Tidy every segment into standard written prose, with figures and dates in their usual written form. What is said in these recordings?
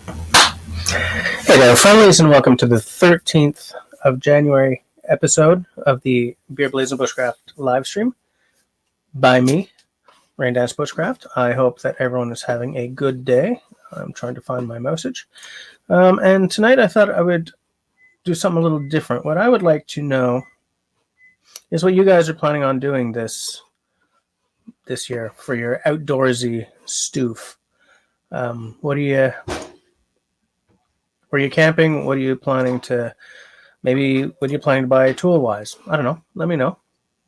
Hey there, friendlies, and welcome to the 13th of January episode of the Beer Blazing Bushcraft live stream by me, Rain Dance Bushcraft. I hope that everyone is having a good day. I'm trying to find my message. And tonight I thought I would do something a little different. What I would like to know is what you guys are planning on doing this year for your outdoorsy stoof. What are you camping? What are you planning to? Maybe what are you planning to buy tool-wise? I don't know. Let me know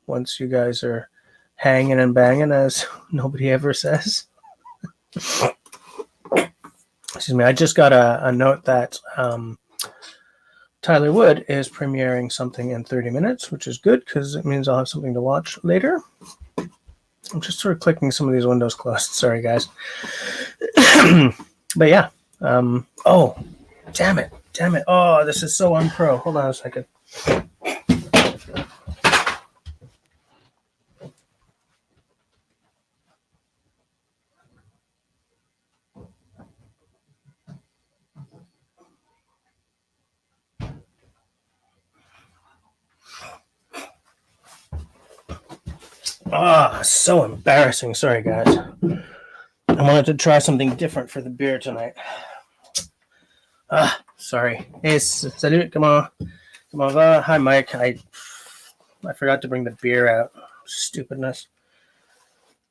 once you guys are hanging and banging, as nobody ever says. Excuse me. I just got a note that Tyler Wood is premiering something in 30 minutes, which is good because it means I'll have something to watch later. I'm just sort of clicking some of these windows closed. Sorry, guys. But yeah. Oh, damn it. Oh, this is so unpro. Hold on a second. So embarrassing. Sorry, guys. I wanted to try something different for the beer tonight. Sorry. Hey, salut. Come on. Hi, Mike. I forgot to bring the beer out. Stupidness.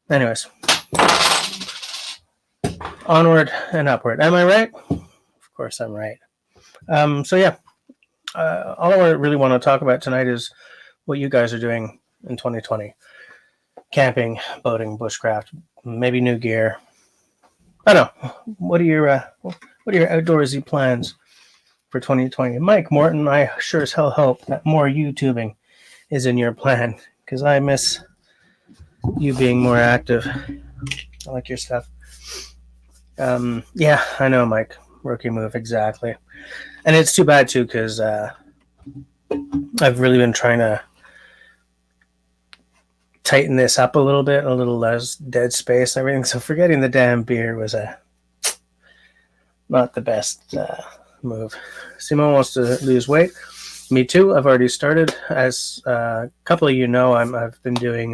Anyways. Onward and upward. Am I right? Of course I'm right. So yeah. All I really want to talk about tonight is what you guys are doing in 2020. Camping, boating, bushcraft, maybe new gear. I don't know. What are your outdoorsy plans for 2020? Mike Morton, I sure as hell hope that more YouTubing is in your plan, because I miss you being more active. I like your stuff. Yeah, I know, Mike. Rookie move, exactly. And it's too bad, too, because I've really been trying to tighten this up a little bit, a little less dead space and everything. So forgetting the damn beer was not the best move. Simone wants to lose weight. Me too. I've already started. As a couple of you know, I've been doing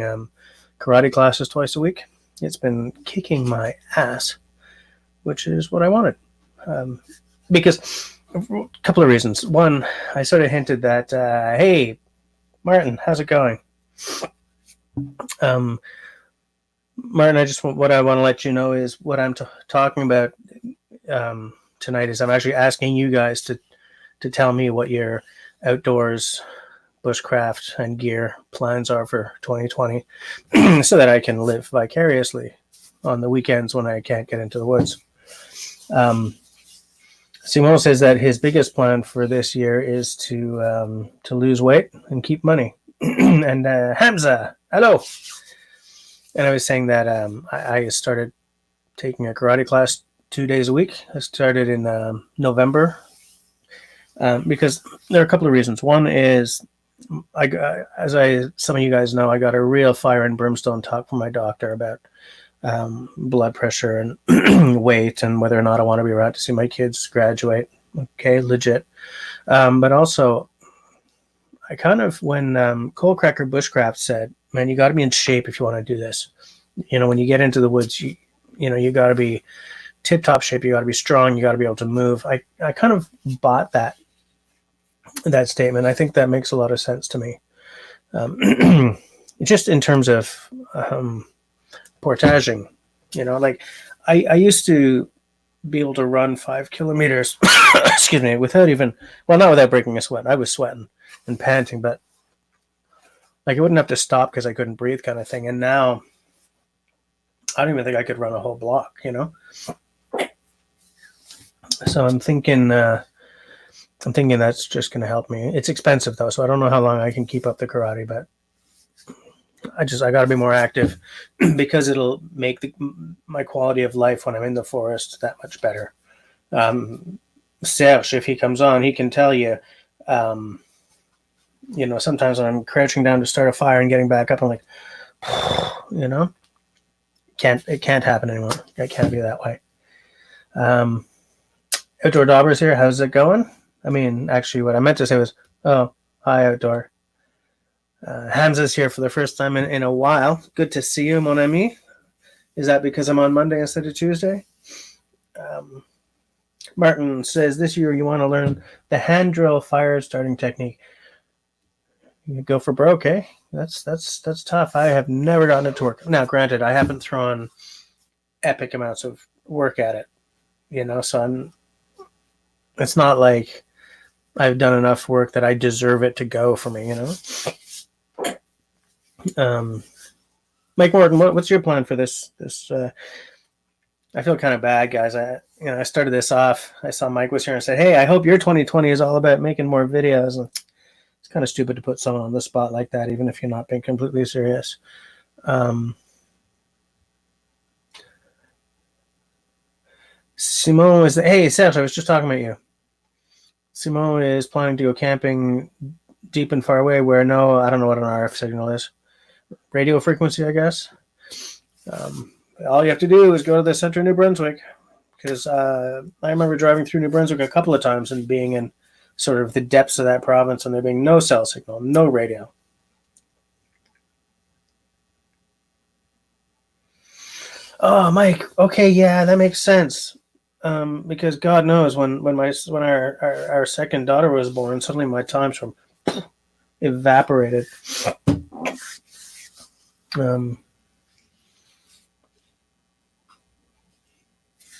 karate classes twice a week. It's been kicking my ass, which is what I wanted. Because a couple of reasons. One, I sort of hinted that, hey, Martin, how's it going? Martin, what I want to let you know is what I'm talking about tonight is I'm actually asking you guys to tell me what your outdoors, bushcraft, and gear plans are for 2020 so that I can live vicariously on the weekends when I can't get into the woods. Simone says that his biggest plan for this year is to lose weight and keep money. And Hamza, hello. And I was saying that I started taking a karate class 2 days a week. I started in November because there are a couple of reasons. One is, some of you guys know, I got a real fire and brimstone talk from my doctor about blood pressure and weight and whether or not I want to be around to see my kids graduate. Okay, legit. But also, I kind of, when Coal Cracker Bushcraft said, man, you got to be in shape if you want to do this. You know, when you get into the woods, you got to be tip-top shape. You got to be strong. You got to be able to move. I kind of bought that statement. I think that makes a lot of sense to me. Just in terms of portaging, like I used to be able to run 5 kilometers, excuse me, not without breaking a sweat. I was sweating and panting, but like I wouldn't have to stop because I couldn't breathe, kind of thing. And now I don't even think I could run a whole block, So I'm thinking that's just going to help me. It's expensive though, so I don't know how long I can keep up the karate, but I got to be more active because it'll make my quality of life when I'm in the forest that much better. Serge, if he comes on, he can tell you, sometimes when I'm crouching down to start a fire and getting back up, I'm like, it can't happen anymore. It can't be that way. Outdoor Daubers here. How's it going? I mean, actually, what I meant to say was, oh, hi, Outdoor. Hamza's here for the first time in a while. Good to see you, mon ami. Is that because I'm on Monday instead of Tuesday? Martin says, this year you want to learn the hand drill fire starting technique. You go for broke, eh? That's tough. I have never gotten it to work. Now, granted, I haven't thrown epic amounts of work at it, so it's not like I've done enough work that I deserve it to go for me, Mike Morton, what's your plan for this? I feel kind of bad, guys. I started this off. I saw Mike was here and said, "Hey, I hope your 2020 is all about making more videos." And it's kind of stupid to put someone on the spot like that, even if you're not being completely serious. Simone is hey, Serge, I was just talking about you. Simone is planning to go camping deep and far away where I don't know what an RF signal is. Radio frequency, I guess. All you have to do is go to the center of New Brunswick, because I remember driving through New Brunswick a couple of times and being in sort of the depths of that province and there being no cell signal, no radio. Oh, Mike. Okay, yeah, that makes sense. Because God knows when our second daughter was born, suddenly my times from evaporated.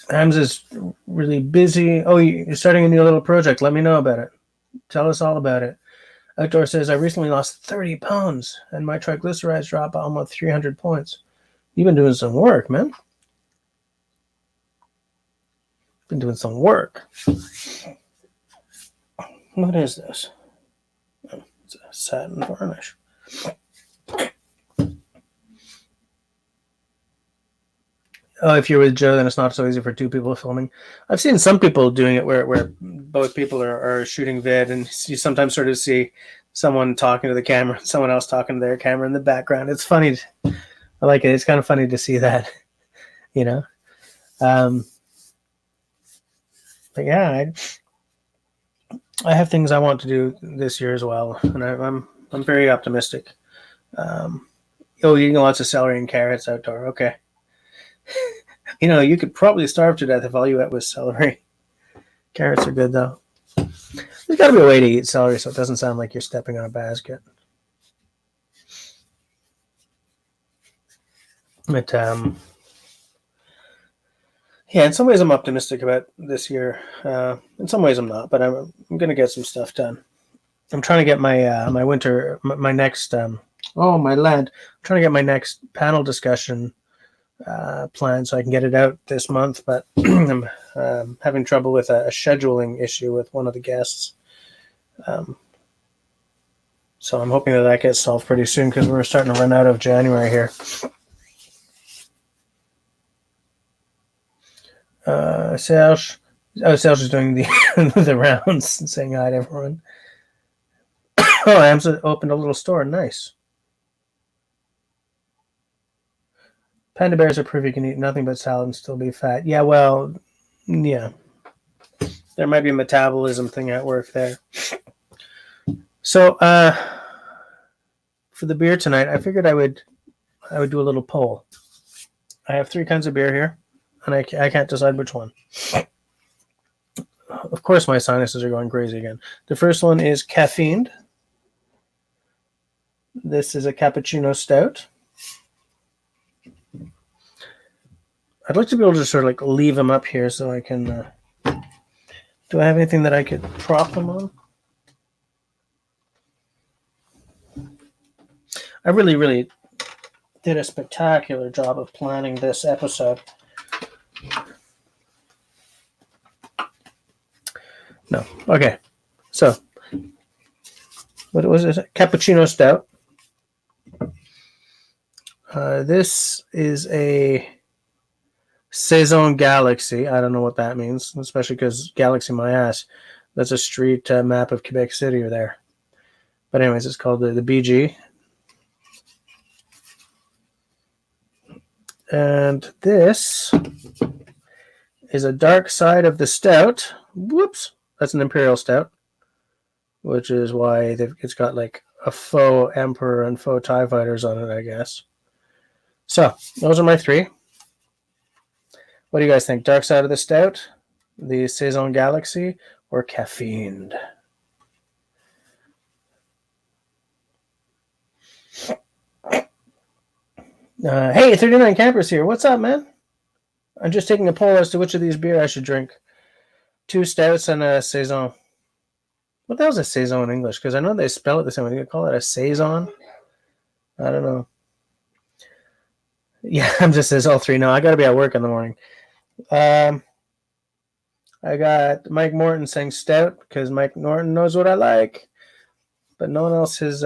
Hams is really busy. Oh, you're starting a new little project. Let me know about it. Tell us all about it. Outdoor says, I recently lost 30 pounds and my triglycerides dropped by almost 300 points. You've been doing some work, man. Been doing some work. What is this? Oh, it's a satin varnish. Oh, if you're with Joe, then it's not so easy for two people filming. I've seen some people doing it where both people are shooting vid, and you sometimes sort of see someone talking to the camera, someone else talking to their camera in the background. It's funny. I like it. It's kind of funny to see that, But yeah, I have things I want to do this year as well, and I'm very optimistic. Eating lots of celery and carrots outdoor. Okay. You could probably starve to death if all you ate was celery. Carrots are good, though. There's got to be a way to eat celery so it doesn't sound like you're stepping on a basket. But, yeah, in some ways I'm optimistic about this year. In some ways I'm not, but I'm going to get some stuff done. I'm trying to get my winter, my next, my land. I'm trying to get my next panel discussion plan so I can get it out this month, but I'm having trouble with a scheduling issue with one of the guests. So I'm hoping that gets solved pretty soon because we're starting to run out of January here. Serge is doing the rounds and saying hi to everyone. Oh, Amsa opened a little store. Nice. Panda bears are proof you can eat nothing but salad and still be fat. Yeah, well, yeah. There might be a metabolism thing at work there. So, for the beer tonight, I figured I would do a little poll. I have 3 kinds of beer here, and I can't decide which one. Of course, my sinuses are going crazy again. The first one is caffeined. This is a cappuccino stout. I'd like to be able to just sort of like leave them up here so I can. Do I have anything that I could prop them on? I really, really did a spectacular job of planning this episode. No. Okay. So, what was it? Cappuccino stout. This is a Saison Galaxy. I don't know what that means, especially because Galaxy my ass. That's a street map of Quebec City or there. But anyways, it's called the BG. And this is a dark side of the stout. Whoops. That's an Imperial Stout, which is why it's got like a faux Emperor and faux TIE Fighters on it, I guess. So, those are my three. What do you guys think? Dark side of the stout, the Saison Galaxy, or caffeined? Hey, 39 Campers here. What's up, man? I'm just taking a poll as to which of these beer I should drink. 2 stouts and a Saison. What the hell is a Saison in English? Because I know they spell it the same way. You call it a Saison? I don't know. Yeah, I'm just says all three. No, I got to be at work in the morning. I got Mike Morton saying stout because Mike Morton knows what I like. But no one else has...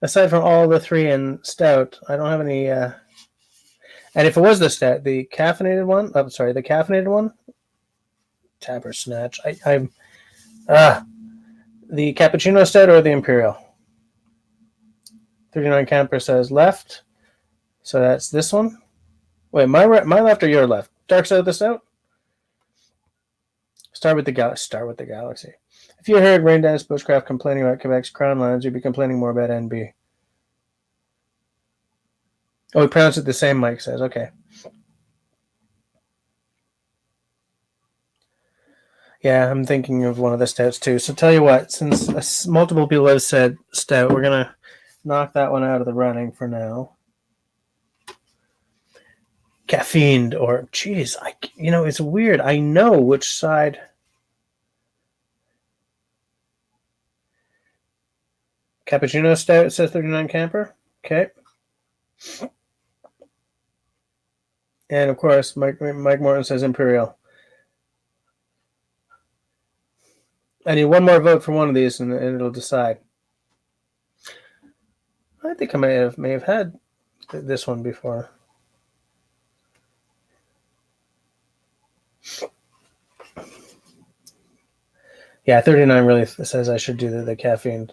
aside from all the three in stout, I don't have any... and if it was the stout, the caffeinated one... Oh, sorry, the caffeinated one... Tapper Snatch. I'm... the cappuccino stout or the Imperial? 39 Camper says left. So that's this one. Wait, my left or your left? Dark side of the stout? Start with the Galaxy. If you heard Rain Dance Bushcraft complaining about Quebec's Crown Lands, you'd be complaining more about NB. Oh, we pronounce it the same, Mike says. Okay. Yeah, I'm thinking of one of the stouts too. So tell you what, since multiple people have said stout, we're going to knock that one out of the running for now. Caffeined or, geez, it's weird. I know which side. Cappuccino stout, says 39 Camper. Okay. And of course, Mike Morton says Imperial. I need one more vote for one of these, and it'll decide. I think I may have had this one before. Yeah, 39 really says I should do the caffeine.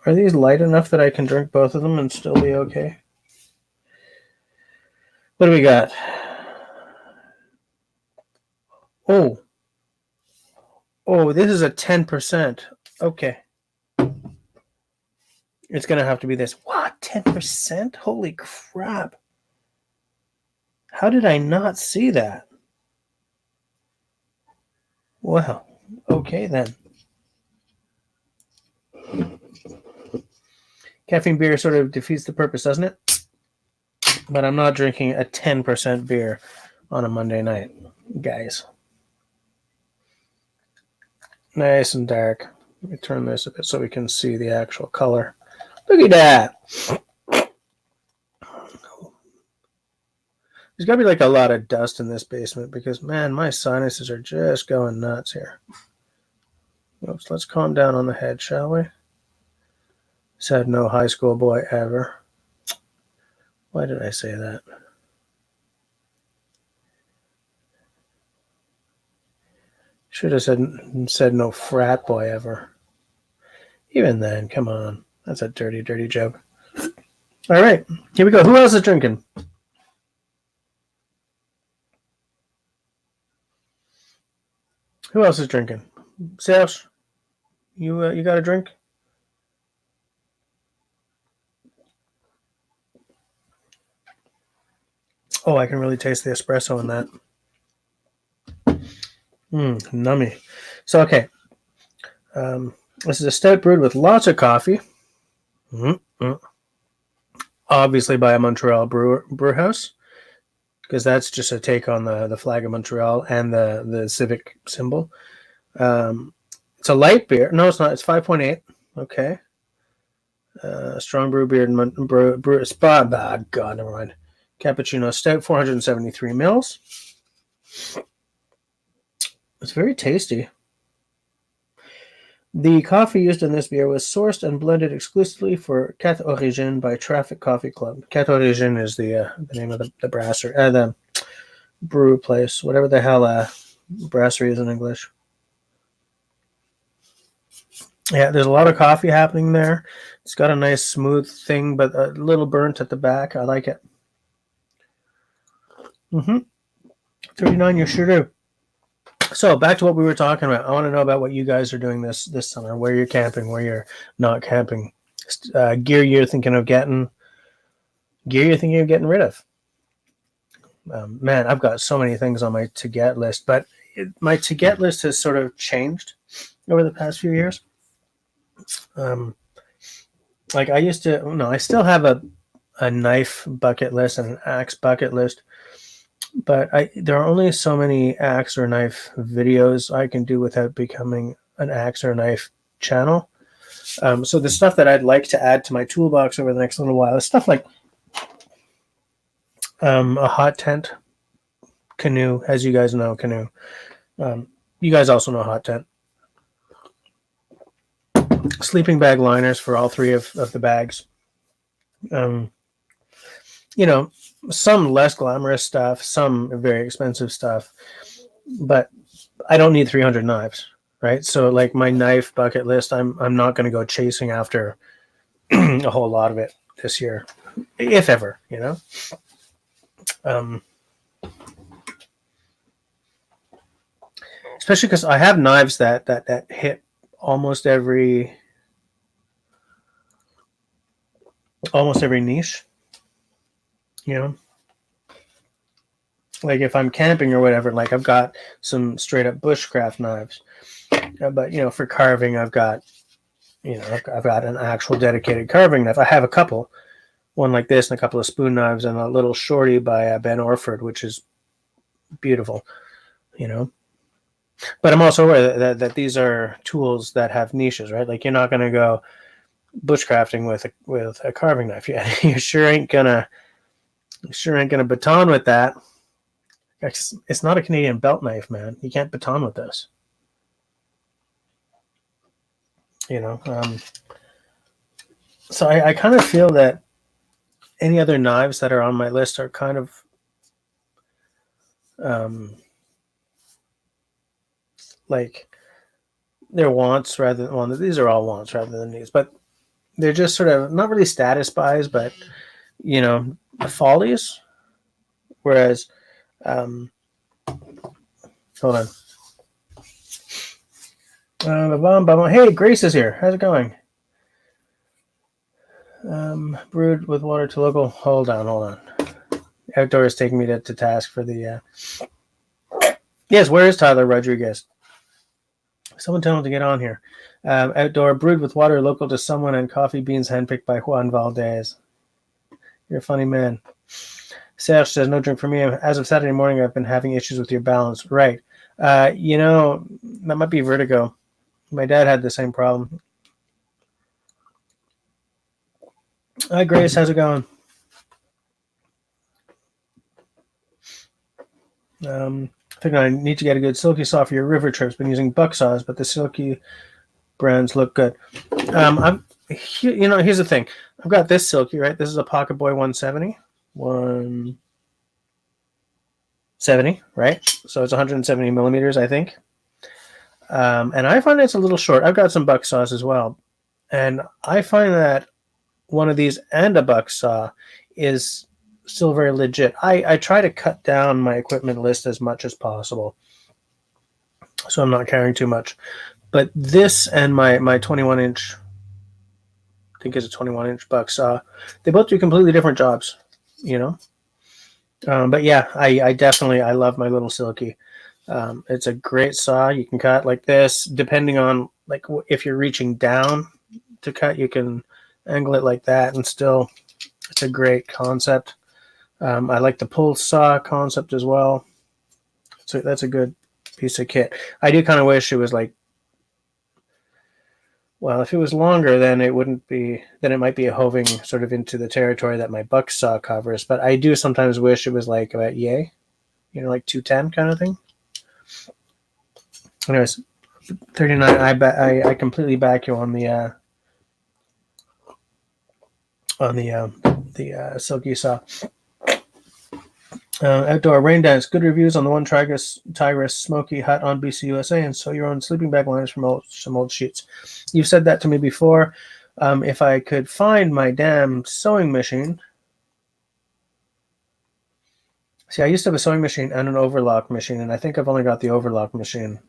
Are these light enough that I can drink both of them and still be okay? What do we got? Oh, this is a 10%. Okay. It's going to have to be this. What? 10%? Holy crap. How did I not see that? Well, okay then. Caffeine beer sort of defeats the purpose, doesn't it? But I'm not drinking a 10% beer on a Monday night, guys. Nice and dark. Let me turn this a bit so we can see the actual color. Look at that. There's got to be like a lot of dust in this basement because, man, my sinuses are just going nuts here. Oops, let's calm down on the head, shall we? Said no high school boy ever. Why did I say that? Should have said no frat boy ever. Even then, come on. That's a dirty, dirty joke. All right, here we go. Who else is drinking? Who else is drinking? Serge, you got a drink? Oh, I can really taste the espresso in that. Nummy. So, okay. This is a stout brewed with lots of coffee. Obviously by a Montreal brew house, because that's just a take on the flag of Montreal and the civic symbol. It's a light beer. No, it's not. It's 5.8. Okay. Strong brew beer brew spa. God, never mind. Cappuccino stout, 473 mils. It's very tasty. The coffee used in this beer was sourced and blended exclusively for Quatre Origines by Traffic Coffee Club. Quatre Origines is the name of the brasserie, the brew place, whatever the hell brasserie is in English. Yeah, there's a lot of coffee happening there. It's got a nice smooth thing, but a little burnt at the back. I like it. Mm-hmm. 39, you sure do. So back to what we were talking about. I want to know about what you guys are doing this summer. Where you're camping, where you're not camping. Gear you're thinking of getting. Gear you're thinking of getting rid of. Man, I've got so many things on my to get list, but my to get list has sort of changed over the past few years. Like I used to, no, I still have a knife bucket list and an axe bucket list, but there are only so many axe or knife videos I can do without becoming an axe or knife channel. So the stuff that I'd like to add to my toolbox over the next little while is stuff like a hot tent, canoe, as you guys know, canoe. You guys also know hot tent. Sleeping bag liners for all three of the bags. You know, some less glamorous stuff, some very expensive stuff, but I don't need 300 knives, right? So like my knife bucket list, I'm not going to go chasing after a whole lot of it this year, if ever, you know. Especially because I have knives that hit almost every niche, you know. Like if I'm camping or whatever, like I've got some straight up bushcraft knives, but you know, for carving, I've got, you know, I've got an actual dedicated carving knife. I have a couple, one like this and a couple of spoon knives and a little shorty by Ben Orford, which is beautiful, you know. But I'm also aware that these are tools that have niches, right? Like you're not going to go bushcrafting with a carving knife. Yeah, you sure ain't gonna baton with that. It's not a Canadian belt knife, man. You can't baton with this. You know. So I kind of feel that any other knives that are on my list are kind of like they're wants rather than, well, these are all wants rather than needs, but they're just sort of not really status buys, but you know, follies. Whereas, hold on. Hey, Grace is here. How's it going? Brewed with water to local. Hold on. Outdoor is taking me to task for the. Yes, where is Tyler Rodriguez? Someone tell him to get on here. Outdoor, brewed with water local to someone, and coffee beans handpicked by Juan Valdez. You're a funny man. Serge says, no drink for me. As of Saturday morning, I've been having issues with your balance. Right. You know, that might be vertigo. My dad had the same problem. Hi, Grace. How's it going? I think I need to get a good silky saw for your river trips. Been using buck saws, but the silky brands look good. You know, here's the thing. I've got this silky, right? This is a Pocket Boy 170. 170, right? So it's 170 millimeters, I think. And I find it's a little short. I've got some buck saws as well. And I find that one of these and a buck saw is still very legit. I try to cut down my equipment list as much as possible, so I'm not carrying too much. But this and my 21-inch, I think it's a 21-inch buck saw, they both do completely different jobs, you know. But yeah, I definitely love my little silky. It's a great saw. You can cut like this, depending on like if you're reaching down to cut, you can angle it like that, and still, it's a great concept. I like the pull saw concept as well. So that's a good piece of kit. I do kind of wish it was like, well, if it was longer, then it wouldn't be. Then it might be hoving sort of into the territory that my buck saw covers. But I do sometimes wish it was like about yay, you know, like 210 kind of thing. Anyways, 39. I completely back you on the silky saw. Outdoor rain dance. Good reviews on the one Tigris Smoky Hut on BC USA, and sew your own sleeping bag liners from some old sheets. You've said that to me before. If I could find my damn sewing machine. See, I used to have a sewing machine and an overlock machine, and I think I've only got the overlock machine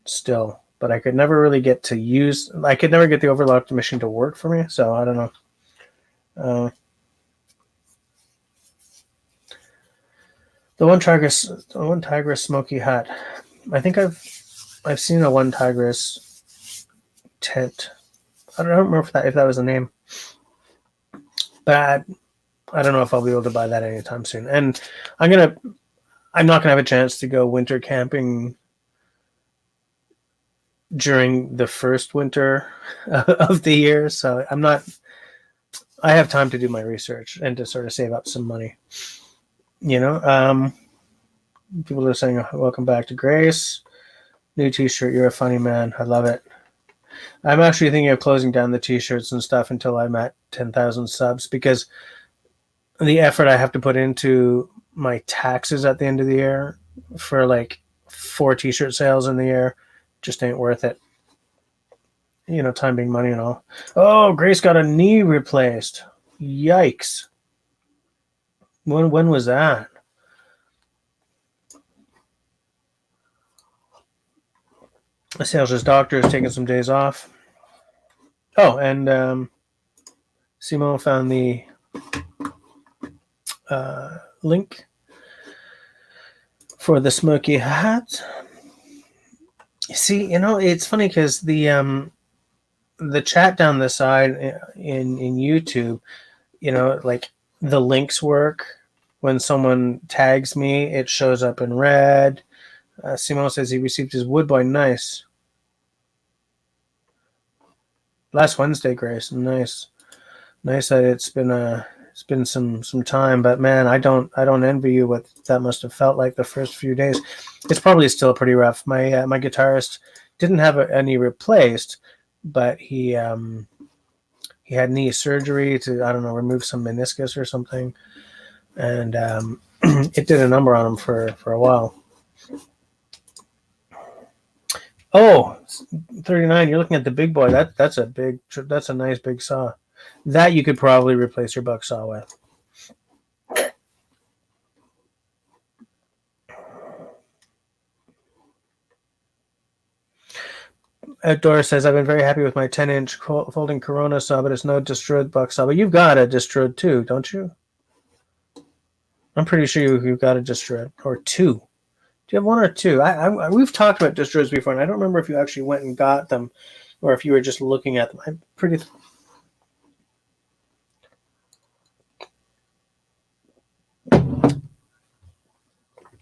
still. But I could never really get to use. I could never get the overlock machine to work for me, so I don't know. The one tigress smoky hut. I think I've seen a one tigress tent. I don't remember if that was the name, but I don't know if I'll be able to buy that anytime soon. And I'm not gonna have a chance to go winter camping during the first winter of the year, so I have time to do my research and to sort of save up some money. People are saying, welcome back to Grace. New t-shirt, you're a funny man. I love it. I'm actually thinking of closing down the t-shirts and stuff until I'm at 10,000 subs, because the effort I have to put into my taxes at the end of the year for like 4 t-shirt sales in the year just ain't worth it. Time being money and all. Oh, Grace got a knee replaced. Yikes. When was that? Sales' doctor is taking some days off. Oh, and Simone found the link for the smoky hat. See, it's funny because the chat down the side in YouTube, like the links work. When someone tags me, it shows up in red. Simone says he received his wood boy. Nice. Last Wednesday, Grace. Nice that it's been some time, but man, I don't envy you what that must have felt like the first few days. It's probably still pretty rough. My guitarist didn't have any replaced, but he had knee surgery to, I don't know, remove some meniscus or something, and it did a number on him for a while. Oh, 39. You're looking at the big boy. That's a nice big saw. That you could probably replace your buck saw with. Outdoor says, I've been very happy with my 10-inch folding Corona saw, but it's no Destrode buck saw. But you've got a Destrode too, don't you? I'm pretty sure you've got a Destrode or two. Do you have one or two? We've talked about Destrodes before, and I don't remember if you actually went and got them or if you were just looking at them. I'm pretty...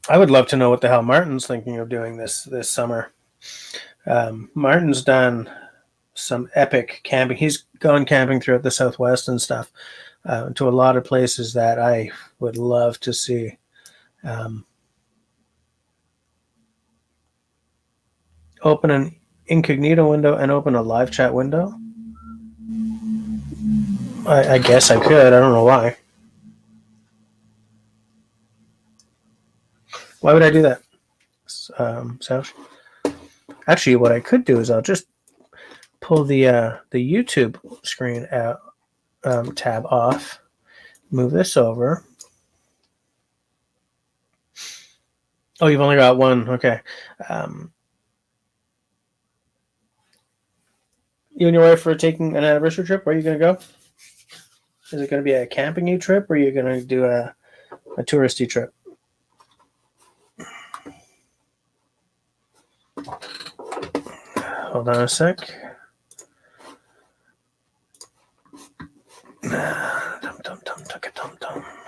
I would love to know what the hell Martin's thinking of doing this summer. Martin's done some epic camping. He's gone camping throughout the Southwest and stuff, to a lot of places that I would love to see. Open an incognito window and open a live chat window? I guess I could. I don't know why. Why would I do that, Sash? Actually, what I could do is I'll just pull the YouTube screen out, tab off, move this over. Oh, you've only got one. Okay. You and your wife are taking an anniversary trip. Where are you going to go? Is it going to be a camping-y trip, or are you going to do a touristy trip? Hold on a sec.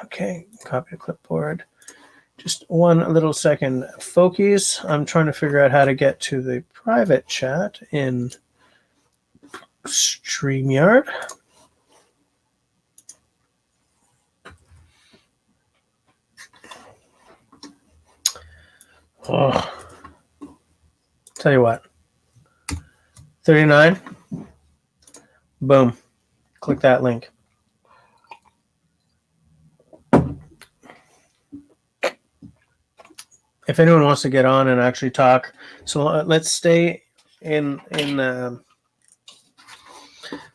Okay, copy the clipboard. Just one little second. Folkies, I'm trying to figure out how to get to the private chat in StreamYard. Oh. Tell you what. 39. Boom. Click that link. If anyone wants to get on and actually talk, so let's stay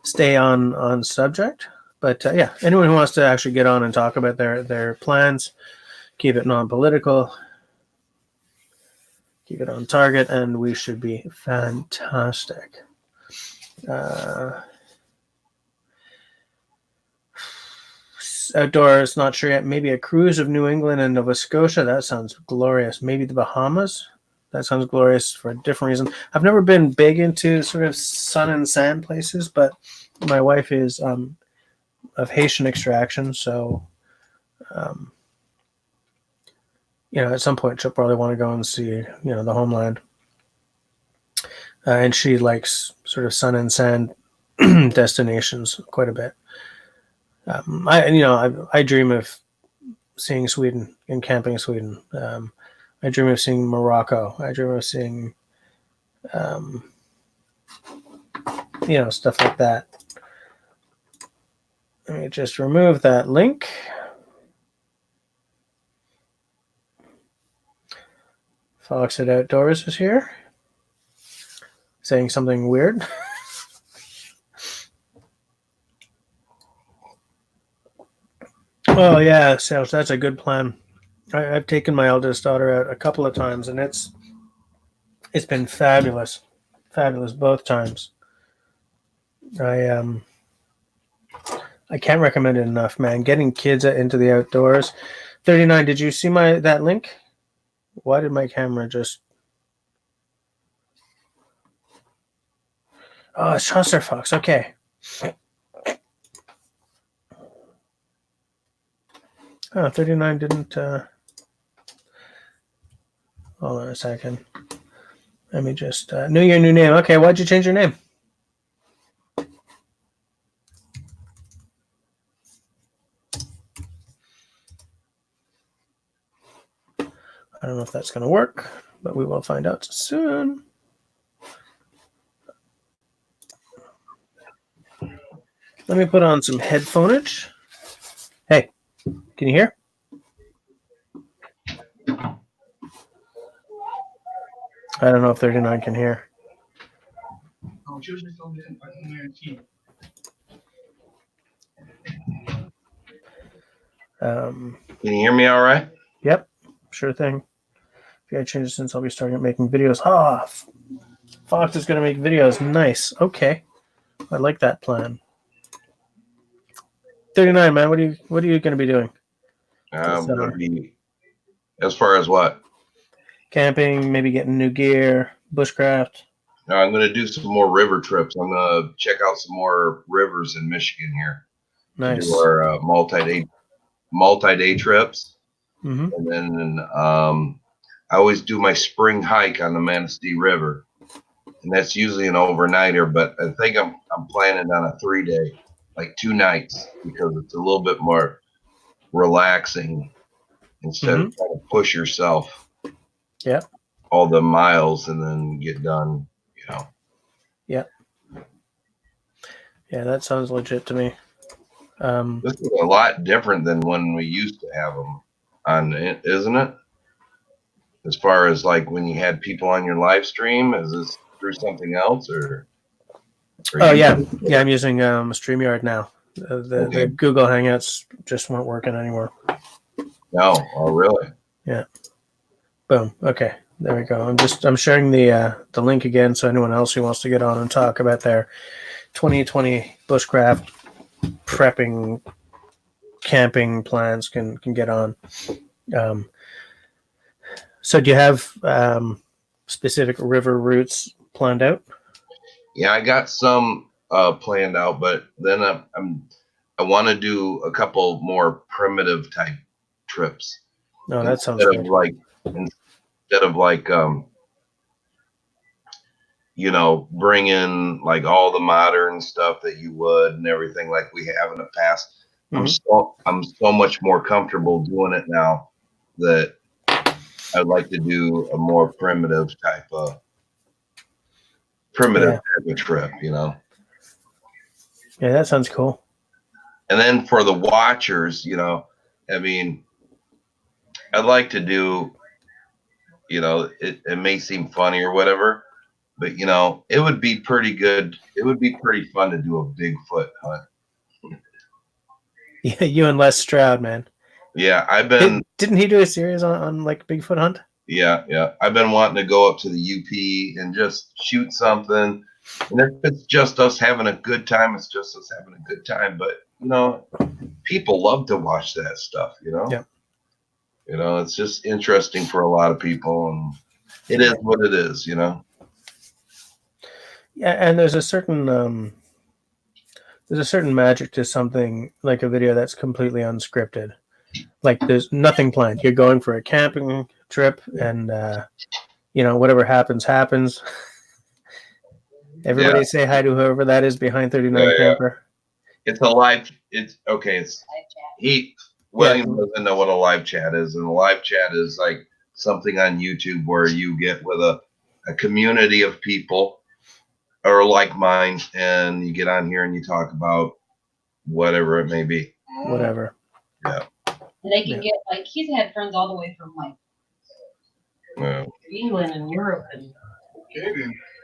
stay on subject. But yeah, anyone who wants to actually get on and talk about their plans keep it non-political, keep it on target, and we should be fantastic. Outdoors, not sure yet. Maybe a cruise of New England and Nova Scotia. That sounds glorious. Maybe the Bahamas. That sounds glorious for a different reason. I've never been big into sort of sun and sand places, but my wife is of Haitian extraction, so at some point she'll probably want to go and see the homeland. And she likes sort of sun and sand destinations quite a bit. I dream of seeing Sweden and camping in Sweden. I dream of seeing Morocco. I dream of seeing, stuff like that. Let me just remove that link. Fox at Outdoors is here, saying something weird. Oh yeah, Serge, that's a good plan. I've taken my eldest daughter out a couple of times, and it's been fabulous both times. I can't recommend it enough, man. Getting kids into the outdoors. 39. Did you see that link? Why did my camera just? Oh, it's Chaucer Fox. Okay. Oh, 39 didn't. Hold on a second. Let me just. New year, new name. Okay, why'd you change your name? I don't know if that's going to work, but we will find out soon. Let me put on some headphoneage. Hey, can you hear? I don't know if 39 can hear. Can you hear me all right? Yep, sure thing. If you had changes since, I'll be starting making videos. Fox is going to make videos. Nice. Okay. I like that plan. 39, man. What are you going to be doing? I'm going to be, as far as what? Camping, maybe getting new gear, bushcraft. No, I'm going to do some more river trips. I'm going to check out some more rivers in Michigan here. Nice. Do our multi-day trips. Mm-hmm. And then I always do my spring hike on the Manistee River. And that's usually an overnighter, but I think I'm planning on a 3-day, like 2 nights, because it's a little bit more relaxing instead of trying to push yourself. Yeah. All the miles and then get done, Yeah. Yeah, that sounds legit to me. This is a lot different than when we used to have them on, isn't it? As far as like when you had people on your live stream, is this through something else or oh yeah, I'm using StreamYard now. The Google Hangouts just weren't working anymore. No, oh really? Yeah. Boom. Okay, there we go. I'm sharing the link again, so anyone else who wants to get on and talk about their 2020 bushcraft prepping camping plans can get on. So do you have specific river routes planned out? Yeah, I got some planned out, but then I want to do a couple more primitive type trips. No, that sounds good. Instead of like bring in like all the modern stuff that you would and everything like we have in the past. Mm-hmm. I'm so much more comfortable doing it now that I'd like to do a more primitive type of trip, Yeah, that sounds cool. And then for the watchers, I mean, I'd like to do, it may seem funny or whatever, but it would be pretty good. It would be pretty fun to do a Bigfoot hunt. Yeah, you and Les Stroud, man. Yeah, I've been. Didn't he do a series on like Bigfoot hunt? Yeah. I've been wanting to go up to the UP and just shoot something. And if it's just us having a good time, it's just us having a good time. But people love to watch that stuff. Yeah. It's just interesting for a lot of people, and it is what it is. Yeah, and there's a certain magic to something like a video that's completely unscripted. Like there's nothing planned. You're going for a camping trip, and whatever happens. Everybody Yeah. say hi to whoever that is behind 39 Yeah. camper. It's a live. It's okay. It's William Yeah. doesn't know what a live chat is, and a live chat is like something on YouTube where you get with a community of people or like mine, and you get on here and you talk about whatever it may be. Whatever. Yeah. They can get like he's had friends all the way from like England and Europe and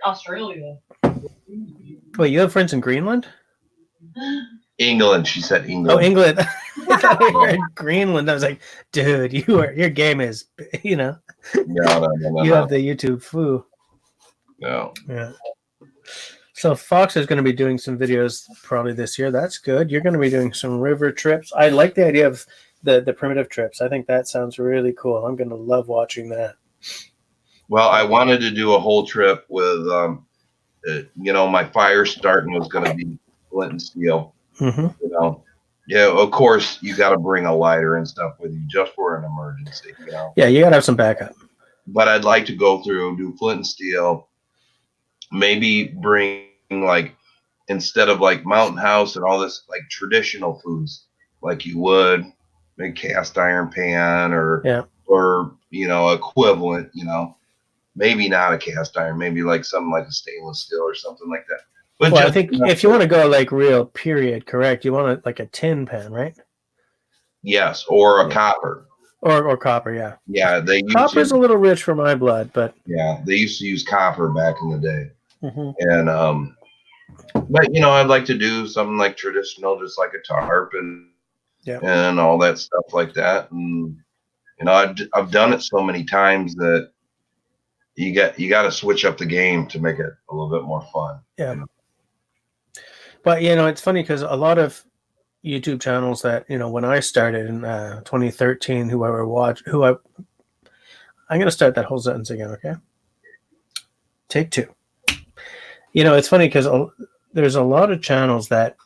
Australia. Wait, you have friends in Greenland? England, she said England. Oh, England. I thought you were in Greenland. I was like, dude, your game is, No. You have the YouTube foo. No. Yeah. So Fox is going to be doing some videos probably this year. That's good. You're going to be doing some river trips. I like the idea of the primitive trips. I think that sounds really cool. I'm going to love watching that. Well, I wanted to do a whole trip with, my fire starting was going to be flint and steel. Mm-hmm. Yeah, of course, you got to bring a lighter and stuff with you just for an emergency. Yeah, you got to have some backup. But I'd like to go through, do flint and steel, maybe bring like, instead of like Mountain House and all this, like traditional foods, like you would a cast iron pan or equivalent, maybe not a cast iron, maybe like something like a stainless steel or something like that. But I think if you want to go like real period, correct, you want like a tin pan, right? Yes, or a copper. Or copper, yeah. Yeah, copper's a little rich for my blood, but yeah, they used to use copper back in the day. Mm-hmm. And but I'd like to do something like traditional, just like a tarp and all that stuff like that. And I've done it so many times that you got to switch up the game to make it a little bit more fun. Yeah. But it's funny because a lot of YouTube channels that when I started in 2013, I'm going to start that whole sentence again, okay? Take two. It's funny because there's a lot of channels that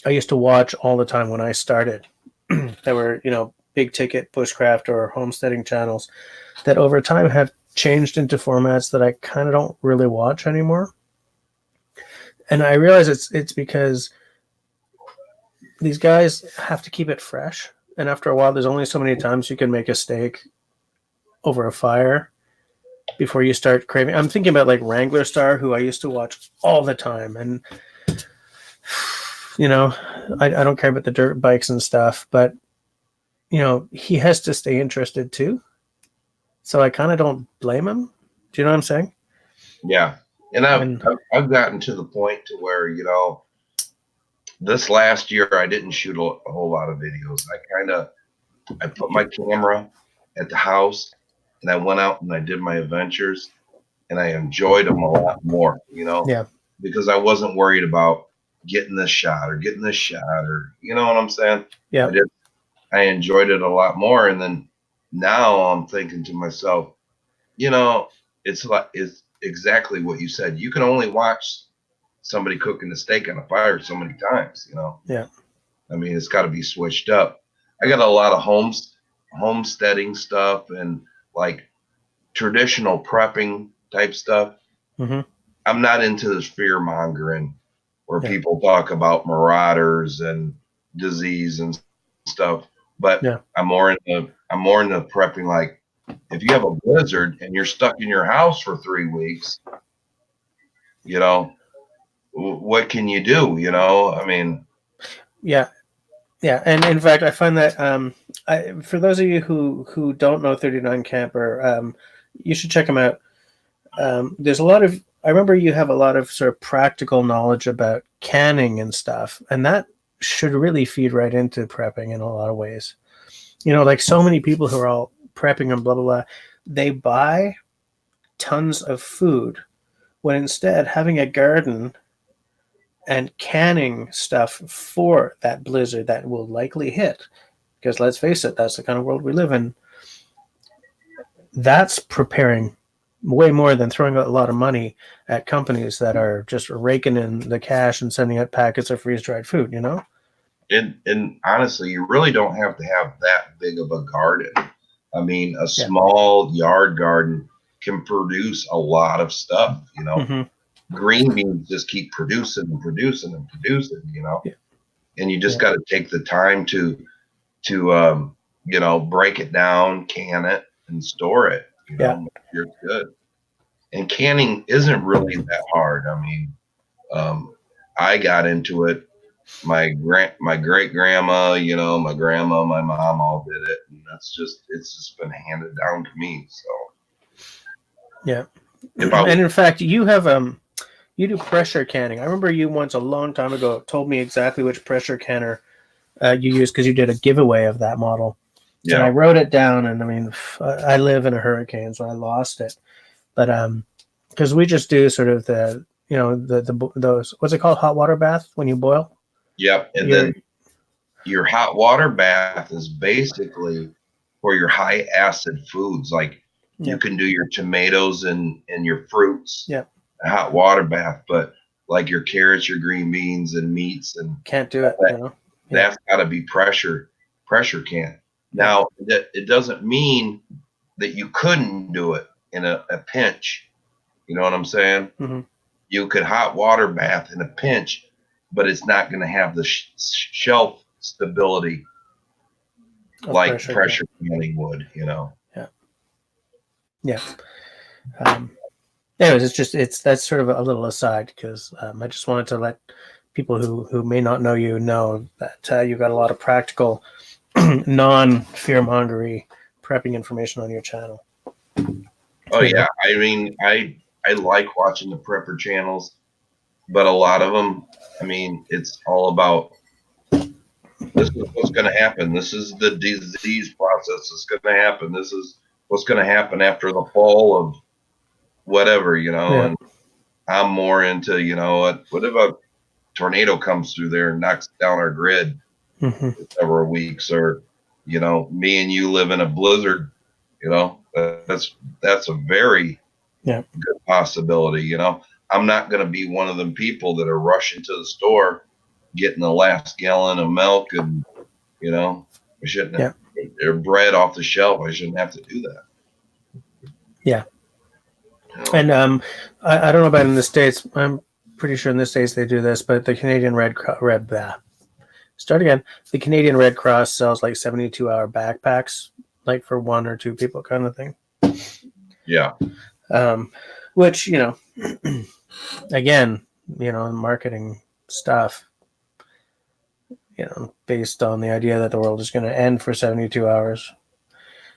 I used to watch all the time when I started that were big ticket bushcraft or homesteading channels that over time have changed into formats that I kind of don't really watch anymore. And I realize it's because these guys have to keep it fresh. And after a while, there's only so many times you can make a steak over a fire before you start craving. I'm thinking about like Wrangler Star, who I used to watch all the time. And, I don't care about the dirt bikes and stuff, but, he has to stay interested too. So I kind of don't blame him. Do you know what I'm saying? Yeah. And I've gotten to the point to where, this last year I didn't shoot a whole lot of videos. I put my camera at the house and I went out and I did my adventures and I enjoyed them a lot more, Yeah. because I wasn't worried about getting this shot or you know what I'm saying? Yeah. I enjoyed it a lot more. And then now I'm thinking to myself, it's exactly what you said. You can only watch somebody cooking a steak on a fire so many times, Yeah. I mean, it's got to be switched up. I got a lot of homesteading stuff and like traditional prepping type stuff. Mm-hmm. I'm not into this fear mongering where people talk about marauders and disease and stuff, but I'm more into prepping. Like if you have a blizzard and you're stuck in your house for 3 weeks, what can you do? I mean, yeah. And in fact, I find that for those of you who don't know 39 Camper, you should check them out. There's a lot of, I remember you have a lot of sort of practical knowledge about canning and stuff, and that should really feed right into prepping in a lot of ways. You know, like so many people who are all prepping and blah, blah, blah, they buy tons of food when instead having a garden and canning stuff for that blizzard that will likely hit, because let's face it, that's the kind of world we live in. That's preparing way more than throwing a lot of money at companies that are just raking in the cash and sending out packets of freeze-dried food, you know? And honestly, you really don't have to have that big of a garden. I mean, a small yard garden can produce a lot of stuff, you know. Mm-hmm. Green beans just keep producing and producing and producing, you know. Yeah. And you just got to take the time to you know, break it down, can it, and store it. You know, make sure it's good. And canning isn't really that hard. I mean, I got into it. My great grandma, you know, my grandma, my mom all did it, and it's just been handed down to me. So yeah. And in fact, you have you do pressure canning. I remember you once a long time ago told me exactly which pressure canner you use because you did a giveaway of that model. Yeah. And I wrote it down, and I mean, I live in a hurricane, so I lost it. But because we just do sort of the, you know, those, what's it called, hot water bath when you boil. Yep, and then your hot water bath is basically for your high acid foods. Like you can do your tomatoes and your fruits. Yep. A hot water bath, but like your carrots, your green beans, and meats, and can't do it. You know? That's got to be pressure can. Now it doesn't mean that you couldn't do it in a pinch. You know what I'm saying? Mm-hmm. You could hot water bath in a pinch, but it's not going to have the shelf stability like pressure canning would, you know? Yeah. Anyways, that's sort of a little aside because I just wanted to let people who may not know you know that you got a lot of practical, non-fear-mongery prepping information on your channel. Oh, yeah. I mean, I like watching the prepper channels, but a lot of them, I mean, it's all about this is what's going to happen. This is the disease process that's going to happen. This is what's going to happen after the fall of whatever, you know. Yeah. And I'm more into, you know, what if a tornado comes through there and knocks down our grid for several weeks, or, you know, me and you live in a blizzard, you know, that's a very good possibility, you know. I'm not going to be one of them people that are rushing to the store, getting the last gallon of milk, and, you know, I shouldn't have their bread off the shelf. I shouldn't have to do that. Yeah. And I don't know about in the States. I'm pretty sure in the States they do this, but the Canadian The Canadian Red Cross sells like 72-hour backpacks, like for 1 or 2 people kind of thing. Yeah. Which, you know, again, you know, marketing stuff, you know, based on the idea that the world is going to end for 72 hours.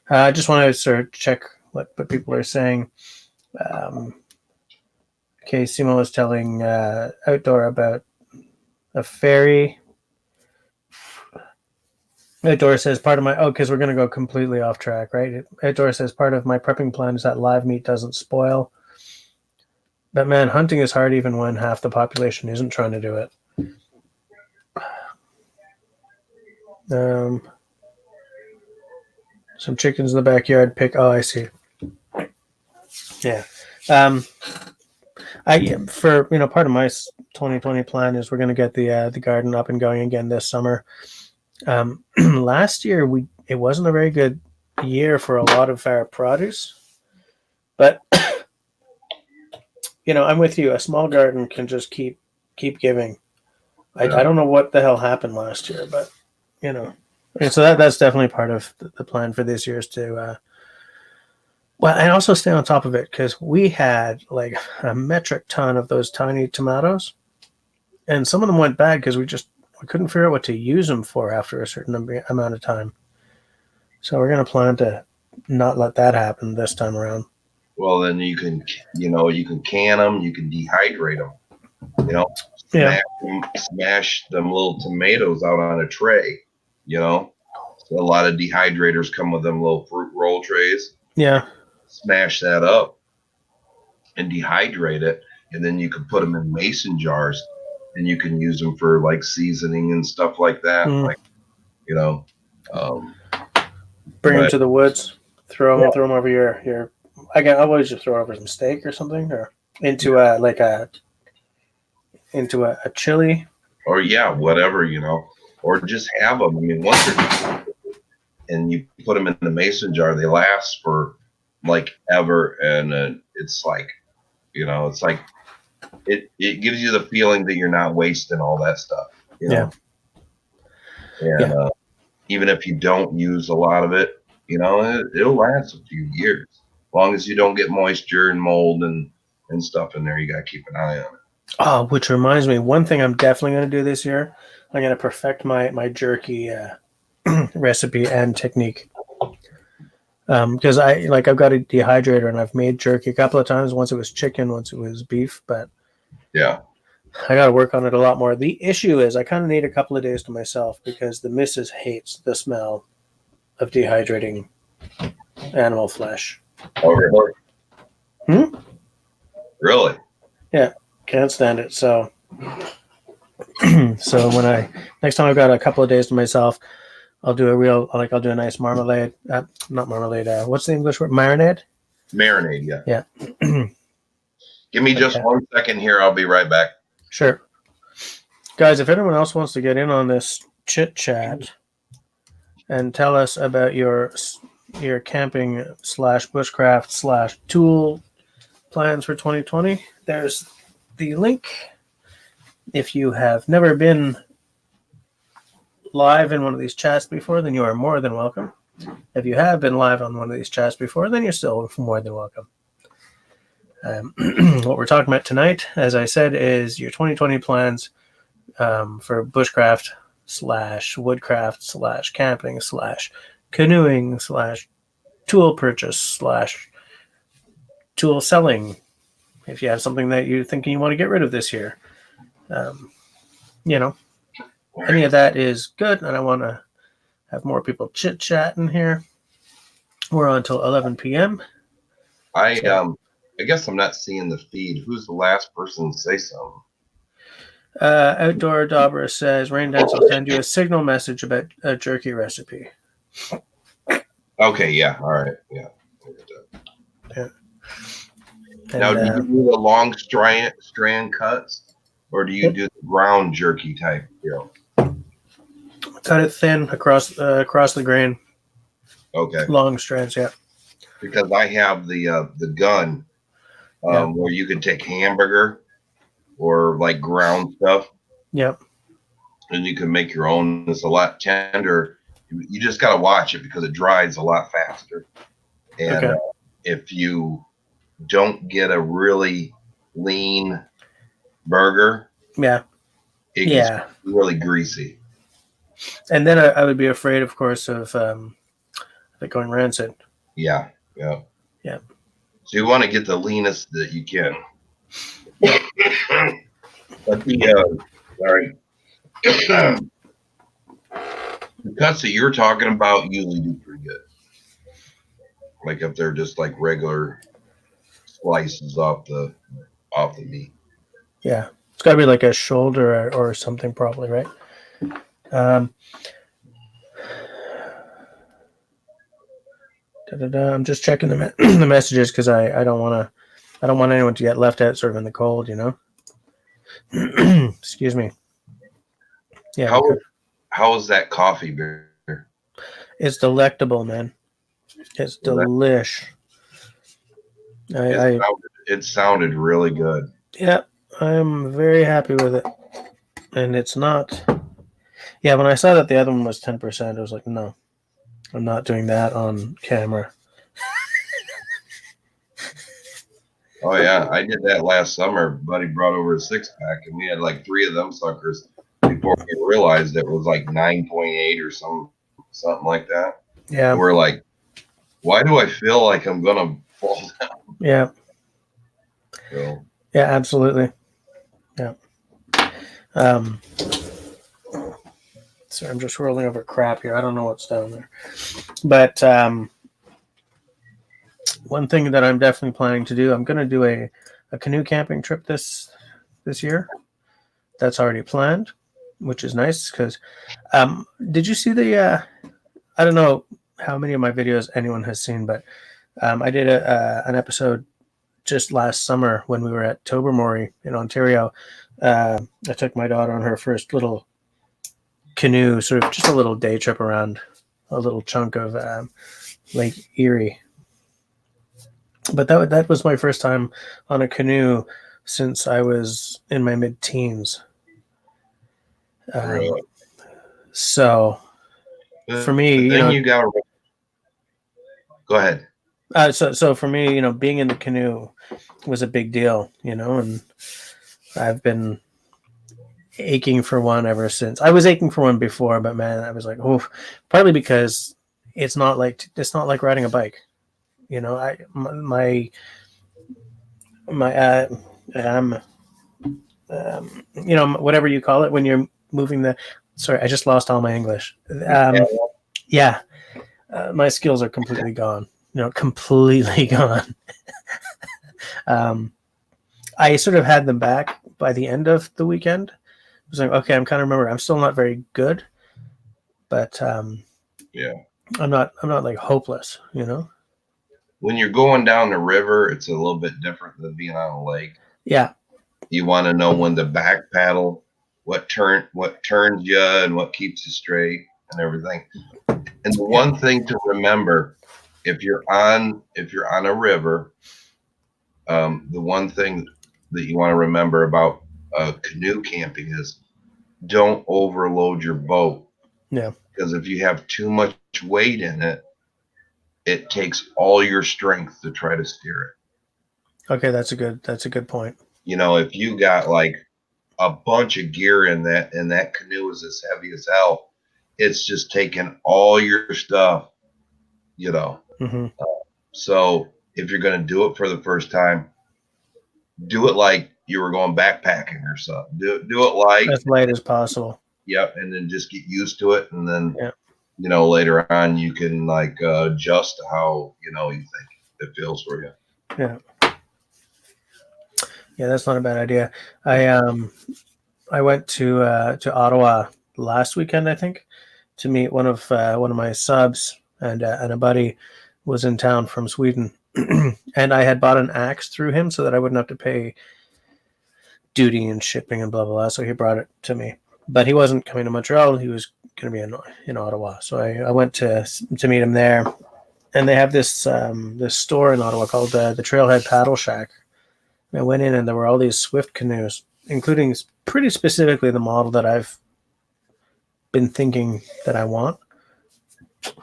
I just want to sort of check what people are saying. Okay, Simo was telling Outdoor about a ferry. Outdoor says part of my because we're going to go completely off track, right? Outdoor says part of my prepping plan is that live meat doesn't spoil. But man, hunting is hard even when half the population isn't trying to do it. Some chickens in the backyard Oh, I see. Yeah. For you know, part of my 2020 plan is we're going to get the garden up and going again this summer. Last year it wasn't a very good year for a lot of our produce, but you know, I'm with you. A small garden can just keep giving. I don't know what the hell happened last year, but you know, and so that's definitely part of the plan for this year is to and also stay on top of it because we had like a metric ton of those tiny tomatoes, and some of them went bad because we couldn't figure out what to use them for after a certain amount of time. So we're going to plan to not let that happen this time around. Well, then you can can them, you can dehydrate them, you know, smash them little tomatoes out on a tray, you know, So a lot of dehydrators come with them little fruit roll trays. Yeah. Smash that up and dehydrate it, and then you can put them in mason jars, and you can use them for like seasoning and stuff like that. Mm. Like, you know, um, Bring them but to the woods. Throw them over your. I can always just throw over some steak or something, or into a chili. or yeah, whatever, or just have them. I mean, once they're and you put them in the mason jar, they last for like ever, and it's like, it's like it gives you the feeling that you're not wasting all that stuff, Yeah. And even if you don't use a lot of it, it'll last a few years, as long as you don't get moisture and mold and stuff in there. You got to keep an eye on it. Oh, which reminds me, one thing I'm definitely going to do this year, I'm going to perfect my jerky recipe and technique. Because I've got a dehydrator and I've made jerky a couple of times. Once it was chicken, once it was beef, but yeah, I got to work on it a lot more. The issue is I kind of need a couple of days to myself because the missus hates the smell of dehydrating animal flesh. Oh, really? Really? Yeah, can't stand it. So, so next time I've got a couple of days to myself, I'll do a nice marmalade. Not marmalade. What's the English word? Marinade. Marinade. Yeah. Yeah. Give me just 1 second here. I'll be right back. Sure. Guys, if anyone else wants to get in on this chit chat and tell us about your camping / bushcraft / tool plans for 2020, there's the link. If you have never been live in one of these chats before, then you are more than welcome. If you have been live on one of these chats before, then you're still more than welcome. What we're talking about tonight, as I said, is your 2020 plans for bushcraft / woodcraft / camping / canoeing / tool purchase / tool selling. If you have something that you're thinking you want to get rid of this year, any of that is good, and I want to have more people chit-chatting here. We're on until 11 p.m. I guess I'm not seeing the feed. Who's the last person to say something? Outdoor Dobra says, Rain Dance will send you a signal message about a jerky recipe. Okay, yeah, all right, yeah. Yeah. Now, do you do the long strand cuts, or do you do the ground jerky type deal? Cut it thin across the grain. Okay. Long strands, yeah. Because I have the gun where you can take hamburger or like ground stuff. Yep. And you can make your own. It's a lot tender. You just got to watch it because it dries a lot faster. And if you don't get a really lean burger, it gets really greasy. And then I would be afraid, of course, of it going rancid. Yeah. So you want to get the leanest that you can. But the cuts that you're talking about usually do pretty good. Like if they're just like regular slices off the meat. Yeah, it's got to be like a shoulder or something, probably, right? I'm just checking the messages because I don't want anyone to get left out sort of in the cold, Excuse me. Yeah. How is that coffee beer? It's delectable, man. It's delish. It sounded really good. Yeah, I'm very happy with it. And it's not. Yeah, when I saw that the other one was 10%, I was like, no, I'm not doing that on camera. Oh yeah, I did that last summer. Buddy brought over a 6-pack, and we had like 3 of them suckers before we realized it was like 9.8 or something like that. Yeah, and we're like, why do I feel like I'm gonna fall down? Yeah. So. Yeah, absolutely. Yeah. So I'm just rolling over crap here. I don't know what's down there. But one thing that I'm definitely planning to do, I'm going to do a canoe camping trip this year. That's already planned, which is nice because did you see the I don't know how many of my videos anyone has seen, but I did an episode just last summer when we were at Tobermory in Ontario. I took my daughter on her first little canoe, sort of just a little day trip around a little chunk of Lake Erie. But that was my first time on a canoe since I was in my mid-teens. Really? So for me, you got. Go ahead. So for me, being in the canoe was a big deal, and I've been aching for one ever since. I was aching for one before, but man, I was like, oh, partly because it's not like riding a bike. My whatever you call it when you're moving the. Sorry, I just lost all my English. Yeah, my skills are completely gone. Completely gone. I sort of had them back by the end of the weekend. I was like, okay, I'm kind of remember. I'm still not very good, but yeah, I'm not like hopeless. When you're going down the river, it's a little bit different than being on a lake. Yeah. You want to know when to back paddle, what turns you, and what keeps you straight, and everything. And the one thing to remember, if you're on a river, the one thing that you want to remember about canoe camping is don't overload your boat. Yeah. Because if you have too much weight in it, it takes all your strength to try to steer it. Okay, that's a good point. If you got like a bunch of gear in that canoe is as heavy as hell, it's just taking all your stuff, Mm-hmm. So if you're going to do it for the first time, do it like you were going backpacking or something. Do it like as light as possible. Yep, and then just get used to it, and then later on you can like adjust to how you think it feels for you. Yeah. Yeah, that's not a bad idea. I went to Ottawa last weekend, I think, to meet one of my subs, and a buddy was in town from Sweden, and I had bought an axe through him so that I wouldn't have to pay duty and shipping and blah blah blah. So he brought it to me, but he wasn't coming to Montreal. He was going to be in Ottawa. So I went to meet him there, and they have this this store in Ottawa called the Trailhead Paddle Shack. I went in and there were all these Swift canoes, including pretty specifically the model that I've been thinking that I want.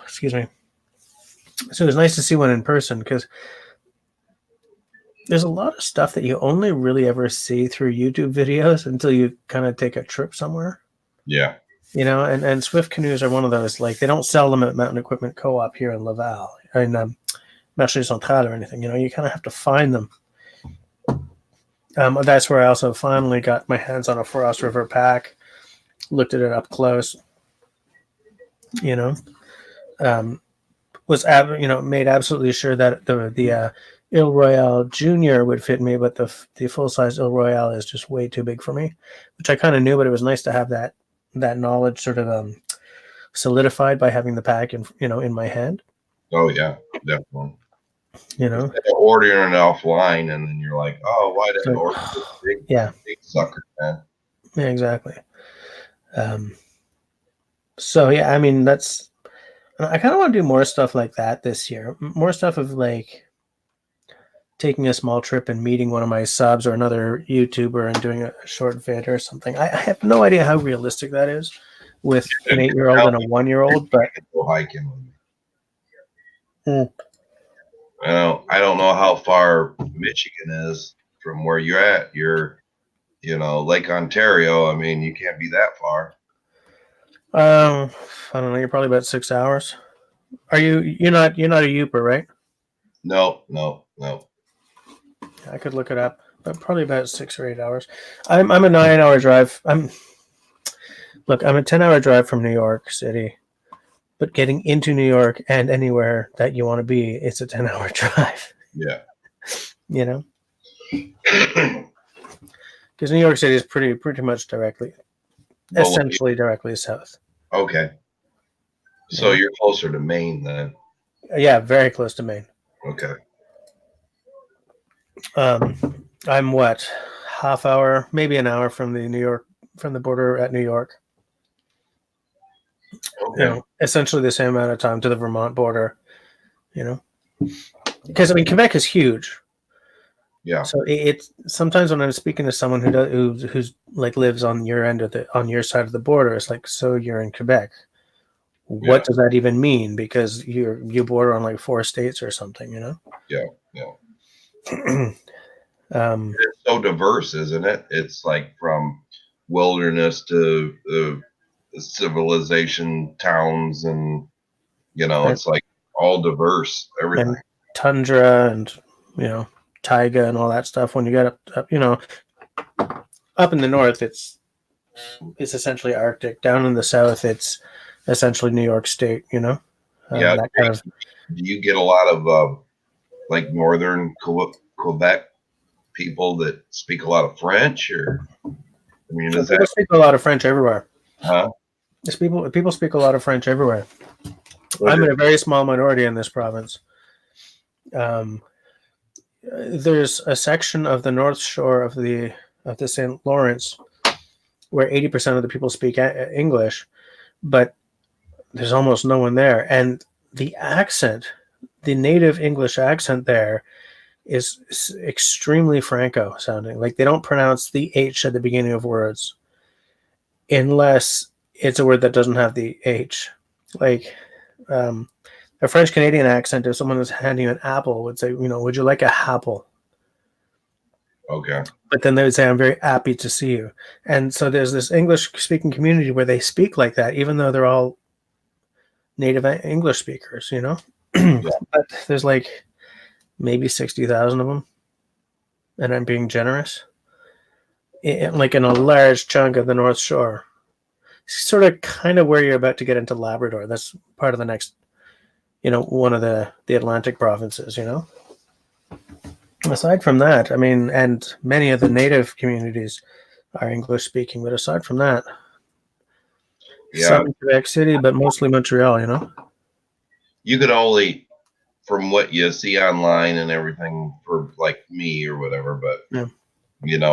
Excuse me. So it was nice to see one in person because there's a lot of stuff that you only really ever see through YouTube videos until you kind of take a trip somewhere. Yeah. And Swift canoes are one of those, like they don't sell them at Mountain Equipment Co-op here in Laval, in Marché Central or anything. You kind of have to find them. That's where I also finally got my hands on a Frost River pack, looked at it up close, was made absolutely sure that the Ile Royale Junior would fit me, but the full size Ile Royale is just way too big for me, which I kind of knew, but it was nice to have that knowledge sort of solidified by having the pack in my hand. Oh yeah, definitely. Ordering it offline, and then you're like, oh, why did I order this big sucker, man? Yeah, exactly. So yeah, I mean I kind of want to do more stuff like that this year. More stuff of like taking a small trip and meeting one of my subs or another YouTuber and doing a short vid or something. I have no idea how realistic that is with an 8-year-old and a 1-year-old, but go hiking. I don't know how far Michigan is from where you're at. You're, Lake Ontario. I mean, you can't be that far. I don't know. You're probably about 6 hours. Are you? You're not a Youper, right? No. I could look it up, but probably about 6 or 8 hours. I'm a 9-hour drive. Look, I'm a 10-hour drive from New York City, but getting into New York and anywhere that you want to be, it's a 10-hour drive. Yeah. You know, because New York City is pretty much directly, But essentially directly south. okay. So Yeah. you're closer to Maine then. Yeah, very close to Maine. Okay. I'm what, half hour, maybe an hour from the border at New York. Okay. Essentially the same amount of time to the Vermont border. Because I mean Quebec is huge. Yeah. So it's sometimes when I'm speaking to someone who's like lives on your on your side of the border, it's like, so you're in Quebec. What does that even mean? Because you border on like 4 states or something, Yeah. um, It's so diverse, isn't it? It's like from wilderness to civilization towns, and it's like all diverse, everything. and tundra and taiga and all that stuff. When you get up in the north, it's essentially Arctic. Down in the south, it's essentially New York State. Yeah. That kind of. Do you get a lot of like northern Quebec people that speak a lot of French, or I mean, is People that speak a lot of French everywhere. huh? People speak a lot of French everywhere. I'm in a very small minority in this province. There's a section of the North Shore of the St. Lawrence where 80% of the people speak English, but there's almost no one there. And the accent, the native English accent there, is extremely Franco sounding. Like they don't pronounce the H at the beginning of words unless it's a word that doesn't have the H. Like a French Canadian accent, if someone was handing you an apple, would say, would you like a apple? Okay. But then they would say, I'm very happy to see you. And so there's this English speaking community where they speak like that, even though they're all native English speakers, Yeah. But there's like maybe 60,000 of them. And I'm being generous. Like in a large chunk of the North Shore. Sort of kind of where you're about to get into Labrador. That's part of the next, one of the Atlantic provinces, Aside from that, I mean, and many of the native communities are English speaking, but aside from that, Yeah. some Quebec City, but mostly Montreal, You could only, from what you see online and everything, for like me or whatever, but Yeah.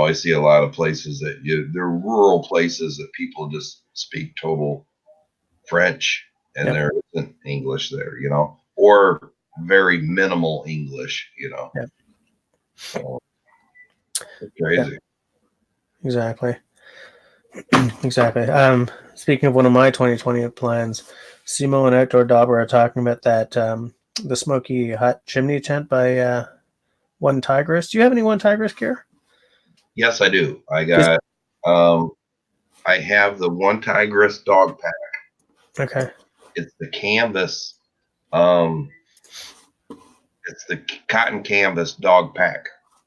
I see a lot of places that they're rural places that people just speak total French, and there isn't English there, or very minimal English, Yeah. So, it's crazy. Yeah. Exactly. Exactly. Speaking of one of my 2020 plans, Simo and Outdoor Dauber are talking about that the Smoky Hut chimney tent by One Tigress. Do you have any One Tigress gear? Yes, I do. I got I have the One Tigress dog pack. Okay. It's the canvas. It's the cotton canvas dog pack.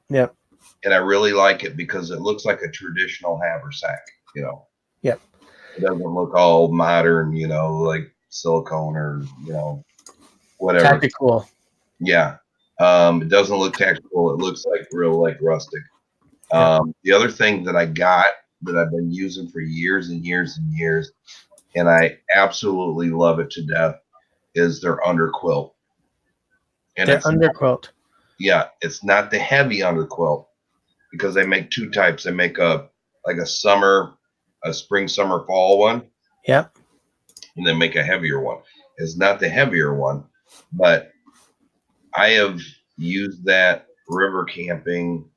Yep. And I really like it because it looks like a traditional haversack, Yep. It doesn't look all modern, like silicone or, whatever. Tactical. Yeah. It doesn't look tactical. It looks like like rustic. The other thing that I got that I've been using for years and years and years, and I absolutely love it to death, is their underquilt. And Their underquilt. It's not the heavy underquilt, because they make 2 types. They make a spring, summer, fall one. Yep. And they make a heavier one. It's not the heavier one, but I have used that river camping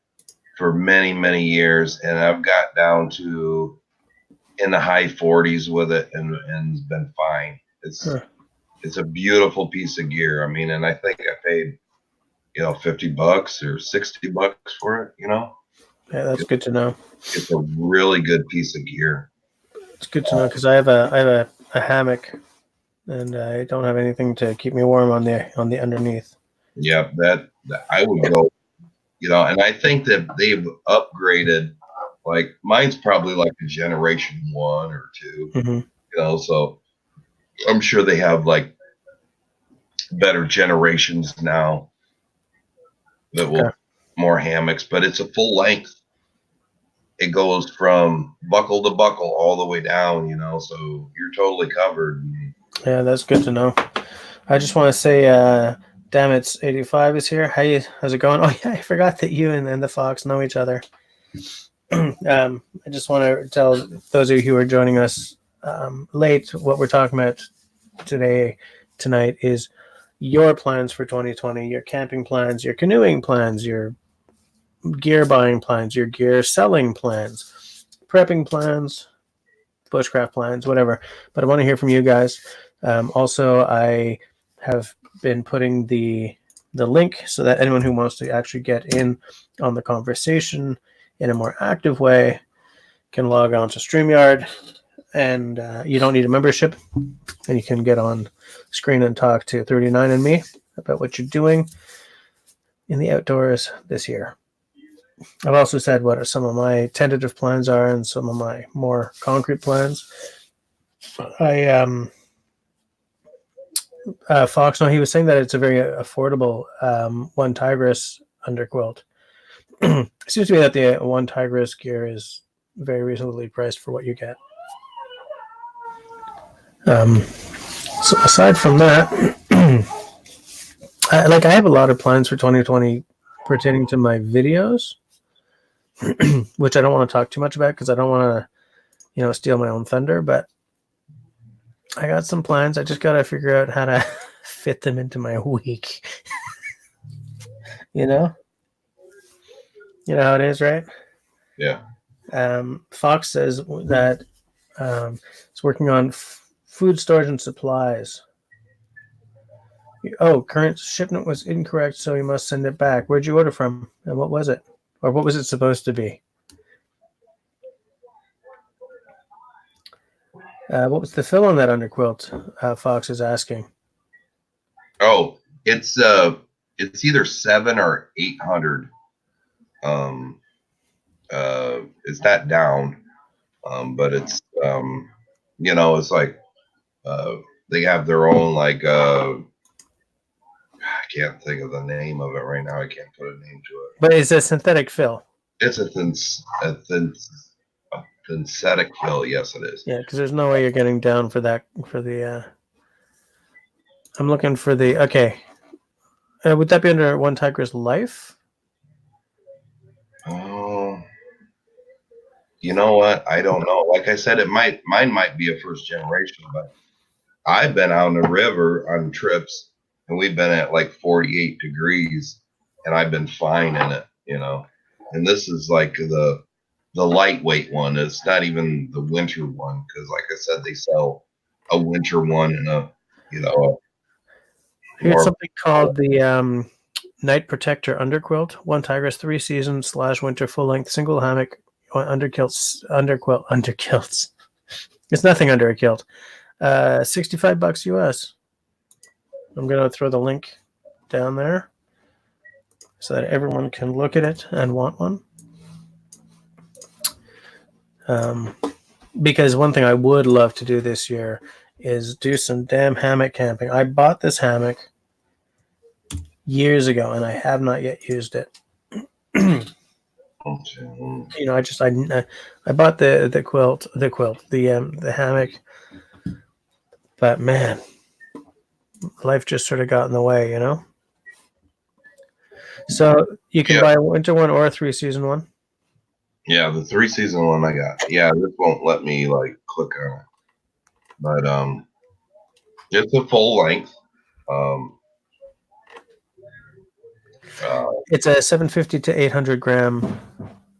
for many, many years, and I've got down to in the high 40s with it, and it's been fine. It's a beautiful piece of gear. I mean, and I think I paid $50 or $60 for it. Yeah, that's good to know. It's a really good piece of gear. It's good to know because I have a hammock, and I don't have anything to keep me warm on the underneath. Yeah, that I would go. And I think that they've upgraded Like mine's probably like a generation 1 or 2, Mm-hmm. so I'm sure they have like better generations now that will more hammocks, but it's a full length. It goes from buckle to buckle all the way down, so you're totally covered. Yeah, that's good to know. I just want to say, damn it's 85 is here. How's it going? Oh yeah, I forgot that you and the Fox know each other. I just want to tell those of you who are joining us late what we're talking about tonight is your plans for 2020, your camping plans, your canoeing plans, your gear buying plans, your gear selling plans, prepping plans, bushcraft plans, whatever. But I want to hear from you guys. Also, I have been putting the link so that anyone who wants to actually get in on the conversation in a more active way can log on to StreamYard, and you don't need a membership, and you can get on screen and talk to 39 and me about what you're doing in the outdoors this year. I've also said what some of my tentative plans are and some of my more concrete plans. Fox, no, he was saying that it's a very affordable One Tigris underquilt. It seems to me that the One Tigris gear is very reasonably priced for what you get. So aside from that, I have a lot of plans for 2020 pertaining to my videos, which I don't want to talk too much about because I don't want to, steal my own thunder. But I got some plans. I just got to figure out how to fit them into my week. You know how it is, right? Yeah. Fox says that it's working on food storage and supplies. Oh, current shipment was incorrect, so you must send it back. Where'd you order from, and what was it, or what was it supposed to be? What was the fill on that underquilt? Fox is asking. Oh, it's either 700 or 800. It's not down, but it's it's like they have their own like I can't think of the name of it right now. I can't put a name to it. But it's a synthetic fill. It's a synthetic fill. Yes, it is. Yeah, because there's no way you're getting down for that. For the, I'm looking for the. Okay, would that be under One Tigris Life? Oh, you know what? I don't know. Like I said, mine might be a first generation, but I've been out on the river on trips, and we've been at like 48 degrees, and I've been fine in it, And this is like the lightweight one. It's not even the winter one because, like I said, they sell a winter one and Here's something called the Night Protector Underquilt. One Tigris 3 season / winter full length single hammock underquilts. It's nothing under a kilt. $65 US. I'm gonna throw the link down there so that everyone can look at it and want one. Because one thing I would love to do this year is do some damn hammock camping. I bought this hammock years ago and I have not yet used it. I bought the hammock, but man, life just sort of got in the way, So you can buy a winter one or a 3 season one. Yeah, the 3 season one I got. Yeah, this won't let me like click on it, but it's a full length. It's a 750 to 800 gram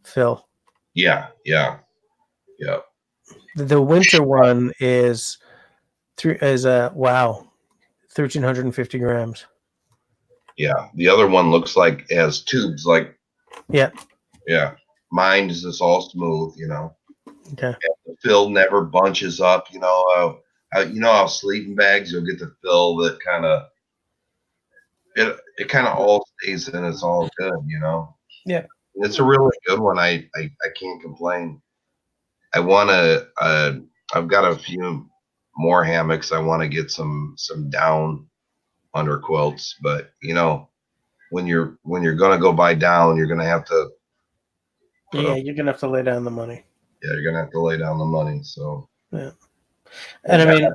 fill. Yeah. The winter one is 1,350 grams. Yeah, the other one looks like it has tubes. Like yeah. Mine is just all smooth, Okay. And the fill never bunches up, how sleeping bags you'll get the fill that kind of it kind of all stays in. It's all good, Yeah. It's a really good one. I can't complain. I want to. I've got a few more hammocks. I want to get some down under quilts, but when you're gonna go buy down, you're gonna have to put Yeah, up. you're gonna have to lay down the money. Yeah, you're gonna have to lay down the money. So Yeah, and I mean,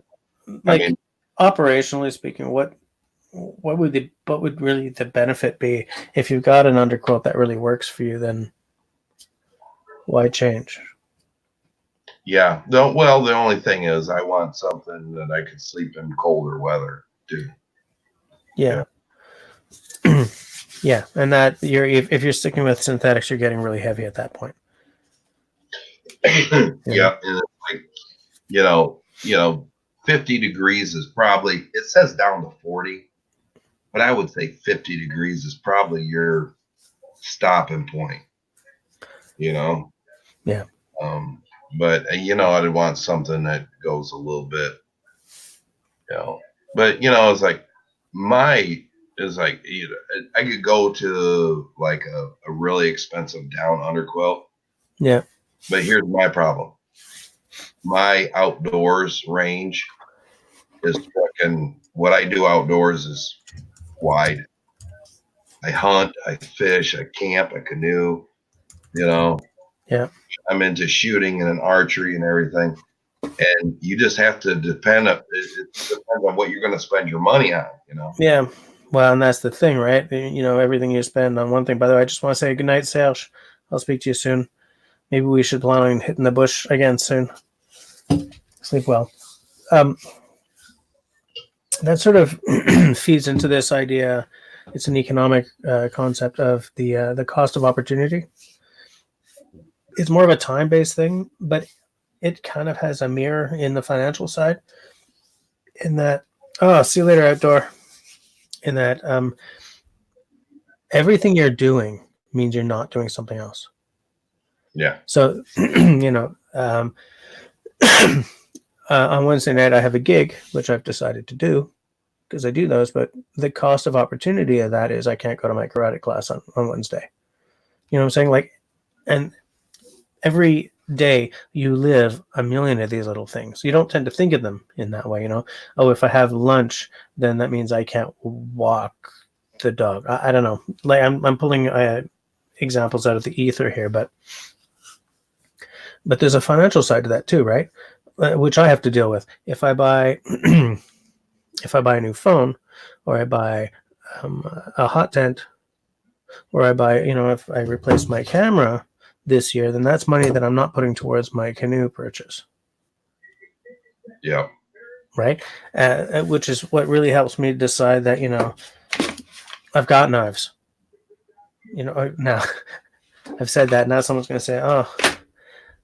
like operationally speaking, what would really the benefit be if you've got an underquilt that really works for you? Then why change? yeah. The only thing is, I want something that I could sleep in colder weather too. Yeah. Yeah, and that if you're sticking with synthetics, you're getting really heavy at that point. Yeah, and it's like you know, 50 degrees is probably. It says down to 40, but I would say 50 degrees is probably your stopping point. Yeah. Um, but I'd want something that goes a little bit, but it's like my is like I could go to like a really expensive down underquilt. Yeah. But here's my problem. My outdoors range is fucking what I do outdoors is wide. I hunt, I fish, I camp, I canoe, Yeah. I'm into shooting and archery and everything. And you just have to depend on it depends on what you're going to spend your money on, Yeah. Well, and that's the thing, right? Everything you spend on one thing. By the way, I just want to say good night, Serge. I'll speak to you soon. Maybe we should plan on hitting the bush again soon. Sleep well. That sort of feeds into this idea. It's an economic concept of the cost of opportunity. It's more of a time-based thing, but it kind of has a mirror in the financial side. In that, see you later, outdoor. In that, everything you're doing means you're not doing something else. Yeah. So, on Wednesday night, I have a gig, which I've decided to do because I do those. But the cost of opportunity of that is I can't go to my karate class on Wednesday. You know what I'm saying? Like, and every day you live a million of these little things. You don't tend to think of them in that way. Oh, if I have lunch, then that means I can't walk the dog. I don't know. Like I'm pulling examples out of the ether here, but there's a financial side to that too, right? Which I have to deal with. If I buy if I buy a new phone, or I buy a hot tent, or I buy, if I replace my camera this year, then that's money that I'm not putting towards my canoe purchase. Yeah. Right. Which is what really helps me decide that, I've got knives. Now I've said that. Now someone's going to say, oh,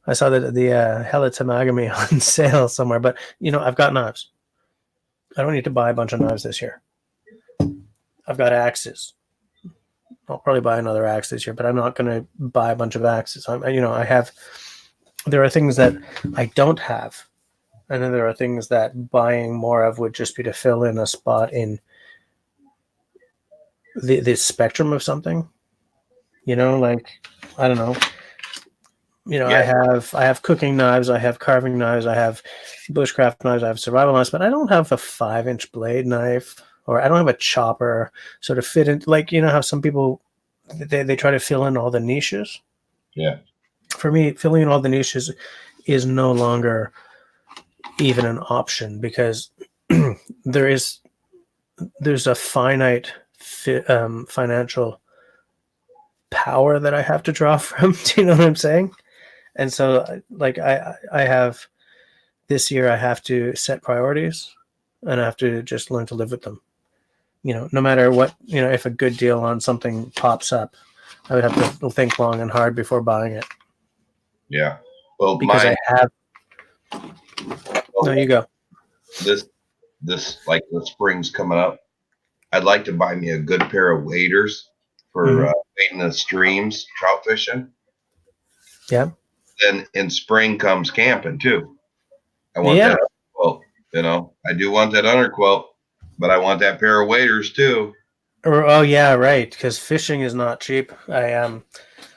I saw the Hella Tamagami on sale somewhere, but I've got knives. I don't need to buy a bunch of knives this year. I've got axes. I'll probably buy another axe this year, but I'm not going to buy a bunch of axes. There are things that I don't have. And then there are things that buying more of would just be to fill in a spot in the spectrum of something. Like, I don't know. Yeah. I have cooking knives, I have carving knives, I have bushcraft knives, I have survival knives, but I don't have a 5-inch blade knife, or I don't have a chopper sort of fit in. Like, how some people they try to fill in all the niches. Yeah. For me, filling in all the niches is no longer even an option, because there's a finite financial power that I have to draw from. Do you know what I'm saying? And so, like, I have this year, I have to set priorities, and I have to just learn to live with them. No matter what, if a good deal on something pops up, I would have to think long and hard before buying it. Yeah. Well, because I have. No, you go. This like the spring's coming up. I'd like to buy me a good pair of waders for wading the streams, trout fishing. Yeah. Then in spring comes camping too. I want that underquilt. I do want that underquilt, but I want that pair of waders too. Oh yeah, right. Because fishing is not cheap.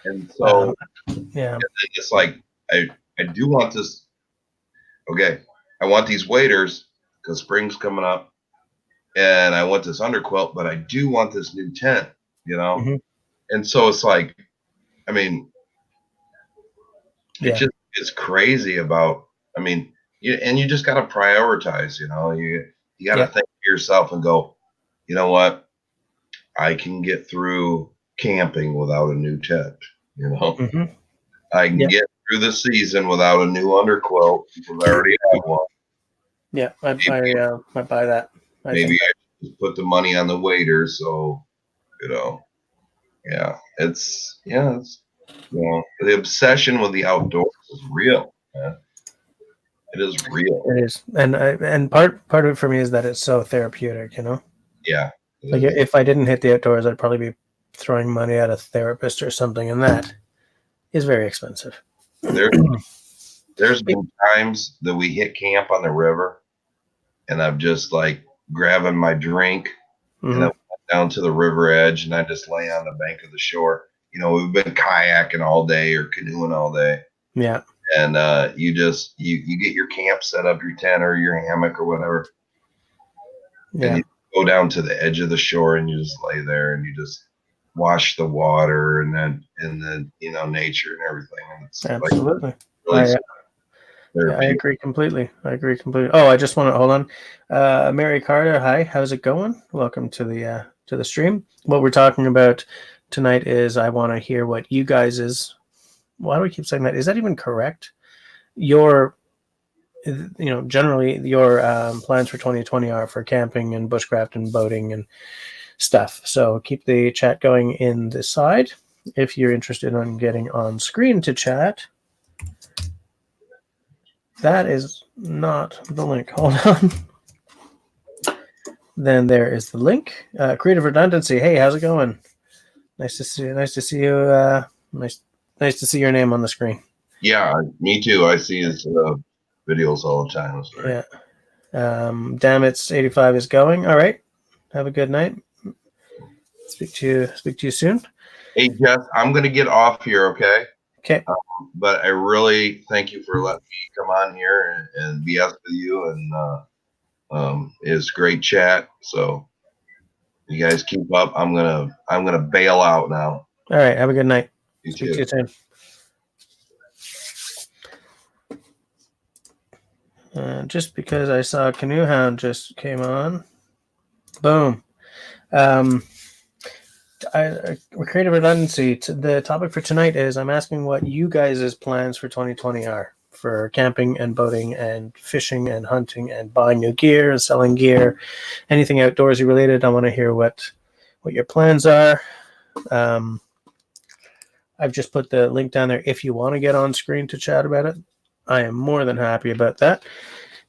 And so Yeah. it's like I do want this. Okay, I want these waders because spring's coming up, and I want this underquilt, but I do want this new tent, you know. Mhm. And so it's like, I mean, Yeah. it's crazy about. I mean, you just got to prioritize, you know. You got to Yeah. think to yourself and go, you know what? I can get through camping without a new tent, you know. Hmm. I can Yeah. get through the season without a new underquilt because I already have one. Yeah. I buy that. I Maybe think I should just put the money on the waiter. So, you know, it's the obsession with the outdoors is real, man. It is real. it is, and part of it for me is that it's so therapeutic. Yeah. It Like is. if I didn't hit the outdoors, I'd probably be throwing money at a therapist or something, and that is very expensive. There, there's been times that we hit camp on the river and I'm just like grabbing my drink and I Hmm. went down to the river edge and I just lay on the bank of the shore. You know, we've been kayaking all day or canoeing all day. Yeah. And you just you get your camp set up, your tent or your hammock or whatever, and Yeah. you go down to the edge of the shore and you just lay there and you just watch the water and then nature and everything. And it's like Absolutely. really I therapeutic. agree completely. Oh, I just want to hold on. Mary Carter, hi. How's it going? Welcome to the stream. What we're talking about tonight is I want to hear what you guys is. Why do we keep saying that? Is that even correct? Your, generally your plans for 2020 are for camping and bushcraft and boating and stuff. So keep the chat going in the side. If you're interested in getting on screen to chat, that is not the link. Hold on. Then there is the link. Creative Redundancy. Hey, how's it going? Nice to see you. Nice to see you. Nice to see your name on the screen. Yeah, me too. I see his videos all the time. It's great. Yeah. Damn it's 85 is going. All right. Have a good night. Speak to you soon. Hey Jess, I'm gonna get off here, okay? Okay. But I really thank you for letting me come on here and BS with you, and it's great chat. So you guys keep up. I'm gonna bail out now. All right. Have a good night. You Speak too. to you soon. Just because I saw Canoe Hound just came on. Boom. Creative redundancy. The topic for tonight is I'm asking what you guys' plans for 2020 are for camping and boating and fishing and hunting and buying new gear and selling gear, anything outdoorsy related. I want to hear what your plans are. I've just put the link down there if you want to get on screen to chat about it. I am more than happy about that.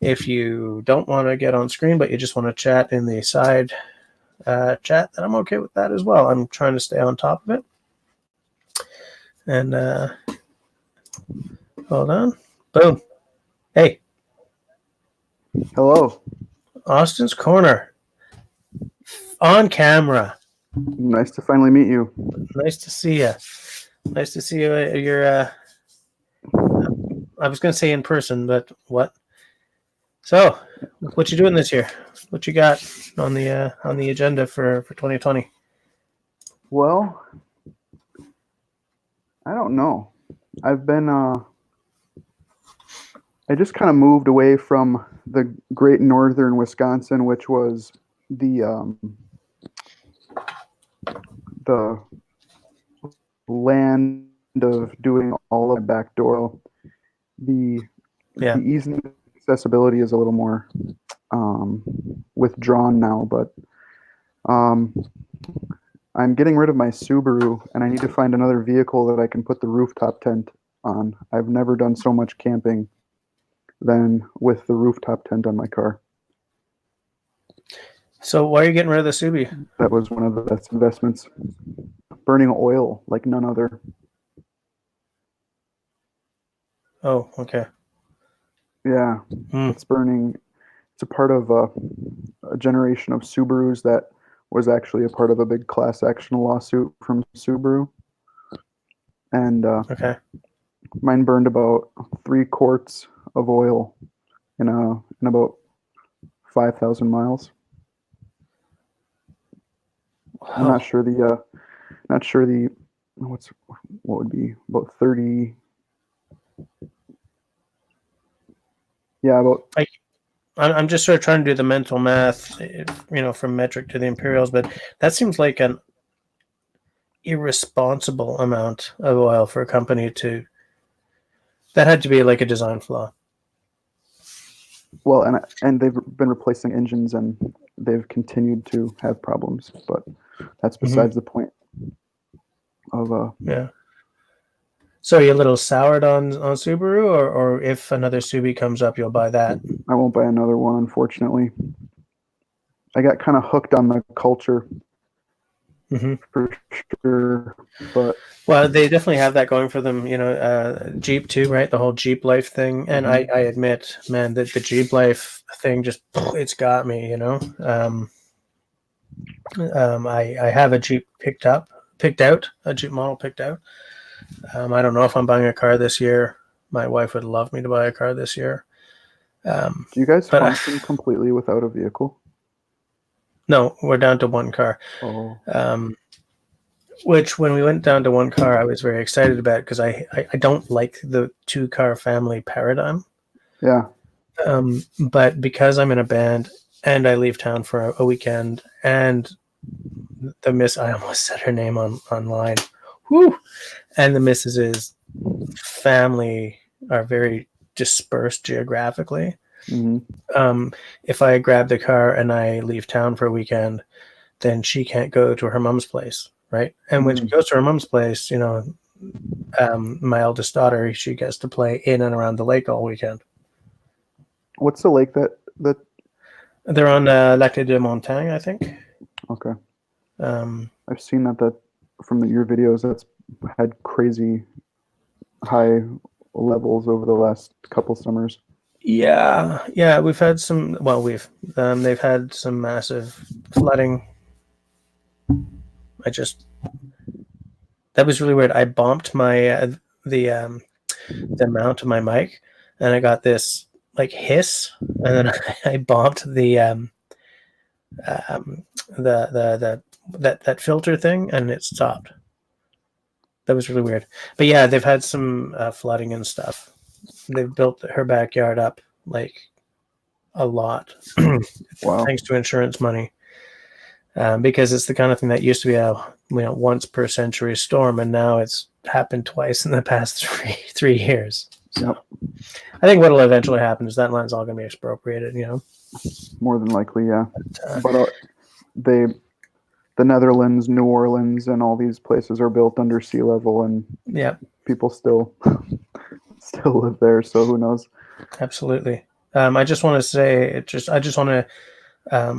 If you don't want to get on screen but you just want to chat in the side chat, then I'm okay with that as well. I'm trying to stay on top of it. And hold on. Boom. Hey. Hello. Austin's Corner. On camera. Nice to finally meet you. Nice to see you. Nice to see you. You're I was going to say in person, but what? So, what you doing this year? What you got on the agenda for 2020? Well, I don't know. I've been I just kind of moved away from the great northern Wisconsin, which was the land of doing all of back door. The ease and accessibility is a little more withdrawn now, but I'm getting rid of my Subaru and I need to find another vehicle that I can put the rooftop tent on. I've never done so much camping than with the rooftop tent on my car. So why are you getting rid of the Subi? That was one of the best investments. Burning oil like none other. Oh, okay. Yeah, it's burning. It's a part of a generation of Subarus that was actually a part of a big class action lawsuit from Subaru. and Okay. mine burned about 3 quarts of oil in about 5,000 miles. I'm Wow. not sure the what would be about 30. Yeah, about I'm just sort of trying to do the mental math, from metric to the imperials, but that seems like an irresponsible amount of oil for a company to. That had to be like a design flaw. well, and they've been replacing engines and they've continued to have problems, but that's besides the point. Yeah. So are you a little soured on Subaru, or if another Subi comes up, you'll buy that? I won't buy another one, unfortunately. I got kind of hooked on the culture for sure, but Well, they definitely have that going for them. Jeep too, right? The whole Jeep life thing, and I admit, man, that the Jeep life thing it's got me. I have a Jeep picked out, a Jeep model picked out. I don't know if I'm buying a car this year. My wife would love me to buy a car this year. do you guys function completely without a vehicle? No, we're down to one car. Oh, Which, when we went down to one car, I was very excited about because I don't like the 2-car family paradigm. yeah. But because I'm in a band and I leave town for a weekend, and I almost said her name online. Whew! And the Mrs.'s family are very dispersed geographically. If I grab the car and I leave town for a weekend, then she can't go to her mom's place, right? And when she goes to her mom's place, my eldest daughter, she gets to play in and around the lake all weekend. What's the lake that They're on Lac de Montagne, I think. Okay. I've seen that from your videos. That's had crazy high levels over the last couple summers. Yeah, we've had some. Well, they've had some massive flooding. That was really weird. I bumped my the mount of my mic, and I got this like hiss, and then I bumped that filter thing, and it stopped. That was really weird. But yeah, they've had some flooding and stuff. They've built her backyard up like a lot, Wow. thanks to insurance money. Because it's the kind of thing that used to be a once per century storm, and now it's happened twice in the past three years. So I think what'll eventually happen is that land's all going to be expropriated. More than likely, yeah. But the Netherlands, New Orleans, and all these places are built under sea level, and people still live there. So who knows? Absolutely. I just want to say, I just want to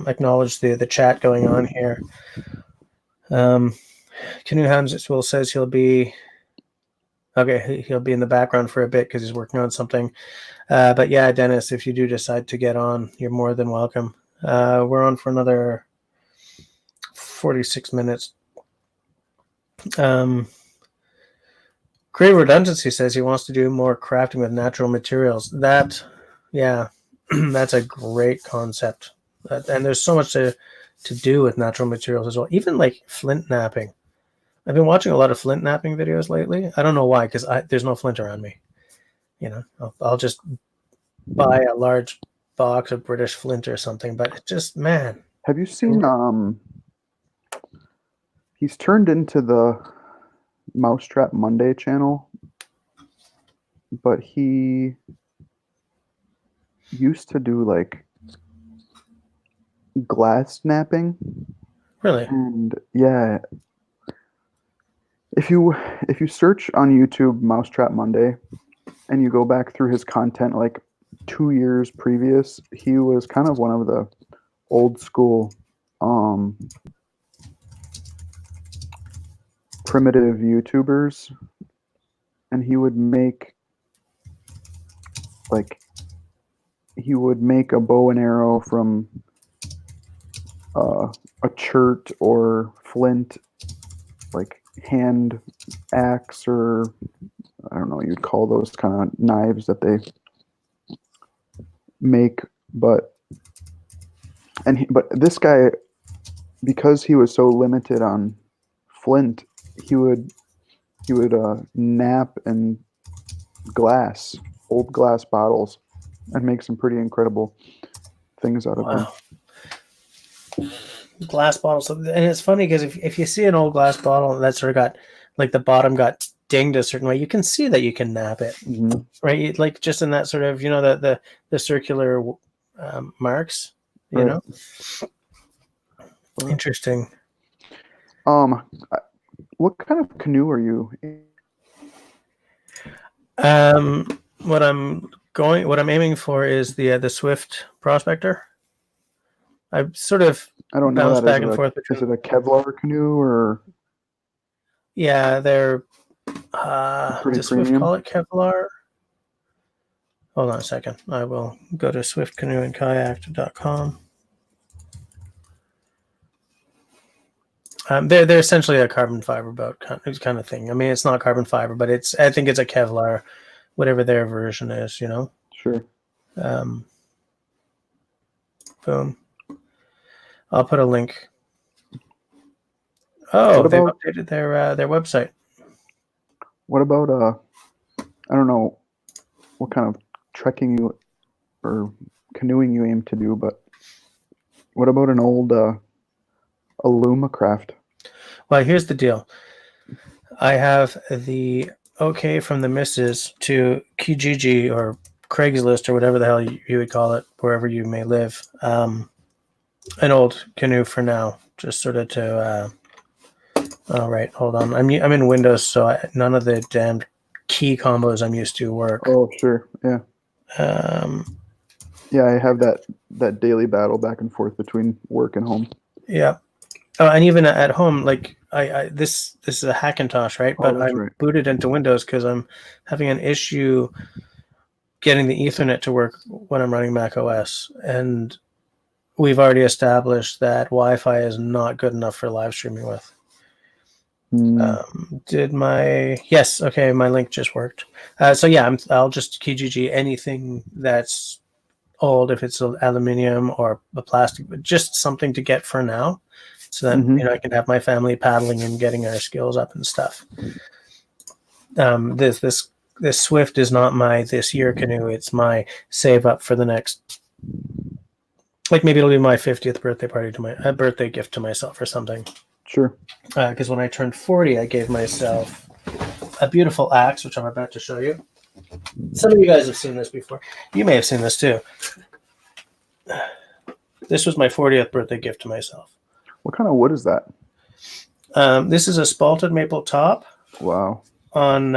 acknowledge the chat going on here. Canoe Hamsitsville says he'll be in the background for a bit because he's working on something. But yeah, Dennis, if you do decide to get on, you're more than welcome. We're on for another 46 minutes. Creative Redundancy says he wants to do more crafting with natural materials. That's a great concept. And there's so much to do with natural materials as well. Even like flint napping. I've been watching a lot of flint napping videos lately. I don't know why, because there's no flint around me. I'll just buy a large box of British flint or something. But it just, man. Have you seen? He's turned into the Mousetrap Monday channel, but he used to do like glass snapping. Really? And yeah, if you search on YouTube Mousetrap Monday and you go back through his content like 2 years previous, he was kind of one of the old school primitive YouTubers, and he would make a bow and arrow from a chert or flint. Like hand axe, or I don't know, you'd call those kind of knives that they make. But this guy, because he was so limited on flint, he would nap in old glass bottles, and make some pretty incredible things out of them. Glass bottles, and it's funny because if you see an old glass bottle that sort of got like the bottom got dinged a certain way, you can see that you can nap it, right? Like just in that sort of the circular marks, you know. Interesting. What kind of canoe are you? What I'm aiming for is the Swift Prospector. I sort of don't know bounce that. back and forth between. Is it a Kevlar canoe or? Yeah, they're. Pretty Does Swift premium? call it Kevlar? Hold on a second. I will go to swiftcanoeandkayak.com. They're essentially a carbon fiber boat kind of thing. I mean, it's not carbon fiber, but I think it's a Kevlar, whatever their version is. Sure. Boom. I'll put a link. Oh, they've updated their website. What about I don't know what kind of trekking or canoeing you aim to do, but what about an old Alumacraft? Well, here's the deal. I have the okay from the missus to Kijiji or Craigslist or whatever the hell you would call it, wherever you may live. An old canoe for now, just sort of to. All right, hold on. I'm in Windows, so none of the damn key combos I'm used to work. Oh, sure, yeah. Yeah, I have that daily battle back and forth between work and home. Yeah. Oh, and even at home, like this is a Hackintosh, right? But I'm right. booted into Windows because I'm having an issue getting the Ethernet to work when I'm running Mac OS, and we've already established that Wi-Fi is not good enough for live streaming with. Yes, okay, my link just worked. So yeah, I'll just Kijiji anything that's old, if it's aluminium or a plastic, but just something to get for now, so that I can have my family paddling and getting our skills up and stuff. This Swift is not my this year canoe. It's my save up for the next, like maybe it'll be my 50th birthday party to my birthday gift to myself or something. Sure. Because when I turned 40, I gave myself a beautiful axe, which I'm about to show you. Some of you guys have seen this before. You may have seen this too. This was my 40th birthday gift to myself. What kind of wood is that? This is a spalted maple top. Wow. On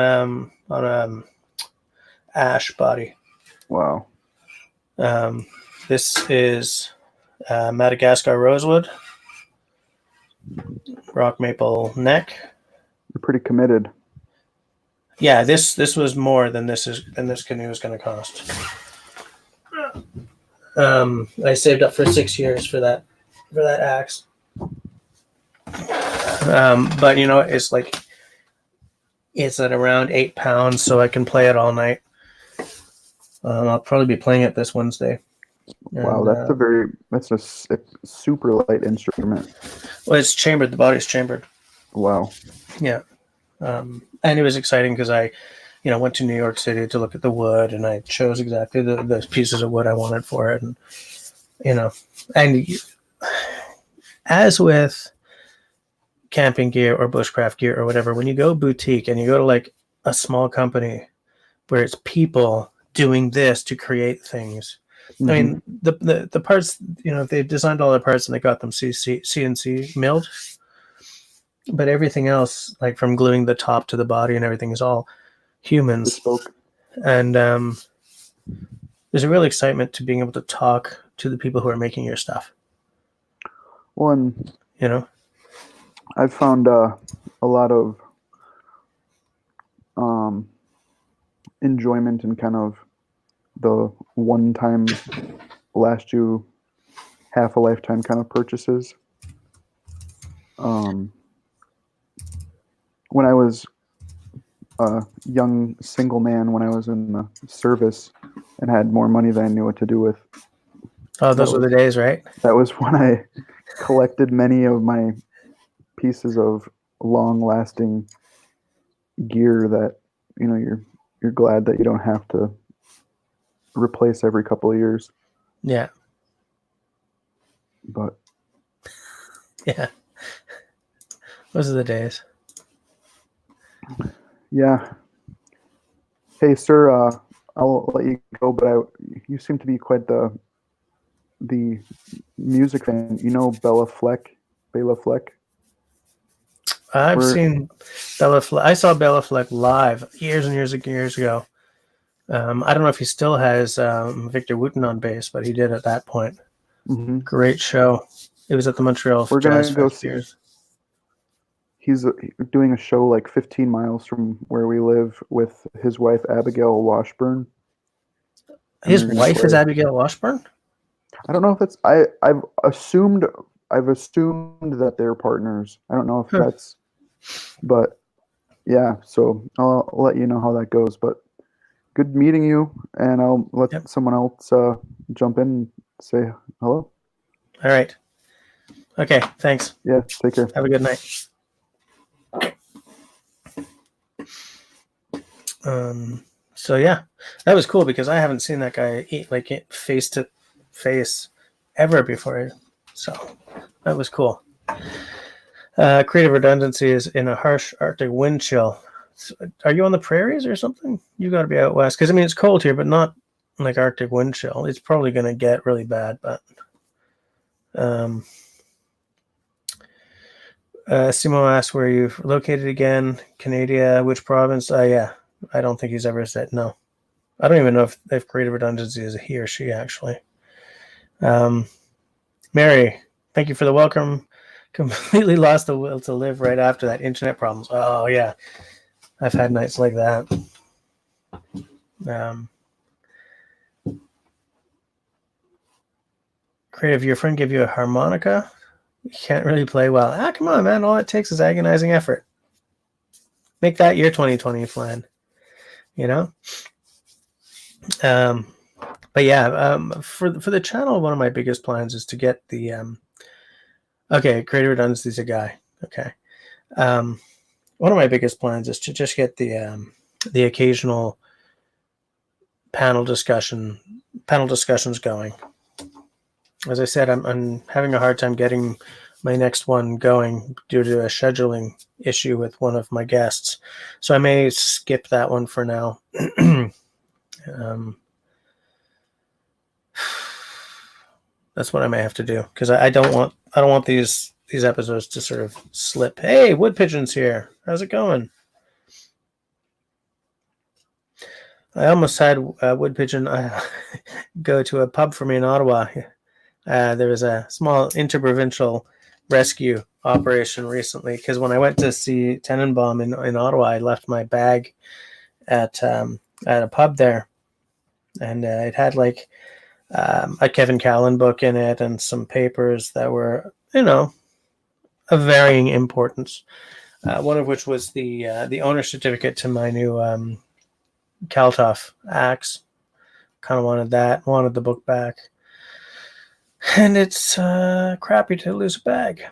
ash body. Wow. This is Madagascar rosewood. Rock maple neck. You're pretty committed. Yeah, this was more than this canoe is going to cost. I saved up for 6 years for that axe. But it's at around 8 pounds, so I can play it all night. I'll probably be playing it this Wednesday. Wow, that's a super light instrument. Well, it's chambered. The body's chambered. Wow. Yeah. And it was exciting because I, went to New York City to look at the wood, and I chose exactly the pieces of wood I wanted for it. And, as with camping gear or bushcraft gear or whatever, when you go boutique and you go to like a small company where it's people doing this to create things. I mean, the parts, they designed all the parts and they got them CNC milled, but everything else, like from gluing the top to the body and everything, is all humans. Bespoke. And there's a real excitement to being able to talk to the people who are making your stuff. One, I've found a lot of enjoyment in kind of the one-time, last you half a lifetime kind of purchases. when I was a young single man, when I was in the service and had more money than I knew what to do with. Oh, those were the days, right? That was when I collected many of my pieces of long-lasting gear that, you know, you're glad that you don't have to replace every couple of years. Yeah. But yeah, those are the days. Yeah. Hey, sir. I'll let you go, but you seem to be quite the music fan. You know Bela Fleck? Bela Fleck? I've seen Bela Fleck. I saw Bela Fleck live years and years ago. I don't know if he still has Victor Wooten on bass, but he did at that point. Mm-hmm. Great show. It was at the Montreal We're Jazz gonna go Fest see. years. He's doing a show like 15 miles from where we live with his wife Abigail Washburn. His wife is Abigail Washburn? I don't know if that's. I've assumed that they're partners. I don't know if that's, but yeah. So I'll let you know how that goes. But good meeting you, and I'll let someone else jump in and say hello. All right. Okay. Thanks. Yeah. Take care. Have a good night. So yeah, that was cool because I haven't seen that guy eat like face to face ever before. So that was cool. Creative redundancy is in a harsh Arctic wind chill. So, are you on the prairies or something? You got to be out west because I mean it's cold here, but not like Arctic wind chill. It's probably going to get really bad, but Simo asked where you're located again. Canada, which province? Yeah, I don't think he's ever said no. I don't even know if creative redundancy is a he or she, actually. Mary, thank you for the welcome. Completely lost the will to live right after that. Internet problems. Oh, yeah. I've had nights like that. Creative, your friend gave you a harmonica? You can't really play well. Come on, man. All it takes is agonizing effort. Make that your 2020 plan. You know? But yeah, for the channel, one of my biggest plans is to get the okay, creative redundancy is a guy. Okay, one of my biggest plans is to just get the occasional panel discussions going. As I said, I'm having a hard time getting my next one going due to a scheduling issue with one of my guests, so I may skip that one for now. That's what I may have to do because I don't want these episodes to sort of slip. Hey, Wood Pigeon's here. How's it going? I almost had Wood Pigeon go to a pub for me in Ottawa. There was a small interprovincial rescue operation recently because when I went to see Tenenbaum in Ottawa, I left my bag at a pub there, and it had like a Kevin Callan book in it and some papers that were, of varying importance. One of which was the owner certificate to my new Kaltoff axe. Kind of wanted the book back. And it's crappy to lose a bag.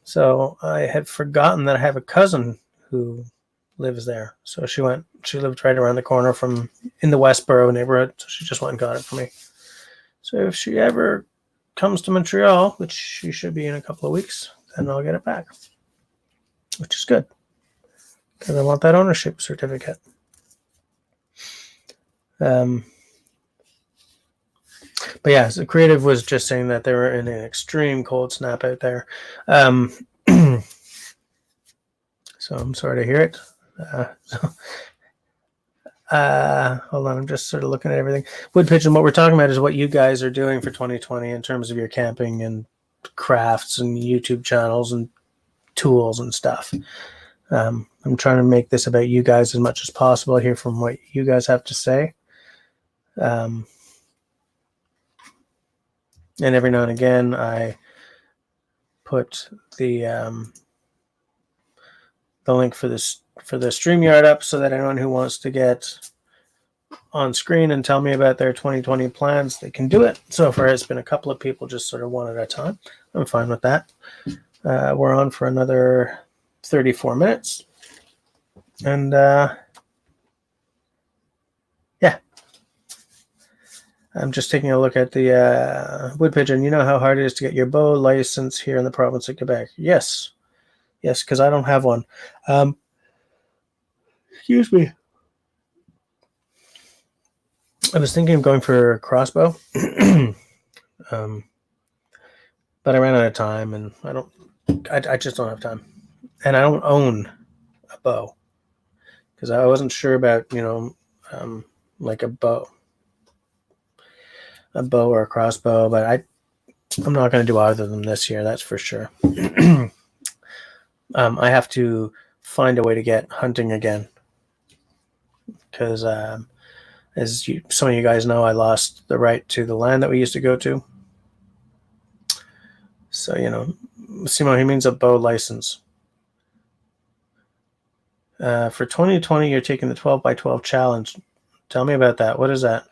So I had forgotten that I have a cousin who lives there. So she lived right around the corner in the Westboro neighborhood. So she just went and got it for me. So if she ever comes to Montreal, which she should be in a couple of weeks, then I'll get it back, which is good because I want that ownership certificate. But yeah, so Creative was just saying that they were in an extreme cold snap out there. So I'm sorry to hear it. Hold on, I'm just sort of looking at everything. Wood Pigeon, what we're talking about is what you guys are doing for 2020 in terms of your camping and crafts and YouTube channels and tools and stuff. I'm trying to make this about you guys as much as possible, hear from what you guys have to say. And every now and again, I put the link for this for the StreamYard up so that anyone who wants to get on screen and tell me about their 2020 plans, they can do it. So far, it's been a couple of people just sort of one at a time. I'm fine with that. We're on for another 34 minutes. And yeah. I'm just taking a look at the wood pigeon. You know how hard it is to get your bow license here in the province of Quebec? Yes. Yes, because I don't have one. Excuse me. I was thinking of going for a crossbow. But I ran out of time, and I just don't have time. And I don't own a bow because I wasn't sure about, like a bow or a crossbow, but I'm not going to do either of them this year. That's for sure. I have to find a way to get hunting again because, some of you guys know, I lost the right to the land that we used to go to. So, Simon, he means a bow license. For 2020, you're taking the 12 by 12 challenge. Tell me about that. What is that?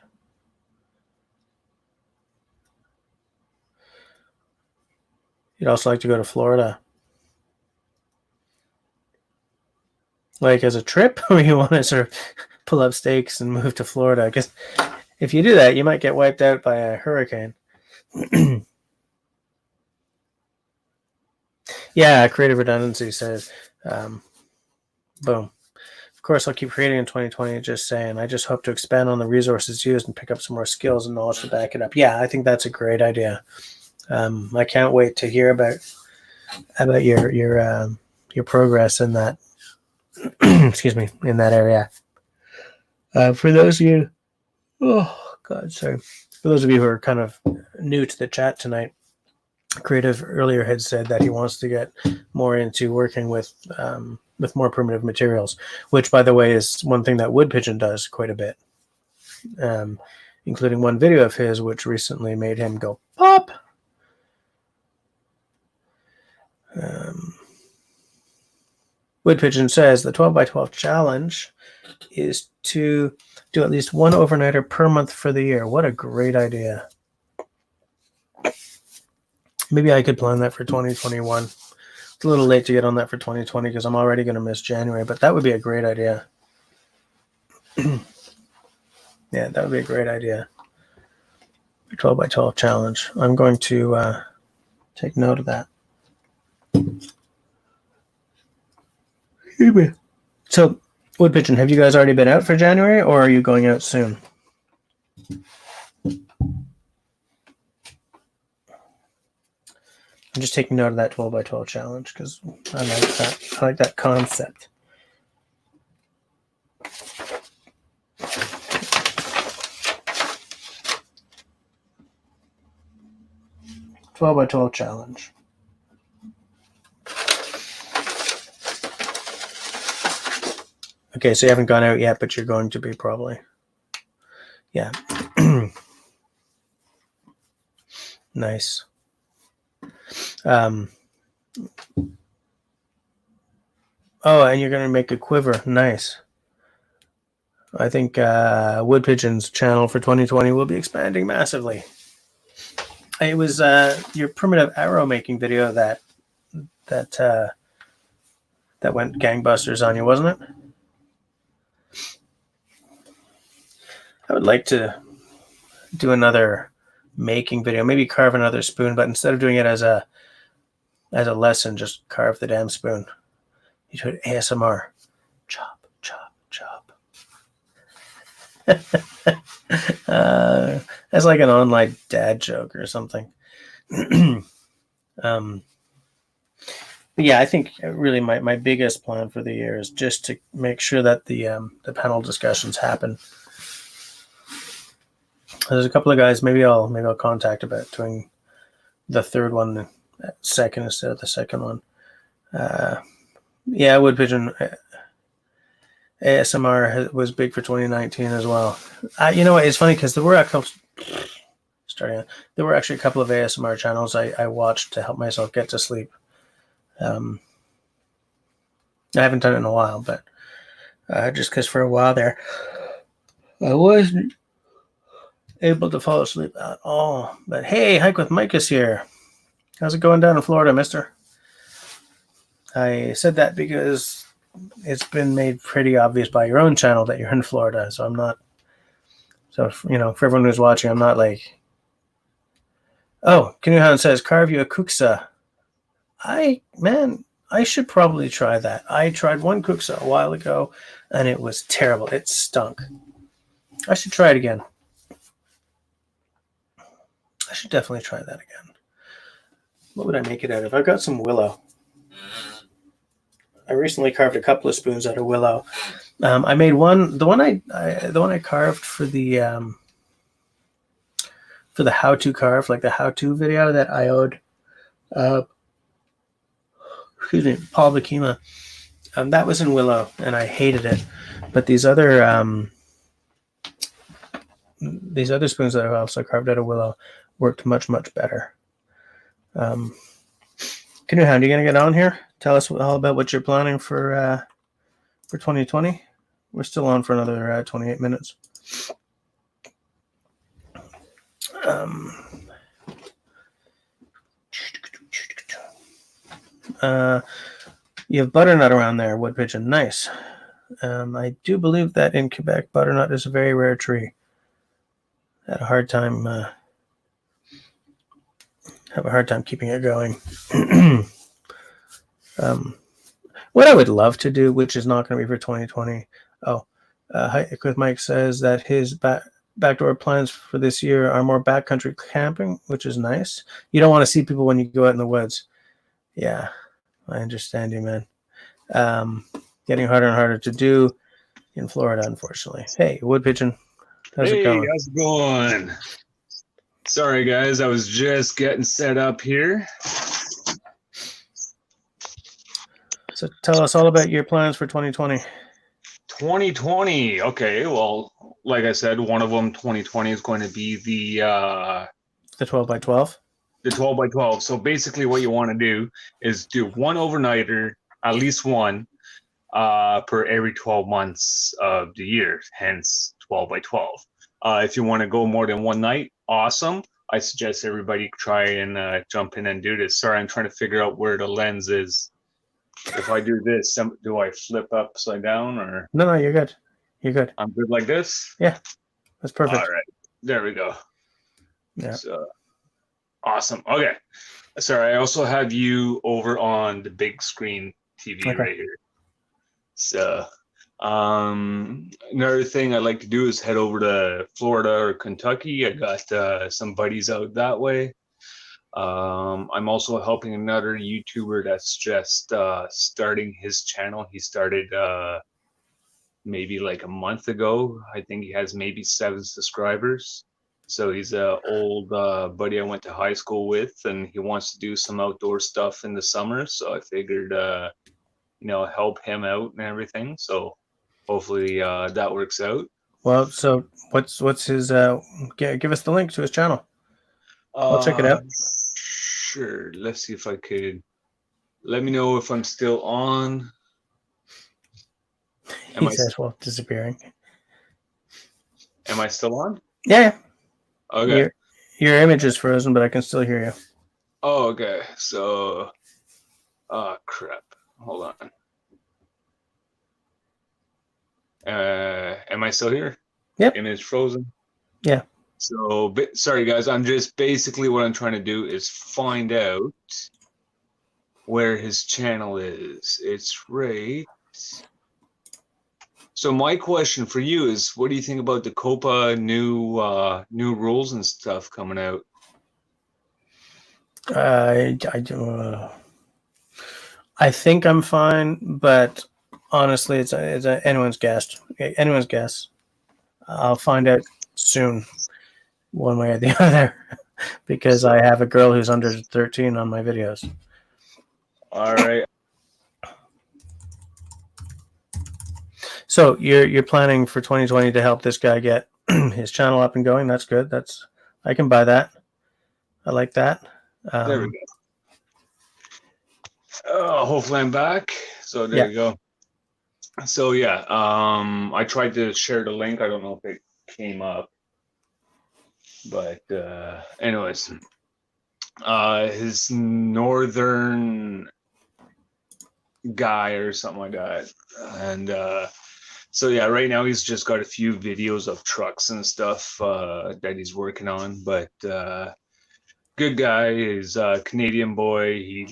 You'd also like to go to Florida. Like as a trip, or you want to sort of pull up stakes and move to Florida? Because if you do that, you might get wiped out by a hurricane. Yeah, creative redundancy says, boom. Of course, I'll keep creating in 2020, just saying. I just hope to expand on the resources used and pick up some more skills and knowledge to back it up. Yeah, I think that's a great idea. I can't wait to hear about your progress in that. Excuse me, in that area. For those of you, for those of you who are kind of new to the chat tonight, Creative earlier had said that he wants to get more into working with more primitive materials, which, by the way, is one thing that Wood Pigeon does quite a bit, including one video of his which recently made him go pop. Wood Pigeon says the 12 by 12 challenge is to do at least one overnighter per month for the year. What a great idea. Maybe I could plan that for 2021. It's a little late to get on that for 2020 because I'm already going to miss January, but that would be a great idea. Yeah, that would be a great idea. 12 by 12 challenge. I'm going to take note of that. So, Wood Pigeon, have you guys already been out for January, or are you going out soon? I'm just taking note of that 12 by 12 challenge because I like that. I like that concept. $12 by 12 challenge. Okay, so you haven't gone out yet, but you're going to be probably. Yeah. Nice. Oh, and you're going to make a quiver. Nice. I think Wood Pigeon's channel for 2020 will be expanding massively. It was your primitive arrow making video that went gangbusters on you, wasn't it? I would like to do another making video, maybe carve another spoon, but instead of doing it as a lesson, just carve the damn spoon. You do it ASMR. Chop, chop, chop. That's like an online dad joke or something. But yeah, I think really my biggest plan for the year is just to make sure that the panel discussions happen. There's a couple of guys. Maybe I'll contact about doing the third one second instead of the second one. Yeah, Wood Pigeon ASMR was big for 2019 as well. You know what? It's funny because there were actually a couple of ASMR channels I watched to help myself get to sleep. I haven't done it in a while, but just because for a while there, I wasn't able to fall asleep at all. But hey, Hike with Mike is here. How's it going down in Florida, mister? I said that because it's been made pretty obvious by your own channel that you're in Florida. So I'm not, so, for everyone who's watching, I'm not like, oh, Kinuhan says, carve you a kuksa. I should probably try that. I tried one kuksa a while ago, and it was terrible. It stunk. I should try it again. I should definitely try that again. What would I make it out of? I've got some willow. I recently carved a couple of spoons out of willow. I made one. The one I carved for the how to carve, like the how to video that I owed. Paul Bakima. That was in willow, and I hated it. But these other spoons that I also carved out of willow worked much, much better. Kinuhan, you gonna get on here? Tell us all about what you're planning for 2020. We're still on for another 28 minutes. You have butternut around there, wood pigeon. Nice. I do believe that in Quebec, butternut is a very rare tree. Have a hard time keeping it going. What I would love to do, which is not going to be for 2020. Hike with Mike says that his backdoor plans for this year are more backcountry camping, which is nice. You don't want to see people when you go out in the woods. Yeah, I understand you, man. Getting harder and harder to do in Florida, unfortunately. Hey, wood pigeon, how's it going? How's it going? Sorry, guys, I was just getting set up here. So tell us all about your plans for 2020. 2020. Okay, well, like I said, one of them, 2020, is going to be the 12 by 12. The 12 by 12. So basically, what you want to do is do one overnighter, at least one, per every 12 months of the year. Hence, 12 by 12. If you want to go more than one night, awesome. I suggest everybody try and jump in and do this. Sorry, I'm trying to figure out where the lens is. If I do this, do I flip upside down or? No, you're good. You're good. I'm good like this? Yeah, that's perfect. All right, there we go. Yeah. So, awesome. Okay. Sorry, I also have you over on the big screen TV right here. So, another thing I'd like to do is head over to Florida or Kentucky. I got some buddies out that way. I'm also helping another YouTuber that's just starting his channel. He started maybe like a month ago. I think he has maybe 7 subscribers. So he's an old buddy I went to high school with, and he wants to do some outdoor stuff in the summer. So I figured, help him out and everything. So hopefully that works out. Well, so what's his? Give us the link to his channel. I'll check it out. Sure. Let's see if I could. Let me know if I'm still on. He says, "Well, disappearing." Am I still on? Yeah. Okay. Your image is frozen, but I can still hear you. Oh, okay. So, crap. Hold on. Am I still here? Yep. Image frozen. Yeah. So, sorry guys. I'm just basically what I'm trying to do is find out where his channel is. It's right. So my question for you is, what do you think about the COPA new rules and stuff coming out? I think I'm fine, but honestly, it's anyone's guess. Anyone's guess. I'll find out soon, one way or the other, because I have a girl who's under 13 on my videos. All right. So you're planning for 2020 to help this guy get his channel up and going. That's good. I can buy that. I like that. There we go. Hopefully I'm back. So there you go. So yeah, I tried to share the link. I don't know if it came up, but anyways, his northern guy or something like that, and so yeah, right now he's just got a few videos of trucks and stuff that he's working on, but good guy. He's a Canadian boy.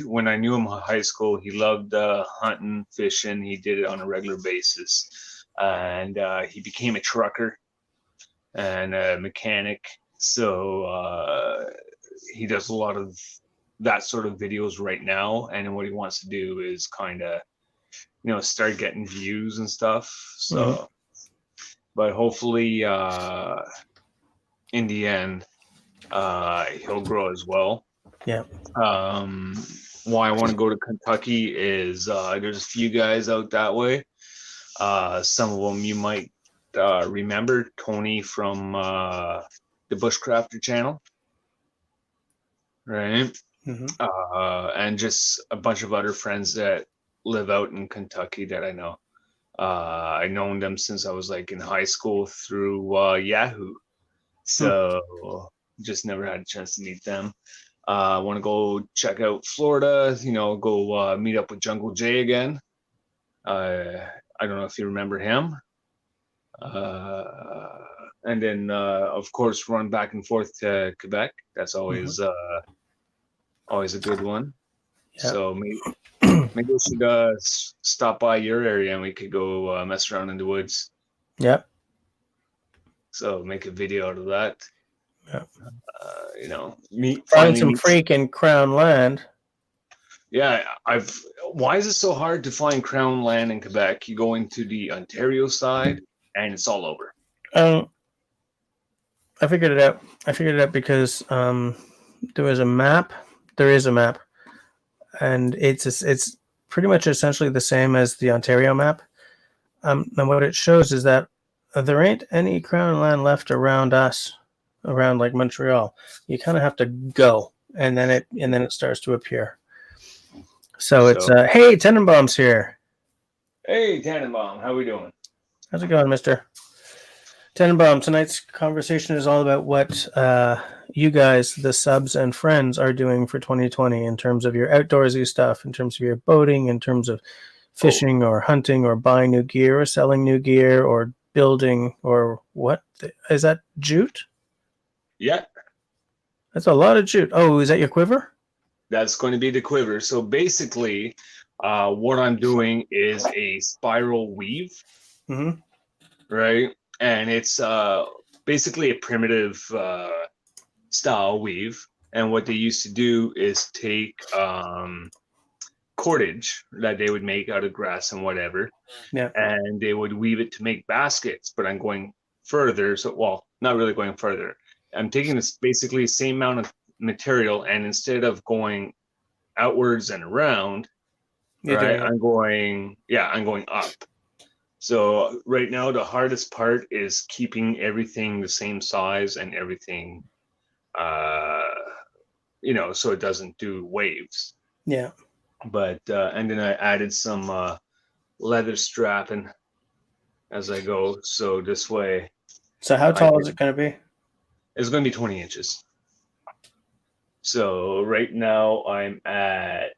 When I knew him in high school, he loved hunting, fishing. He did it on a regular basis, and he became a trucker and a mechanic. So he does a lot of that sort of videos right now, and what he wants to do is kind of start getting views and stuff. So but hopefully in the end he'll grow as well. Yeah. Why I want to go to Kentucky is there's a few guys out that way. Some of them you might remember. Tony from the Bushcrafter channel, right? And just a bunch of other friends that live out in Kentucky that I know. I've known them since I was like in high school through Yahoo. So just never had a chance to meet them. I want to go check out Florida, go meet up with Jungle Jay again. I don't know if you remember him. And then, of course, run back and forth to Quebec. That's always always a good one. Yeah. So maybe we should stop by your area and we could go mess around in the woods. Yep. So make a video out of that. Yep. Find some freaking crown land. Yeah, why is it so hard to find crown land in Quebec? You go into the Ontario side and it's all over. I figured it out. Because there was a map. There is a map, and it's pretty much essentially the same as the Ontario map. And what it shows is that there ain't any crown land left around us, around like Montreal. You kind of have to go, and then it starts to appear. So it's hey, Tenenbaum's here. Hey, Tenenbaum, how we doing? How's it going, Mister Tenenbaum? Tonight's conversation is all about what you guys, the subs and friends, are doing for 2020 in terms of your outdoorsy stuff, in terms of your boating, in terms of fishing or hunting or buying new gear or selling new gear or building or what? Is that jute? Yeah. That's a lot of jute. Oh, is that your quiver? That's going to be the quiver. So basically, what I'm doing is a spiral weave, right? And it's basically a primitive style weave. And what they used to do is take cordage that they would make out of grass and whatever, and they would weave it to make baskets. But I'm going further. So, well, not really going further. I'm taking this basically same amount of material, and instead of going outwards and around, I'm going up. So right now the hardest part is keeping everything the same size and everything so it doesn't do waves. Yeah. But and then I added some leather strapping as I go, so this way. So how tall is it going to be? It's going to be 20 inches. So right now I'm at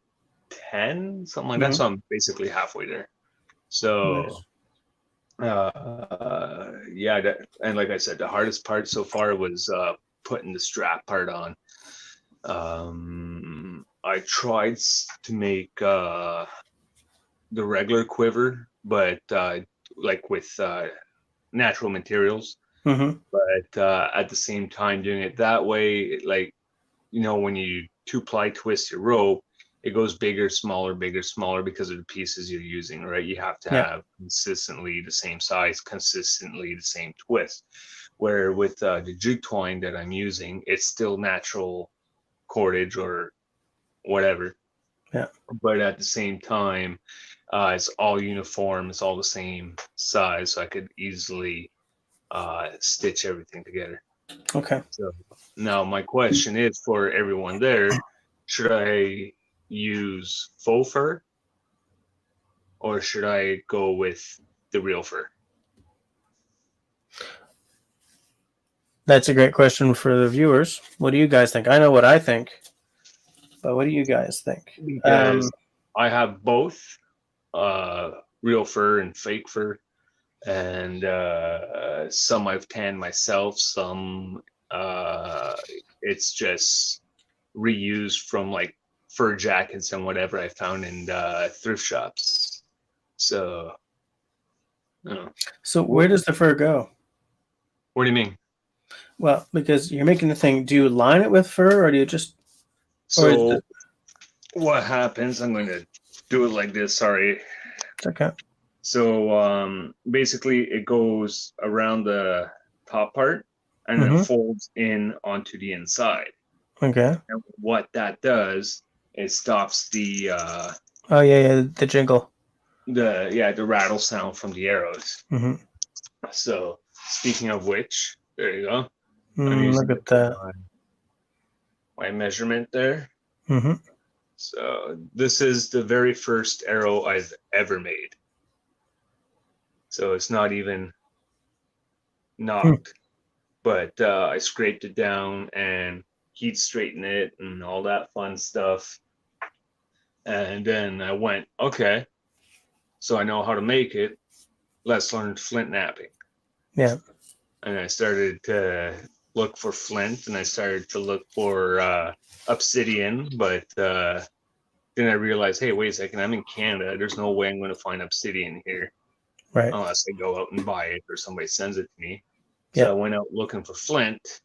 10, something like that. So I'm basically halfway there. So, and like I said, the hardest part so far was putting the strap part on. I tried to make the regular quiver, but like with natural materials. But at the same time, doing it that way, like, when you 2-ply twist your rope, it goes bigger, smaller, because of the pieces you're using, right? You have to have consistently the same size, consistently the same twist. Where with the jute twine that I'm using, it's still natural cordage or whatever. Yeah. But at the same time, it's all uniform. It's all the same size, so I could easily stitch everything together. Okay. So now my question is for everyone there: should I use faux fur or should I go with the real fur? That's a great question for the viewers. What do you guys think? I know what I think, but what do you guys think? Because I have both real fur and fake fur, and some I've tanned myself, some it's just reused from like fur jackets and whatever I found in thrift shops. So, you know. So where does the fur go? What do you mean? Well, because you're making the thing. Do you line it with fur, or do you just? So what happens? I'm going to do it like this. Sorry. Okay. So basically, it goes around the top part and then it folds in onto the inside. Okay. And what that does, it stops the oh yeah, the jingle. The rattle sound from the arrows. Mm-hmm. So speaking of which, there you go. Look at that. My measurement there. Mm-hmm. So this is the very first arrow I've ever made. So it's not even knocked, but I scraped it down and heat straightened it and all that fun stuff. And then I went, okay, so I know how to make it. Let's learn flint napping. Yeah. And I started to look for flint, and I started to look for obsidian, but then I realized, hey, wait a second, I'm in Canada. There's no way I'm going to find obsidian here. Right. Unless I go out and buy it or somebody sends it to me. So I went out looking for flint,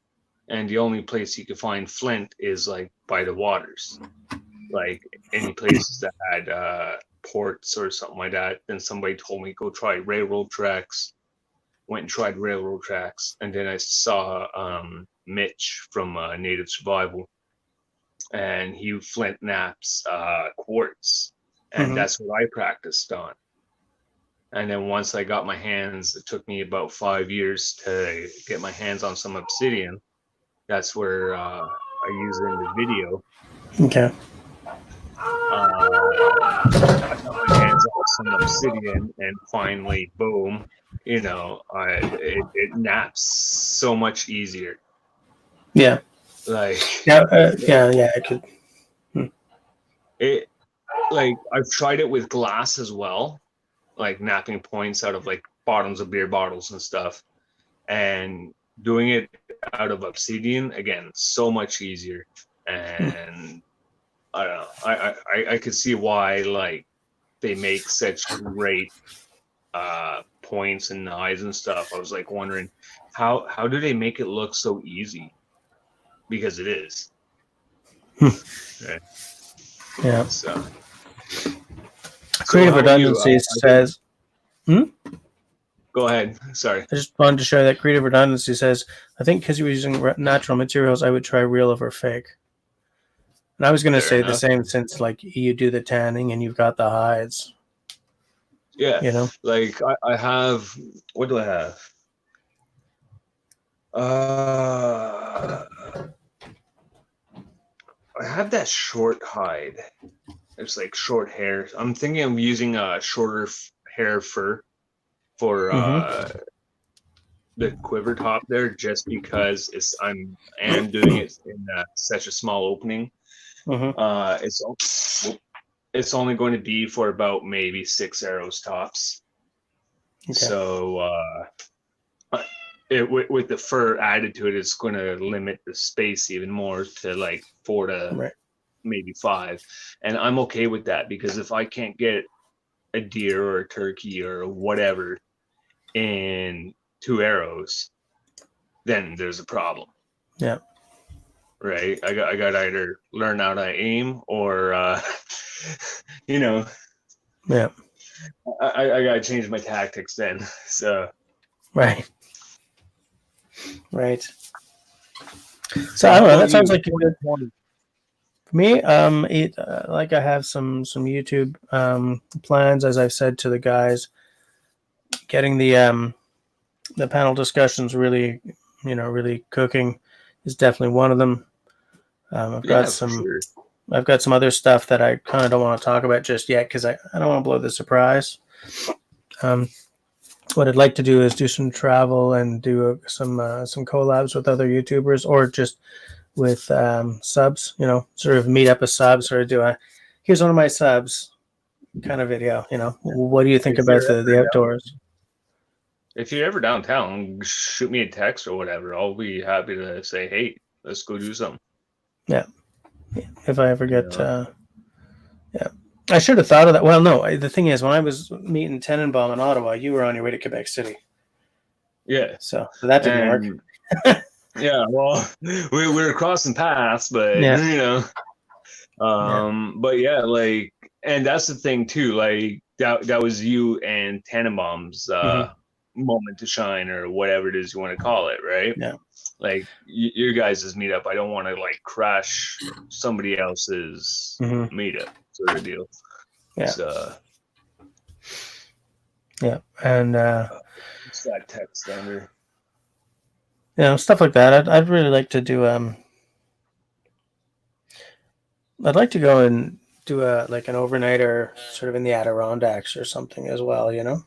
and the only place you could find flint is like by the waters. Like any places that had ports or something like that. Then somebody told me go try railroad tracks. Went and tried railroad tracks, and then I saw Mitch from Native Survival, and he flint naps quartz, and that's what I practiced on. And then once I got my hands, it took me about 5 years to get my hands on some obsidian. That's where I use it in the video. Okay. I got my hands on some obsidian, and finally, boom, you know, it naps so much easier. Yeah. Like yeah, I could. it. Like I've tried it with glass as well, like napping points out of like bottoms of beer bottles and stuff, and doing it out of obsidian again, so much easier. And I don't know. I could see why like they make such great points and knives and stuff. I was like wondering how do they make it look so easy? Because it is. Right. Yeah. So Creative Redundancy says. Go ahead. Sorry. I just wanted to share that Creative Redundancy says, I think because you're using natural materials, I would try real over fake. And I was going to say the same, since like you do the tanning and you've got the hides. Yeah. You know, like I have, what do I have? I have that short hide. It's like short hair. I'm thinking of using a shorter hair fur for the quiver top there, just because I am doing it in such a small opening. It's only going to be for about maybe 6 arrows tops. Okay. So with the fur added to it, it's going to limit the space even more to like 4 to maybe 5. And I'm okay with that, because if I can't get a deer or a turkey or whatever in 2 arrows, then there's a problem. Yeah. Right. I got either learn how to aim or, you know. Yeah. I got to change my tactics then. So. Right. Right. So I don't know. That sounds like a good one. For me, like I have some YouTube plans, as I've said to the guys. Getting the panel discussions really, really cooking is definitely one of them. I've got some I've got some other stuff that I kind of don't want to talk about just yet because I don't want to blow the surprise. What I'd like to do is do some travel and do some collabs with other YouTubers, or just with subs. You know, sort of meet up a sub, sort of do a here's one of my subs kind of video. You know, what do you think about the outdoors? If you're ever downtown, shoot me a text or whatever. I'll be happy to say, hey, let's go do something. Yeah. If I ever get, yeah. I should have thought of that. Well, no, the thing is, when I was meeting Tenenbaum in Ottawa, you were on your way to Quebec City. Yeah. So that didn't work. Yeah, well, we were crossing paths, but, you know. But yeah, like, and that's the thing too, like, that was you and Tenenbaum's moment to shine, or whatever it is you want to call it, right? Yeah. Like your guys' meetup, I don't want to like crash somebody else's meetup sort of deal. Yeah. So, yeah, and it's that text under. You know, stuff like that. I'd really like to do. I'd like to go and do like an overnighter, sort of in the Adirondacks or something as well. You know.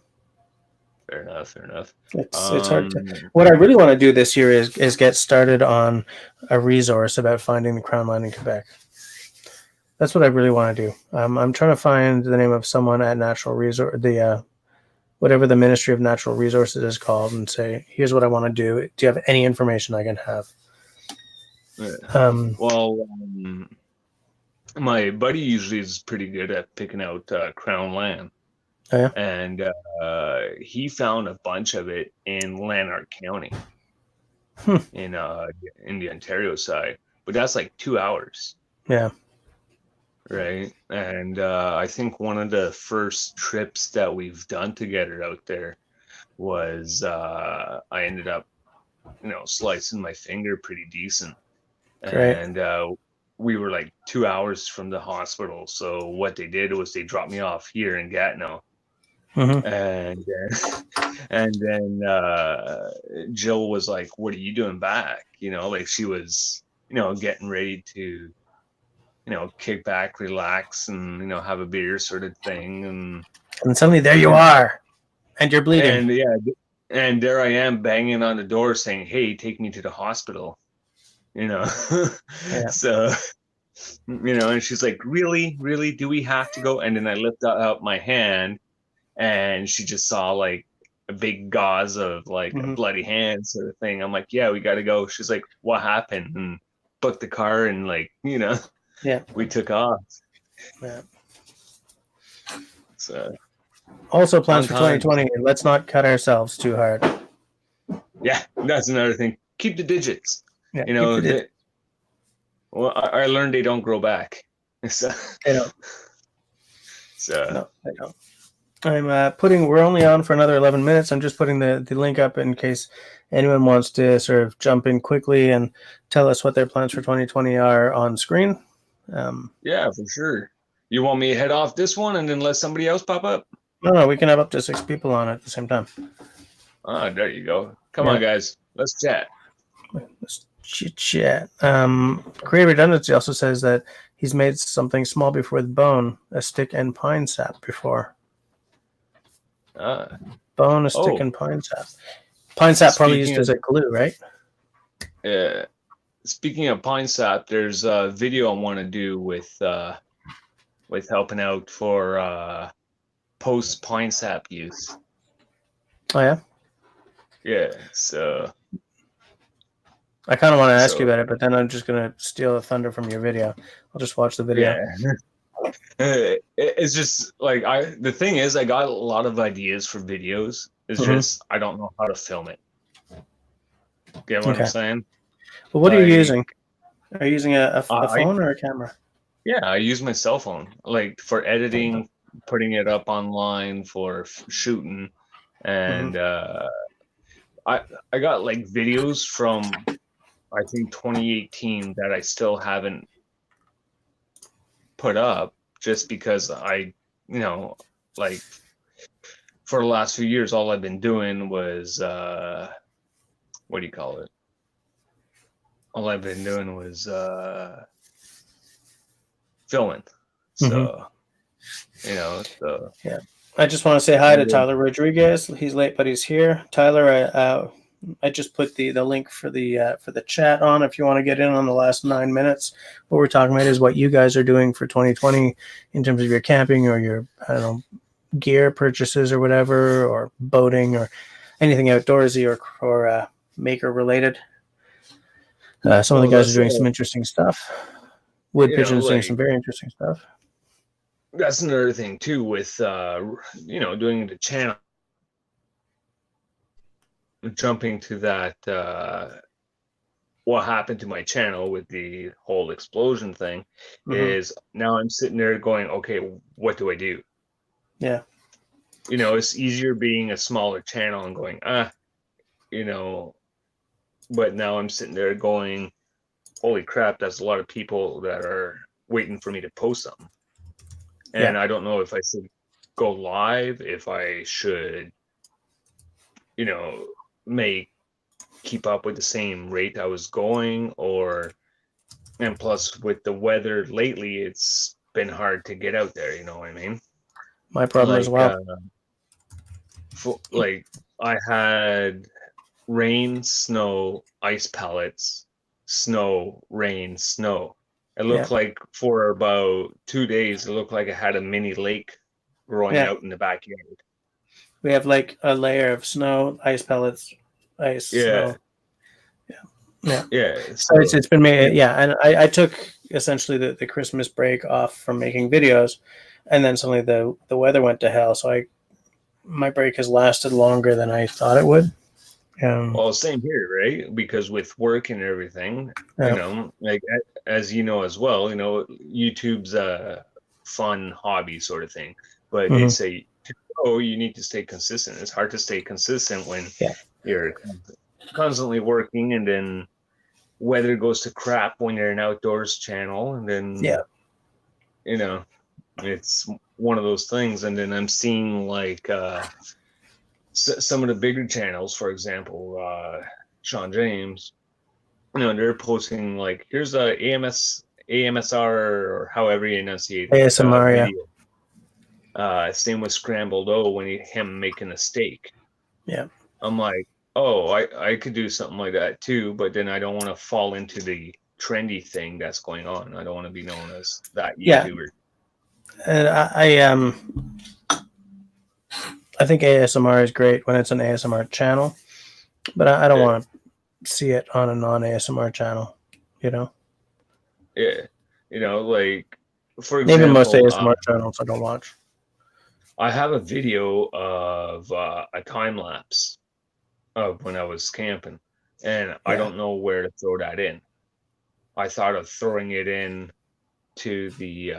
Fair enough. It's hard to. What I really want to do this year is get started on a resource about finding the Crown Land in Quebec. That's what I really want to do. I'm trying to find the name of someone at Natural Resource, whatever the Ministry of Natural Resources is called, and say, here's what I want to do. Do you have any information I can have? My buddy usually is pretty good at picking out Crown Land. Oh, yeah? And he found a bunch of it in Lanark County, in the Ontario side, but that's like 2 hours. Yeah. Right. And I think one of the first trips that we've done together out there was I ended up, slicing my finger pretty decent. Great. And we were like 2 hours from the hospital. So what they did was they dropped me off here in Gatineau. And then Jill was like, what are you doing back? Like she was, getting ready to, kick back, relax, and, have a beer sort of thing. And suddenly there you are, and you're bleeding. And there I am banging on the door saying, hey, take me to the hospital, Yeah. So, and she's like, really, do we have to go? And then I lift out my hand, and she just saw like a big gauze of like a bloody hand sort of thing. I'm like, yeah, we got to go. She's like, what happened? And booked the car, and like, yeah, we took off. Yeah. So also plans for 2020. Let's not cut ourselves too hard. Yeah, that's another thing. Keep the digits. Yeah, I learned they don't grow back. So they don't. So no, they don't. We're only on for another 11 minutes. I'm just putting the link up in case anyone wants to sort of jump in quickly and tell us what their plans for 2020 are on screen. Yeah, for sure. You want me to head off this one and then let somebody else pop up? No, we can have up to 6 people on at the same time. There you go. Come on, guys. Let's chat. Let's chit-chat. Create Redundancy also says that he's made something small before with bone, a stick and pine sap before. Bone, a stick, and pine sap. Pine sap probably used as a glue, right? Yeah. Speaking of pine sap, there's a video I want to do with helping out for post pine sap use. Oh yeah. Yeah. So I kind of want to ask you about it, but then I'm just gonna steal the thunder from your video. I'll just watch the video. Yeah. It's just like the thing is, I got a lot of ideas for videos. It's just I don't know how to film it. Get what I'm saying? Well, what are you using? Are you using a phone or a camera? Yeah, I use my cell phone, like for editing, putting it up online, for shooting, and I got like videos from I think 2018 that I still haven't put up, just because I, like for the last few years, all I've been doing was what do you call it? All I've been doing was filming. So, you know, so. Yeah. I just want to say hi to Tyler Rodriguez. He's late, but he's here. Tyler, I just put the link for the chat on if you want to get in on the last 9 minutes. What we're talking about is what you guys are doing for 2020 in terms of your camping or your, I don't know, gear purchases or whatever, or boating or anything outdoorsy or maker related. Some of the guys are doing some interesting stuff. Wood Pigeon is doing some very interesting stuff. That's another thing too with doing the channel, jumping to that what happened to my channel with the whole explosion thing is now I'm sitting there going, okay, what do I do? Yeah. You know, it's easier being a smaller channel and going, but now I'm sitting there going, holy crap, that's a lot of people that are waiting for me to post something. And I don't know if I should go live, if I should, keep up with the same rate I was going, and plus with the weather lately, it's been hard to get out there. You know what I mean? My problem as well. I had rain, snow, ice pellets, snow, rain, snow. It looked like for about 2 days, it looked like I had a mini lake growing out in the backyard. We have like a layer of snow, ice pellets, snow. Yeah. So it's been made. Yeah, and I took essentially the Christmas break off from making videos, and then suddenly the weather went to hell. So my break has lasted longer than I thought it would. Well, same here, right? Because with work and everything, like as you know as well, YouTube's a fun hobby sort of thing. But they say, you need to stay consistent. It's hard to stay consistent when you're constantly working, and then weather goes to crap when you're an outdoors channel, and then it's one of those things. And then I'm seeing like some of the bigger channels, for example, Sean James, they're posting like, here's a AMSR or however you enunciate ASMR, video. Same with Scrambled O when him making a steak. Yeah. I'm like, I could do something like that too, but then I don't want to fall into the trendy thing that's going on. I don't want to be known as that YouTuber. And I think ASMR is great when it's an ASMR channel, but I don't want to see it on a non-ASMR channel, Yeah. Like, for example, even most ASMR channels I don't watch. I have a video of a time lapse of when I was camping, and I don't know where to throw that in. I thought of throwing it in to the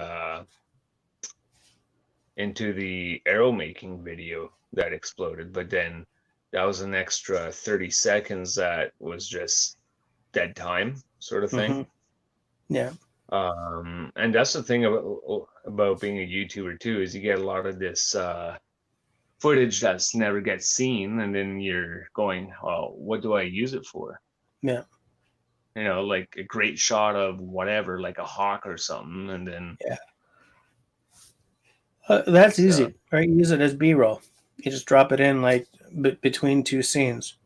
into the arrow making video that exploded, but then that was an extra 30 seconds that was just dead time sort of thing. And that's the thing about being a YouTuber too, is you get a lot of this footage that's never gets seen, and then you're going, oh, what do I use it for? Like a great shot of whatever, like a hawk or something, and then that's easy, right? Use it as B-roll. You just drop it in like between two scenes,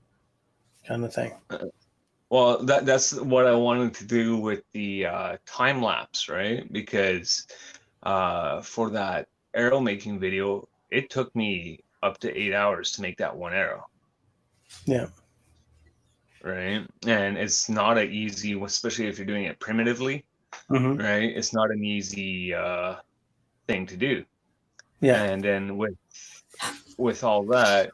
kind of thing. Well, that's what I wanted to do with the time lapse, right? Because for that arrow making video, it took me up to 8 hours to make that one arrow. Yeah. Right. And it's not an easy, especially if you're doing it primitively, right? It's not an easy thing to do. Yeah. And then with all that,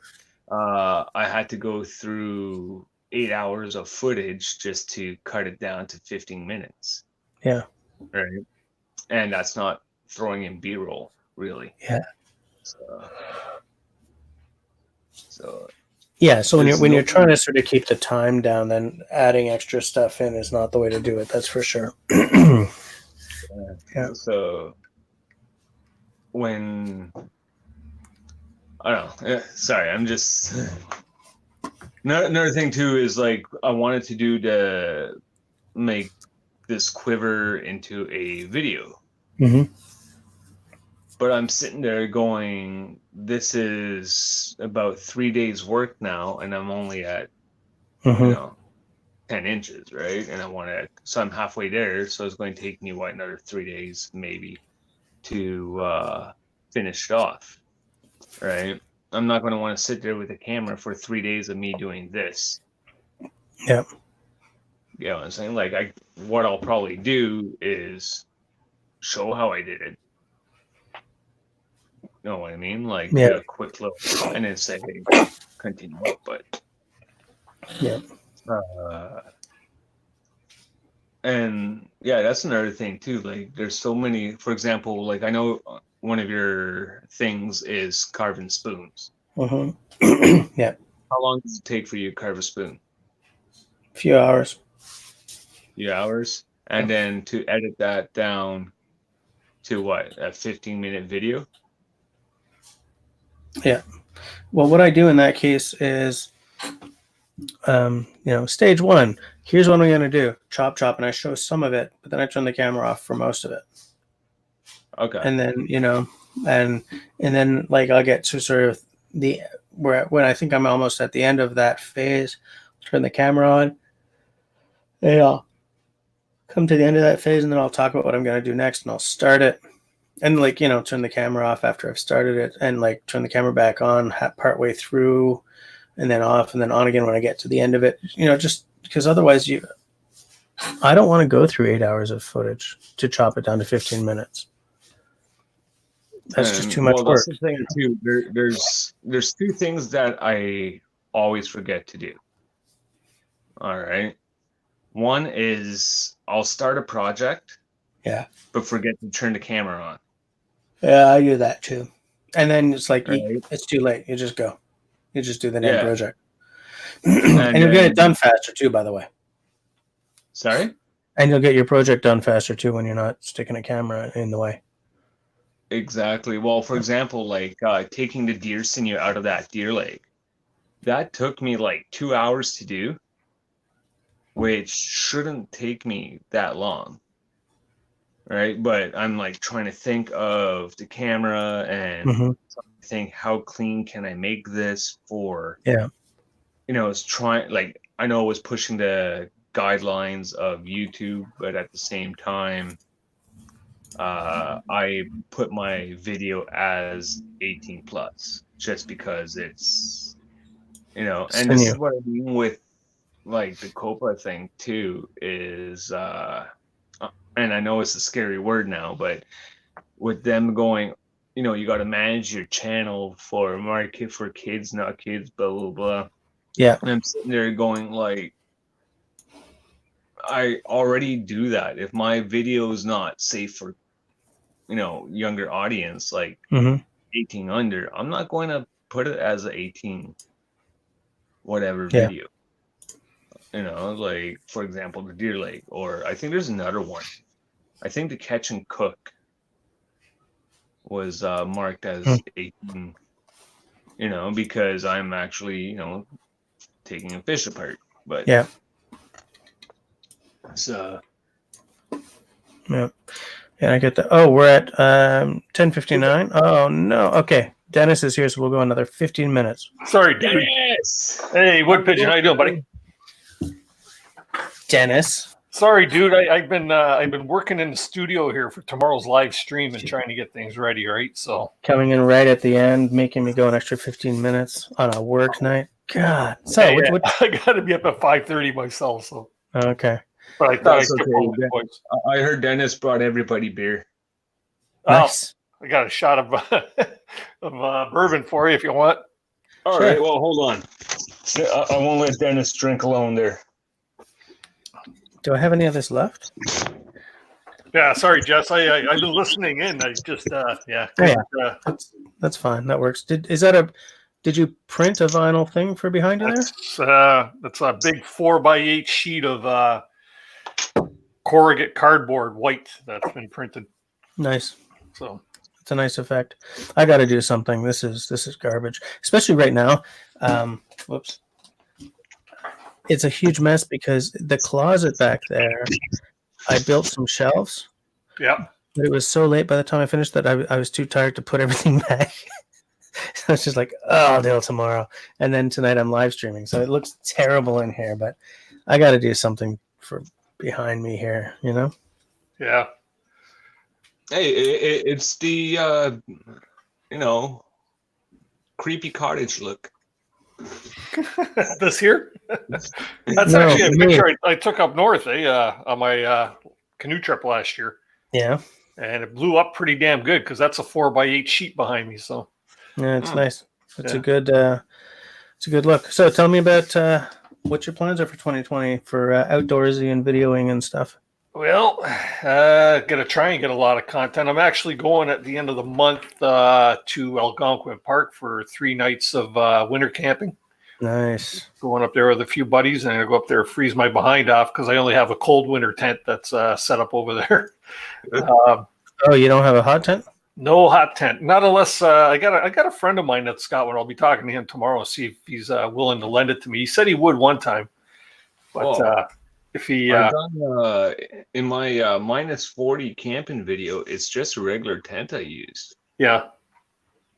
I had to go through 8 hours of footage just to cut it down to 15 minutes. Yeah. Right. And that's not throwing in B-roll, really. Yeah. So when you're trying to sort of keep the time down, then adding extra stuff in is not the way to do it. That's for sure. So when I don't know, sorry, I'm just another thing too is like I wanted to make this quiver into a video. Mm-hmm. But I'm sitting there going, this is about 3 days work now, and I'm only at, Mm-hmm. 10 inches, right? And I want to, so I'm halfway there. So it's going to take me, another 3 days maybe to finish it off, right? I'm not going to want to sit there with a camera for 3 days of me doing this. Yeah. You know what I'm saying? Like, what I'll probably do is show how I did it. You know what I mean? Like, Yeah. do a quick look and then say, hey, continue. But Yeah. And yeah, that's another thing too. Like, there's so many. For example, like I know one of your things is carving spoons. Mm-hmm. Yeah. How long does it take for you to carve a spoon? A few hours. Few hours, and then to edit that down to what, a 15-minute video? Yeah. Well, what I do in that case is, stage one. Here's what I'm going to do: chop, and I show some of it, but then I turn the camera off for most of it. Okay. And then and then like I'll get to sort of when I think I'm almost at the end of that phase, turn the camera on, and I'll come to the end of that phase, and then I'll talk about what I'm going to do next, and I'll start it, and turn the camera off after I've started it, and like turn the camera back on partway through, and then off, and then on again when I get to the end of it. Just because otherwise I don't want to go through 8 hours of footage to chop it down to 15 minutes. That's just too much work. That's the thing too. There's two things that I always forget to do. All right. One is I'll start a project. Yeah. But forget to turn the camera on. Yeah, I do that too. And then it's like, right. It's too late. You just go. You just do the damn project. and you'll get it done faster too, by the way. Sorry? And you'll get your project done faster too when you're not sticking a camera in the way. Exactly. Well, for example, like taking the deer sinew out of that deer leg, that took me like 2 hours to do, which shouldn't take me that long. Right. But I'm like trying to think of the camera and think, how clean can I make this for? Yeah. It's trying, like, I know it was pushing the guidelines of YouTube, but at the same time, I put my video as 18 plus just because it's, and this is what I mean with like the Copa thing too is, and I know it's a scary word now, but with them going, you got to manage your channel for market for kids, not kids, blah, blah, blah. Yeah. And I'm sitting there going like, I already do that. If my video is not safe for, younger audience, like 18 under, I'm not going to put it as an 18 whatever video. Like, for example, the deer leg, or I think there's another one. I think the catch and cook was marked as 18, because I'm actually, taking a fish apart. But yeah. So yeah. Yeah, I get that. Oh, we're at 10:59. Oh no. Okay. Dennis is here, so we'll go another 15 minutes. Sorry, dude. Dennis! Hey, Wood Pigeon, how you doing, buddy? Dennis. Sorry, dude. I've been working in the studio here for tomorrow's live stream and trying to get things ready, right? So coming in right at the end, making me go an extra 15 minutes on a work night. God. So hey, I got to be up at 5:30 myself. So okay. But I thought I heard Dennis brought everybody beer. Nice. I got a shot of bourbon for you if you want. All right. Well, hold on. I won't let Dennis drink alone there. Do I have any of this left? Yeah, sorry, Jess. I've been listening in. I just that's fine. That works. Did you print a vinyl thing for behind you there? That's a big 4x8 sheet of corrugate cardboard, white, that's been printed. Nice. So it's a nice effect. I got to do something. This is garbage, especially right now. Whoops. It's a huge mess because the closet back there, I built some shelves. Yeah. But it was so late by the time I finished that I was too tired to put everything back. So I was just like, oh, I'll do it tomorrow. And then tonight I'm live streaming. So it looks terrible in here, but I got to do something for behind me here, you know? Yeah. Hey, it's the creepy cottage look. This here? That's No, actually a me. picture I took up north on my canoe trip last year. Yeah. And it blew up pretty damn good because that's a 4x8 sheet behind me. So Yeah, it's nice. It's Yeah. a good look. So tell me about what your plans are for 2020 for outdoorsy and videoing and stuff. Well, gonna try and get a lot of content. I'm actually going at the end of the month to Algonquin Park for 3 nights of winter camping. Nice. Going up there with a few buddies, and I go up there, freeze my behind off because I only have a cold winter tent that's set up over there. Oh, you don't have a hot tent? No hot tent, not unless I got a friend of mine that's got one. I'll be talking to him tomorrow and see if he's willing to lend it to me. He said he would one time, but if he I've done in my -40 camping video, it's just a regular tent I used. yeah.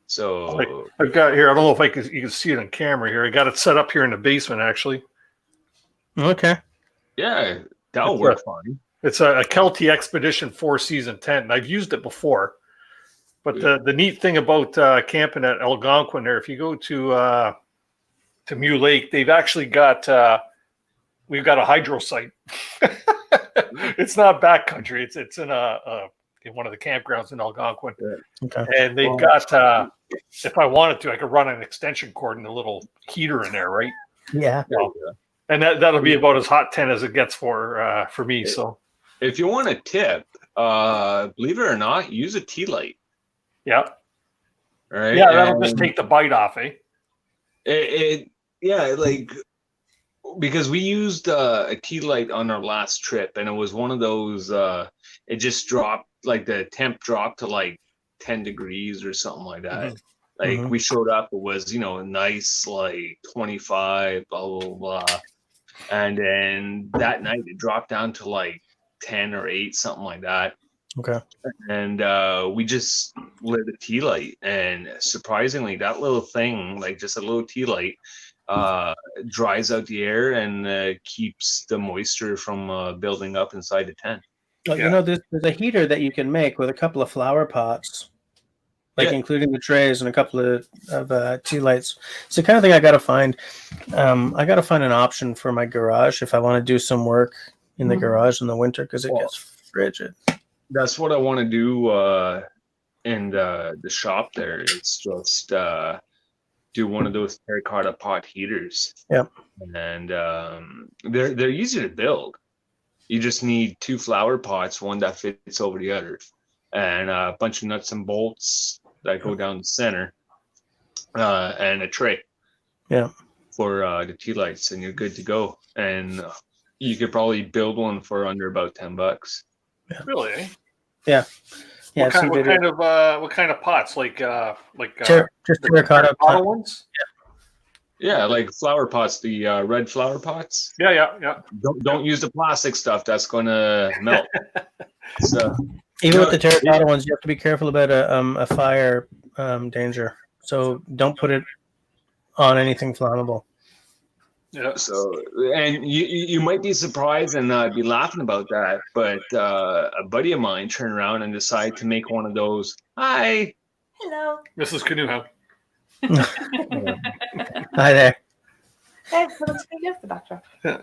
So I've got here. I don't know if you can see it on camera here. I got it set up here in the basement. Actually, Okay. yeah, that'll work fine. it's a Kelty Expedition 4-season tent, and I've used it before. But the neat thing about camping at Algonquin there, if you go to Mew Lake, they've actually got we've got a hydro site. It's not backcountry. It's in in one of the campgrounds in Algonquin. Okay. And they've got if I wanted to, I could run an extension cord and a little heater in there, right? Yeah. And that'll be about as hot tent as it gets for me. So If you want a tip, believe it or not, use a tea light. yeah, Right? yeah, that'll just take the bite off, eh? Like because we used a tea light on our last trip, and it was one of those. It just dropped, like the temp dropped to like 10 degrees or something like that. Like we showed up, it was nice like 25, blah blah blah, and then that night it dropped down to like 10 or 8, something like that. Okay. And we just lit a tea light, and surprisingly, that little thing, like just a little tea light, dries out the air and keeps the moisture from building up inside the tent. Well, you know, there's a heater that you can make with a couple of flower pots, like including the trays and a couple of tea lights. It's the kind of thing I got to find. I got to find an option for my garage if I want to do some work in the garage in the winter because it gets frigid. That's what I want to do in the shop there. It's just do one of those terracotta pot heaters. Yep. And they're easy to build. You just need 2 flower pots, one that fits over the other, and a bunch of nuts and bolts that go down the center, and a tray. Yeah. For the tea lights, and you're good to go. And you could probably build one for under about $10. Yeah. Really? Eh? Yeah. Yeah. What kind of pots? Like just terracotta ones? Yeah, like flower pots, the red flower pots. Yeah. Don't use the plastic stuff; that's going to melt. So even with the terracotta ones, you have to be careful about a fire danger. So don't put it on anything flammable. Yeah. So, and you might be surprised and be laughing about that, but a buddy of mine turned around and decided to make one of those. Hi. Hello. Mrs. Canoe. Hi there. Hey, so let's go get the backdrop. Yeah.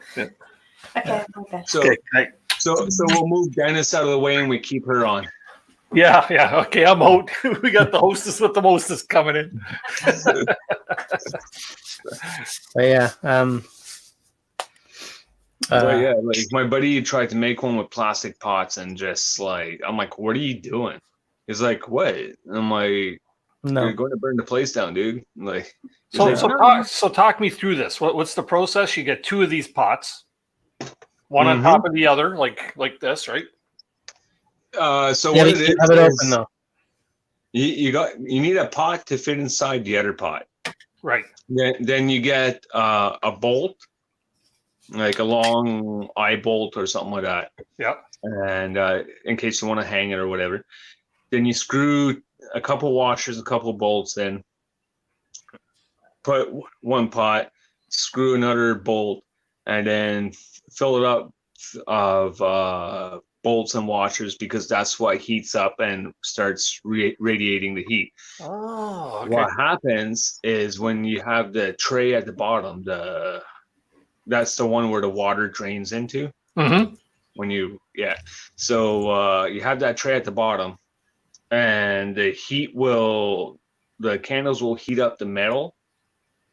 Okay, okay. So we'll move Dennis out of the way and we keep her on. Yeah. Okay, I'm out. We got the hostess with the mostest coming in. But yeah. Like my buddy tried to make one with plastic pots and just like, I'm like, what are you doing? He's like, what? And I'm like, no. You're going to burn the place down, dude. Like, so talk me through this. What's the process? You get 2 of these pots, one on top of the other, like this, right? So what it is, have it open though. You need a pot to fit inside the other pot. Right. Then you get a bolt like a long eye bolt or something like that. Yeah. And in case you want to hang it or whatever. Then you screw a couple washers, a couple bolts in, put one pot, screw another bolt, and then fill it up of bolts and washers, because that's what heats up and starts radiating the heat. Oh, okay. What happens is when you have the tray at the bottom, that's the one where the water drains into. Mm-hmm. So you have that tray at the bottom, and the candles will heat up the metal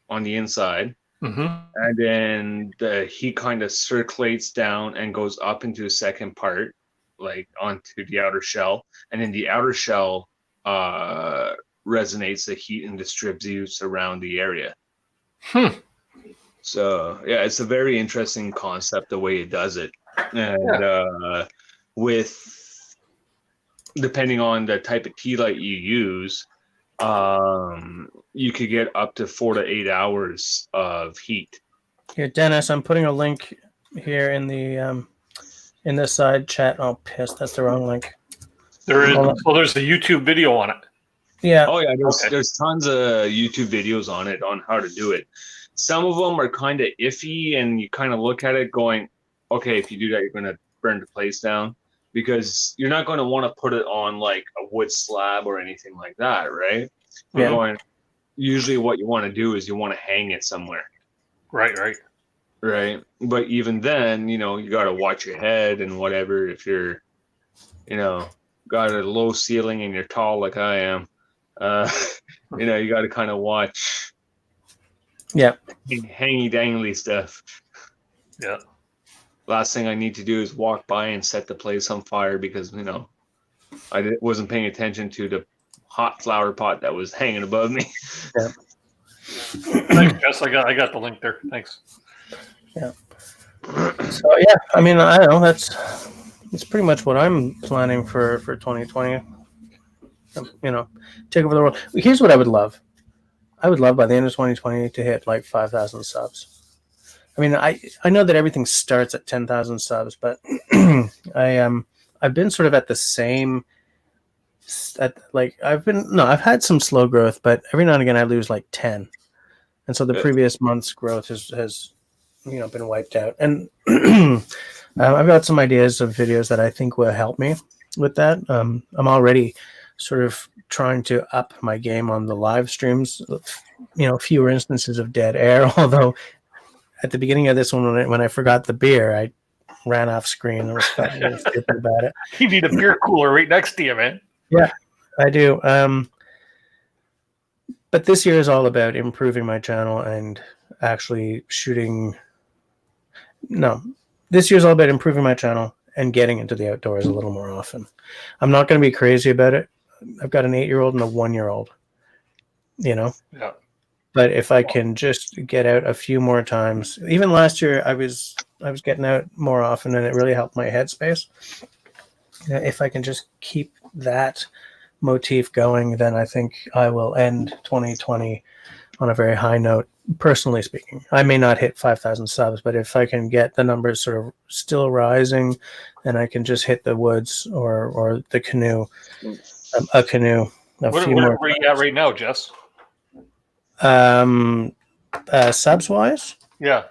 on the inside. Mm-hmm. And then the heat kind of circulates down and goes up into the second part, like onto the outer shell. And then the outer shell resonates the heat and distributes around the area. So, yeah, it's a very interesting concept, the way it does it. And with, depending on the type of tea light you use, you could get up to 4 to 8 hours of heat. Here, Dennis, I'm putting a link here in the side chat. Oh, piss, that's the wrong link. There is. Well, there's a YouTube video on it. Yeah. Oh yeah, there's tons of YouTube videos on it on how to do it. Some of them are kind of iffy, and you kind of look at it going, okay, if you do that, you're going to burn the place down, because you're not going to want to put it on like a wood slab or anything like that, right? Yeah. Usually what you want to do is you want to hang it somewhere. Right. But even then, you got to watch your head and whatever. If you're, got a low ceiling and you're tall like I am, you got to kind of watch. Yeah. Hangy dangly stuff. Yeah. Last thing I need to do is walk by and set the place on fire because, I wasn't paying attention to the hot flower pot that was hanging above me. Yeah. Thanks, Jess. I got the link there. Thanks. Yeah. So yeah, I mean, I don't know. That's pretty much what I'm planning for 2020. Take over the world. Here's what I would love. I would love by the end of 2020 to hit like 5,000 subs. I mean, I know that everything starts at 10,000 subs, but I've been sort of at the same. I've had some slow growth, but every now and again I lose like 10, and so the previous month's growth has been wiped out. And I've got some ideas of videos that I think will help me with that. I'm already sort of trying to up my game on the live streams. Fewer instances of dead air. Although at the beginning of this one, when I forgot the beer, I ran off screen and was really stupid about it. You need a beer cooler right next to you, man. Yeah, I do. But this year is all about improving my channel and actually shooting. No, this year's all about improving my channel and getting into the outdoors a little more often. I'm not going to be crazy about it. I've got an 8-year-old and a 1-year-old, Yeah. But if I can just get out a few more times, even last year I was getting out more often, and it really helped my headspace. If I can just keep that motif going, then I think I will end 2020 on a very high note. Personally speaking, I may not hit 5,000 subs, but if I can get the numbers sort of still rising, and I can just hit the woods or the canoe, a canoe. Where are you at right now, Jess? Subs wise? Yeah.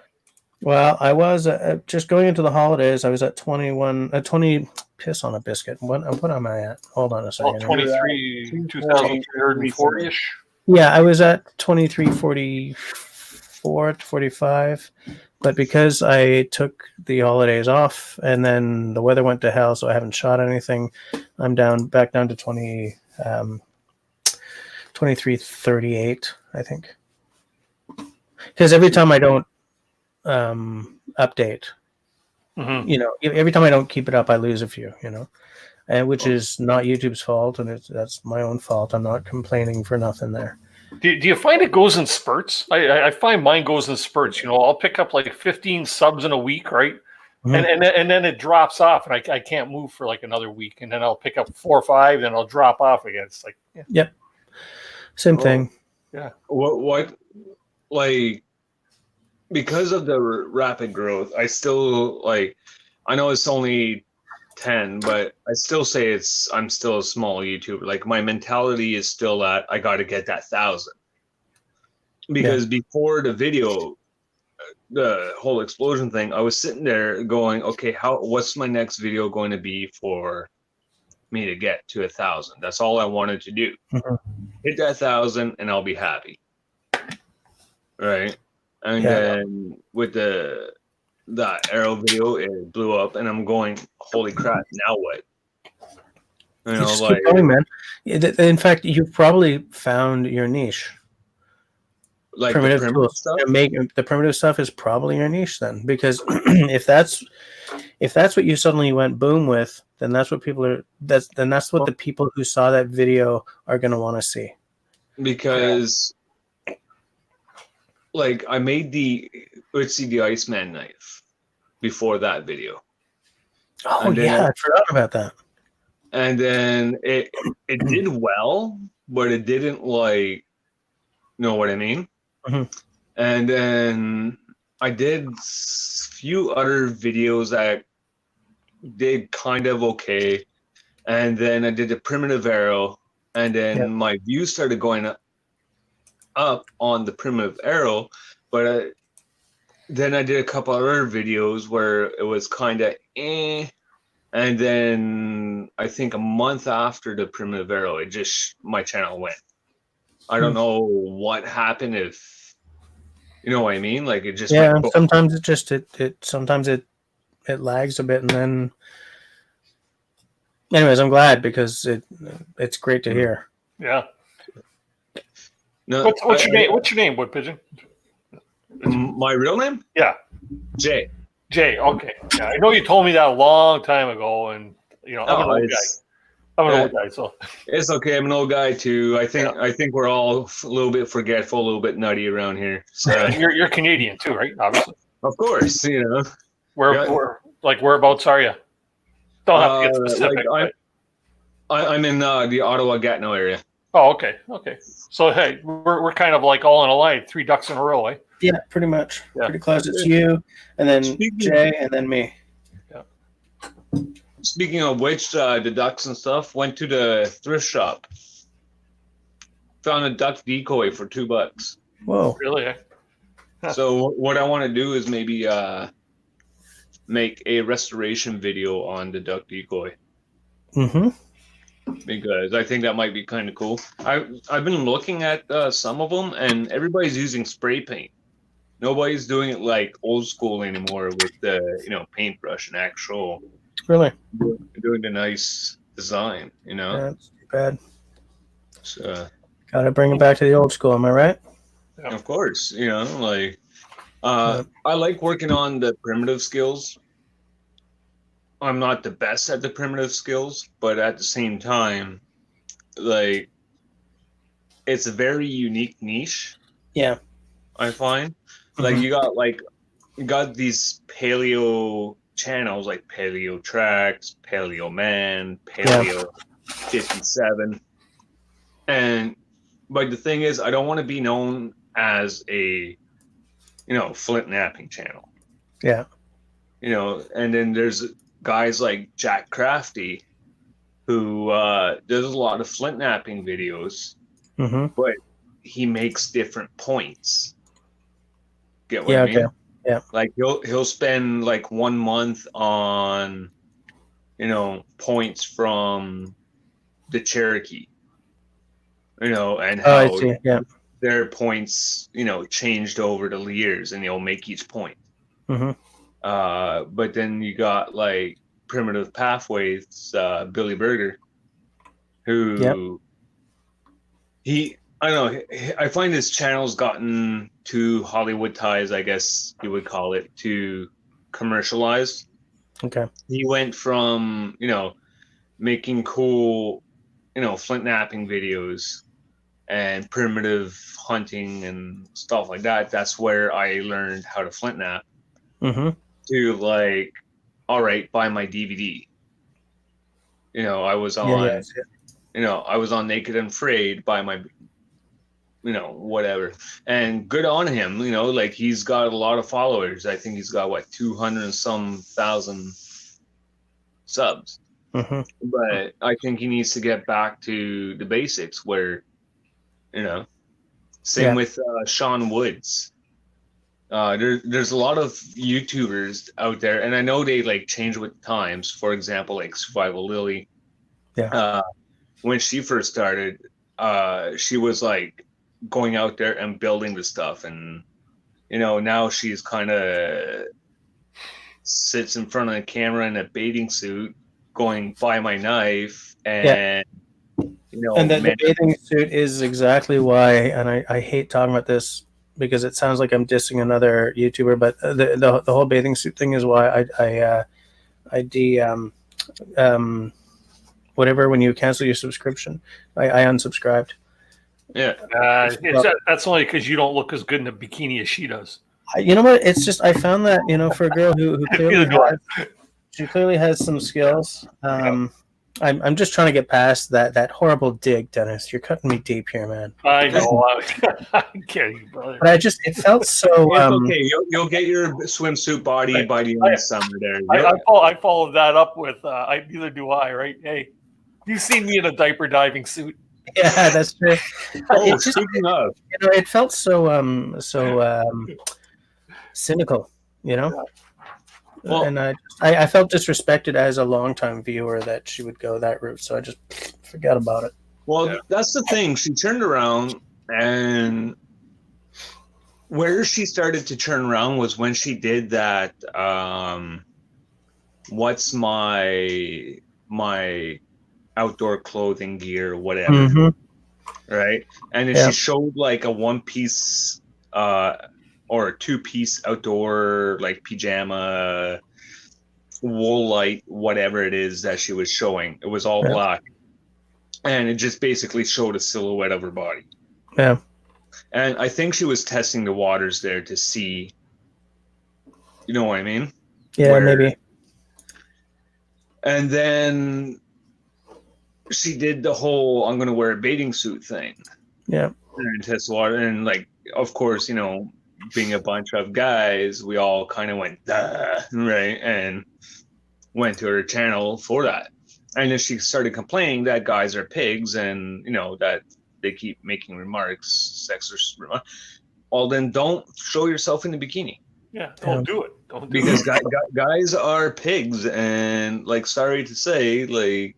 Well, I was just going into the holidays. I was at 20. Piss on a biscuit. What am I at? Hold on a second. 23, 2,340-ish. Yeah, I was at 2344 to 45, but because I took the holidays off and then the weather went to hell, so I haven't shot anything. I'm back down to 2338, I think. Because every time I don't update, every time I don't keep it up, I lose a few, and which is not YouTube's fault, and that's my own fault. I'm not complaining for nothing there. Do you find it goes in spurts? I find mine goes in spurts. I'll pick up like 15 subs in a week, right? Mm-hmm. And then it drops off, and I can't move for like another week, and then I'll pick up 4 or 5, and I'll drop off again. It's like, Yep, same thing. Yeah. What like because of the rapid growth, I still like. I know it's only 10, but I still say I'm still a small YouTuber. Like my mentality is still at I got to get that 1,000. Because before the video, the whole explosion thing, I was sitting there going, okay, what's my next video going to be for me to get to 1,000? That's all I wanted to do. Hit that 1,000 and I'll be happy. Right. And then with the arrow video, it blew up and I'm going, holy crap, now what? You know, just keep going, man. In fact, you've probably found your niche. Like primitive the primitive tools. stuff. The primitive stuff is probably your niche then, because if that's what you suddenly went boom with, then that's what people are. That's what the people who saw that video are going to want to see. Because, like, I made the Utsi the Iceman knife before that video. Oh I forgot about that. And then it did well, but it didn't like, know what I mean? Mm-hmm. And then I did a few other videos that did kind of okay. And then I did a primitive arrow, and then my views started going up on the primitive arrow. But then I did a couple other videos where it was kind of eh. And then I think a month after the primitive arrow, my channel went. I don't know what happened, if you know what I mean. Like it just went, sometimes it just sometimes it lags a bit, and then anyways, I'm glad because it's great to hear. Yeah. No, what's your name? What's your name, Wood Pigeon? My real name? Yeah. Jay. Okay. Yeah, I know you told me that a long time ago, and I'm an old guy. I'm an old guy, so it's okay. I'm an old guy too. I think we're all a little bit forgetful, a little bit nutty around here. So you're Canadian too, right? Obviously. Of course, you know. Whereabouts are you? Don't have to get specific. Like I'm in the Ottawa-Gatineau area. Oh, okay. So hey, we're kind of like all in a line, 3 ducks in a row, eh? Yeah, pretty much. Yeah. Pretty close. It's you, and then Jay, and then me. Yeah. Speaking of which, the ducks and stuff, went to the thrift shop. Found a duck decoy for $2. Whoa. Really? Eh? Huh. So what I want to do is maybe make a restoration video on the duck decoy. Mm-hmm. Because I think that might be kind of cool. I've been looking at some of them, and everybody's using spray paint. Nobody's doing it like old school anymore with the paintbrush and actual. Really? Doing a nice design, That's too bad. So, gotta bring it back to the old school, am I right? Of course, I like working on the primitive skills. I'm not the best at the primitive skills, but at the same time, like, it's a very unique niche. Yeah. I find. Like, you got these paleo channels like Paleo Tracks, Paleo Man, Paleo 57. But the thing is, I don't want to be known as a, flint napping channel. Yeah. And then there's guys like Jack Crafty who does a lot of flint napping videos, but he makes different points. Get what I mean? Okay. Yeah. Like he'll spend like 1 month on, points from the Cherokee, and how their points, changed over the years, and he'll make each point. But then you got like Primitive Pathways, Billy Berger, who I don't know. I find his channel's gotten too Hollywood ties, I guess you would call it, to commercialized. Okay. He went from, making cool, flint napping videos and primitive hunting and stuff like that. That's where I learned how to flint nap. To like, all right, buy my DVD. I was on, I was on Naked and Afraid, buy my whatever. And good on him, like he's got a lot of followers. I think he's got 200 and some thousand subs. Mm-hmm. But I think he needs to get back to the basics where, same with Sean Woods. There's a lot of YouTubers out there, and I know they like change with times. For example, like Survival Lily. Yeah. When she first started, she was like going out there and building the stuff, and now she's kind of sits in front of the camera in a bathing suit, going buy my knife, and and the bathing suit is exactly why. And I hate talking about this because it sounds like I'm dissing another YouTuber, but the whole bathing suit thing is why whatever, when you cancel your subscription, I unsubscribed. Yeah, that's only because you don't look as good in a bikini as she does. You know what? It's just I found that for a girl who clearly has some skills. I'm just trying to get past that horrible dig, Dennis. You're cutting me deep here, man. I know. I get you, brother. But it felt so. It's okay. You'll get your swimsuit body by the end of the summer. There. I followed that up with. Neither do I. Right? Hey, you've seen me in a diaper diving suit. Yeah, that's true. Speaking of, it felt so cynical. Well, and I felt disrespected as a longtime viewer that she would go that route, so I just forgot about it. Well, that's the thing. She turned around, and where she started to turn around was when she did that. What's my outdoor clothing gear, whatever, right? And then she showed like a one-piece or a two-piece outdoor like pajama, wool light, whatever it is that she was showing. It was all black, and it just basically showed a silhouette of her body. Yeah, and I think she was testing the waters there to see. You know what I mean? Yeah, maybe. And then she did the whole "I'm going to wear a bathing suit" thing. Yeah, and test water, and like, of course, being a bunch of guys, we all kind of went, duh, right? And went to her channel for that. And then she started complaining that guys are pigs and, that they keep making remarks, sexist remarks. Well, then don't show yourself in the bikini. Yeah, don't do it. Don't do because it. Guys are pigs. And, like, sorry to say, like,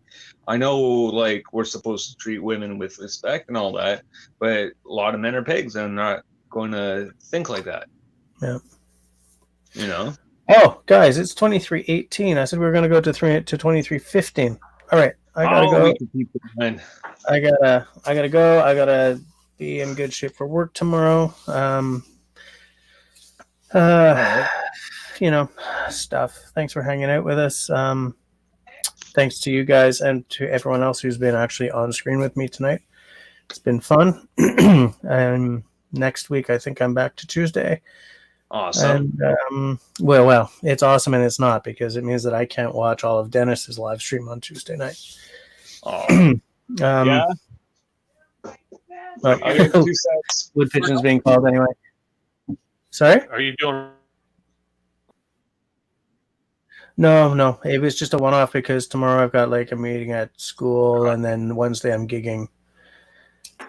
I know, like, we're supposed to treat women with respect and all that, but a lot of men are pigs and not going to think like that. Yeah. Oh, guys, it's 23:18. I said we were going to go to 23:15. All right, I gotta go. We can keep it in. I gotta go. I gotta be in good shape for work tomorrow. Stuff. Thanks for hanging out with us. Thanks to you guys and to everyone else who's been actually on screen with me tonight. It's been fun. And next week, I think I'm back to Tuesday. Awesome. And well, it's awesome and it's not, because it means that I can't watch all of Dennis's live stream on Tuesday night. Yeah. Wood pigeons being called anyway. Sorry? Are you doing? No. It was just a one-off because tomorrow I've got like a meeting at school, and then Wednesday I'm gigging.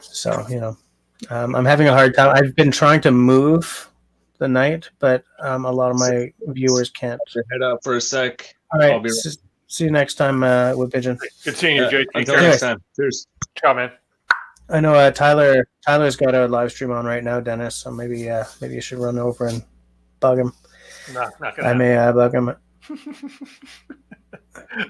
So I'm having a hard time. I've been trying to move the night, but a lot of my viewers can't. Head out for a sec. All right. See you next time, Wood Pigeon. Good seeing you, Jay. Until next time. Cheers. Ciao, man. I know Tyler's got a live stream on right now, Dennis. So maybe you should run over and bug him. No, not gonna. I may bug him.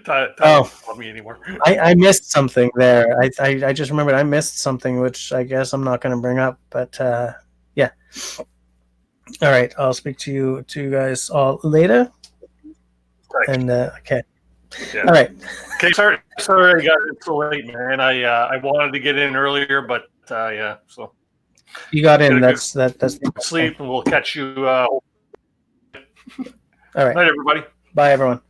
Tyler doesn't love me anymore. I missed something there. I just remembered I missed something, which I guess I'm not going to bring up. But yeah. All right, I'll speak to you guys all later. Right. And okay. Yeah. All right. Okay, sorry I got it so late, man. I wanted to get in earlier, but yeah. So you got in. That's sleep, and we'll catch you. All right. Night, everybody. Bye, everyone.